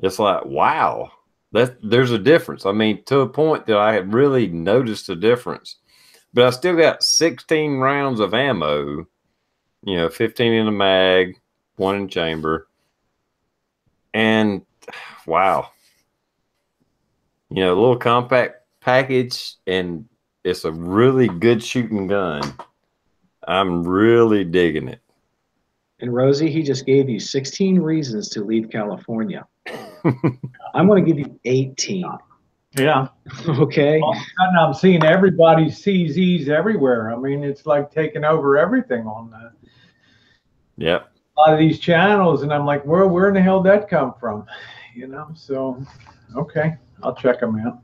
[SPEAKER 2] It's like, wow, there's a difference. I mean, to a point that I had really noticed a difference, but I still got 16 rounds of ammo, 15 in the mag, 1 in chamber. And wow, a little compact package, and it's a really good shooting gun. I'm really digging it.
[SPEAKER 1] And Rosie, he just gave you 16 reasons to leave California. I'm going to give you 18.
[SPEAKER 4] Yeah.
[SPEAKER 1] Okay.
[SPEAKER 4] All of a sudden, I'm seeing everybody's CZs everywhere. I mean, it's like taking over everything on that.
[SPEAKER 2] Yep.
[SPEAKER 4] A lot of these channels, and I'm like, where in the hell did that come from? So okay, I'll check them out.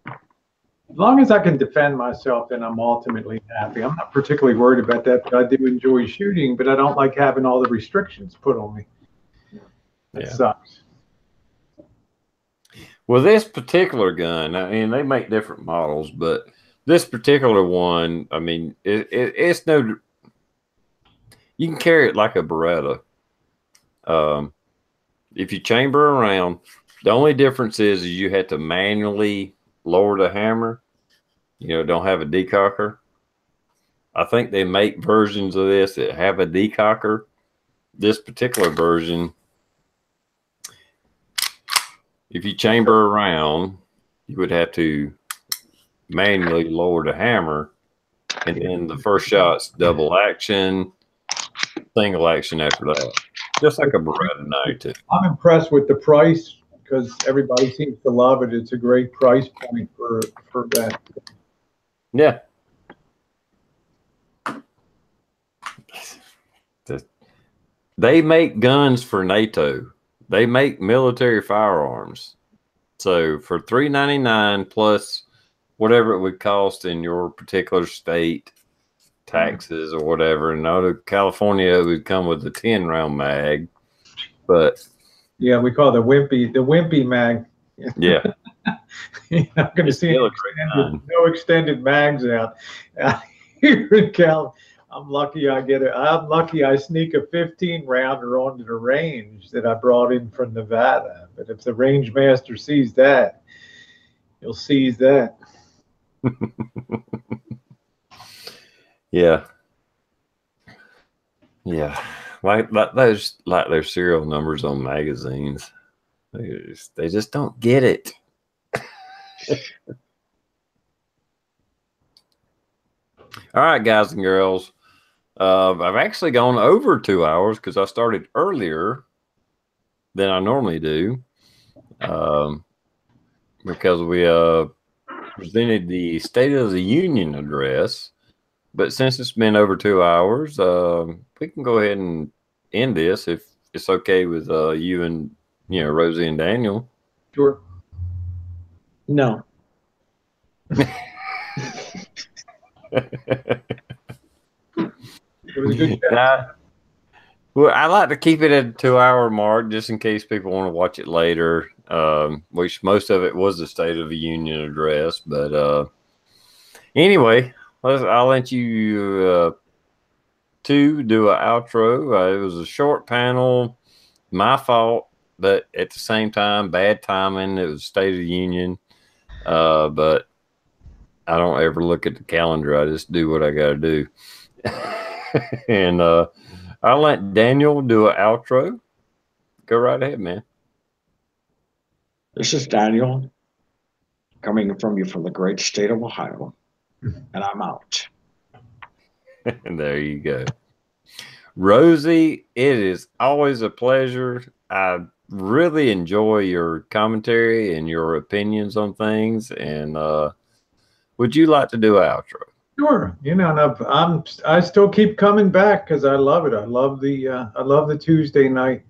[SPEAKER 4] As long as I can defend myself, then I'm ultimately happy. I'm not particularly worried about that, but I do enjoy shooting, but I don't like having all the restrictions put on me. That sucks.
[SPEAKER 2] Well, this particular gun, I mean, they make different models, but this particular one, I mean, it's no, you can carry it like a Beretta. If you chamber around, the only difference is you have to manually lower the hammer. Don't have a decocker. I think they make versions of this that have a decocker. This particular version, if you chamber around, you would have to manually lower the hammer, and then the first shot's double action, single action after that, just like a Beretta 92.
[SPEAKER 4] I'm impressed with the price because everybody seems to love it. It's a great price point for that.
[SPEAKER 2] Yeah. They make guns for NATO. They make military firearms. So for $399 plus whatever it would cost in your particular state, taxes or whatever. And out of California, it would come with a 10-round mag. But
[SPEAKER 4] yeah, we call it the wimpy mag.
[SPEAKER 2] yeah,
[SPEAKER 4] You're not going to see no extended mags out here in Cal. I'm lucky I'm lucky I sneak a 15 rounder onto the range that I brought in from Nevada. But if the range master sees that, he'll seize that.
[SPEAKER 2] Yeah. Yeah. Like those their serial numbers on magazines. They just don't get it. All right, guys and girls. I've actually gone over 2 hours because I started earlier than I normally do. Because we presented the State of the Union address. But since it's been over 2 hours, we can go ahead and end this if it's okay with you and Rosie and Daniel.
[SPEAKER 4] Sure.
[SPEAKER 1] No.
[SPEAKER 4] It was a good chat.
[SPEAKER 2] Well, I like to keep it at a 2-hour mark just in case people want to watch it later. Which most of it was the State of the Union address, but anyway, I'll let you two do an outro. It was a short panel, my fault, but at the same time, bad timing. It was State of the Union, but I don't ever look at the calendar. I just do what I got to do. And I'll let Daniel do an outro. Go right ahead, man.
[SPEAKER 1] This is Daniel coming from you from the great state of Ohio, and I'm out.
[SPEAKER 2] There you go. Rosie, it is always a pleasure. I really enjoy your commentary and your opinions on things. And would you like to do an outro?
[SPEAKER 4] Sure. And I still keep coming back because I love it. I love the Tuesday night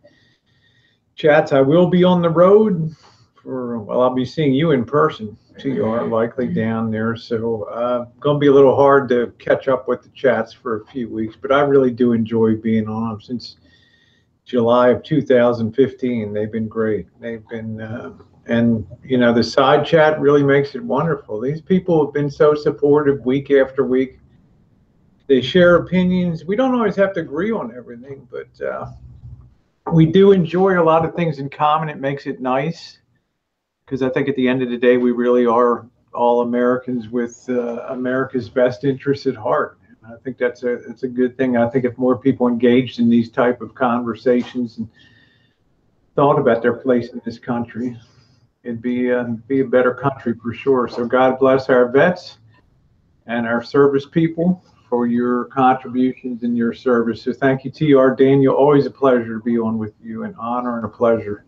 [SPEAKER 4] chats. I will be on the road I'll be seeing you in person. You are likely down there, so going to be a little hard to catch up with the chats for a few weeks. But I really do enjoy being on them since July of 2015. They've been great. They've been and the side chat really makes it wonderful. These people have been so supportive week after week. They share opinions. We don't always have to agree on everything, but we do enjoy a lot of things in common. It makes it nice because I think at the end of the day, we really are all Americans with America's best interests at heart. And I think that's a good thing. I think if more people engaged in these type of conversations and thought about their place in this country, it'd be a better country for sure. So God bless our vets and our service people for your contributions and your service. So thank you, TR. Daniel, always a pleasure to be on with you, an honor and a pleasure.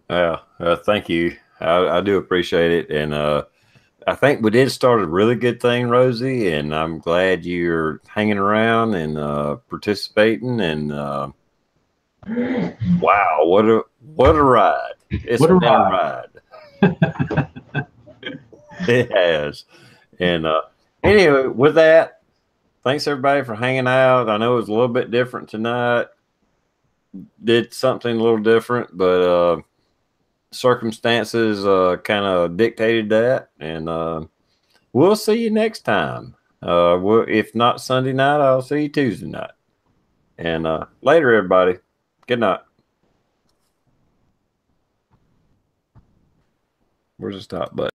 [SPEAKER 2] Thank you. I do appreciate it. And I think we did start a really good thing, Rosie, and I'm glad you're hanging around and participating. And wow, what a ride. It's been a ride. It has. And anyway, with that, thanks everybody for hanging out. I know it was a little bit different tonight. Did something a little different, but circumstances kind of dictated that. And we'll see you next time. If not Sunday night, I'll see you Tuesday night. And later, everybody. Good night. Where's the stop button?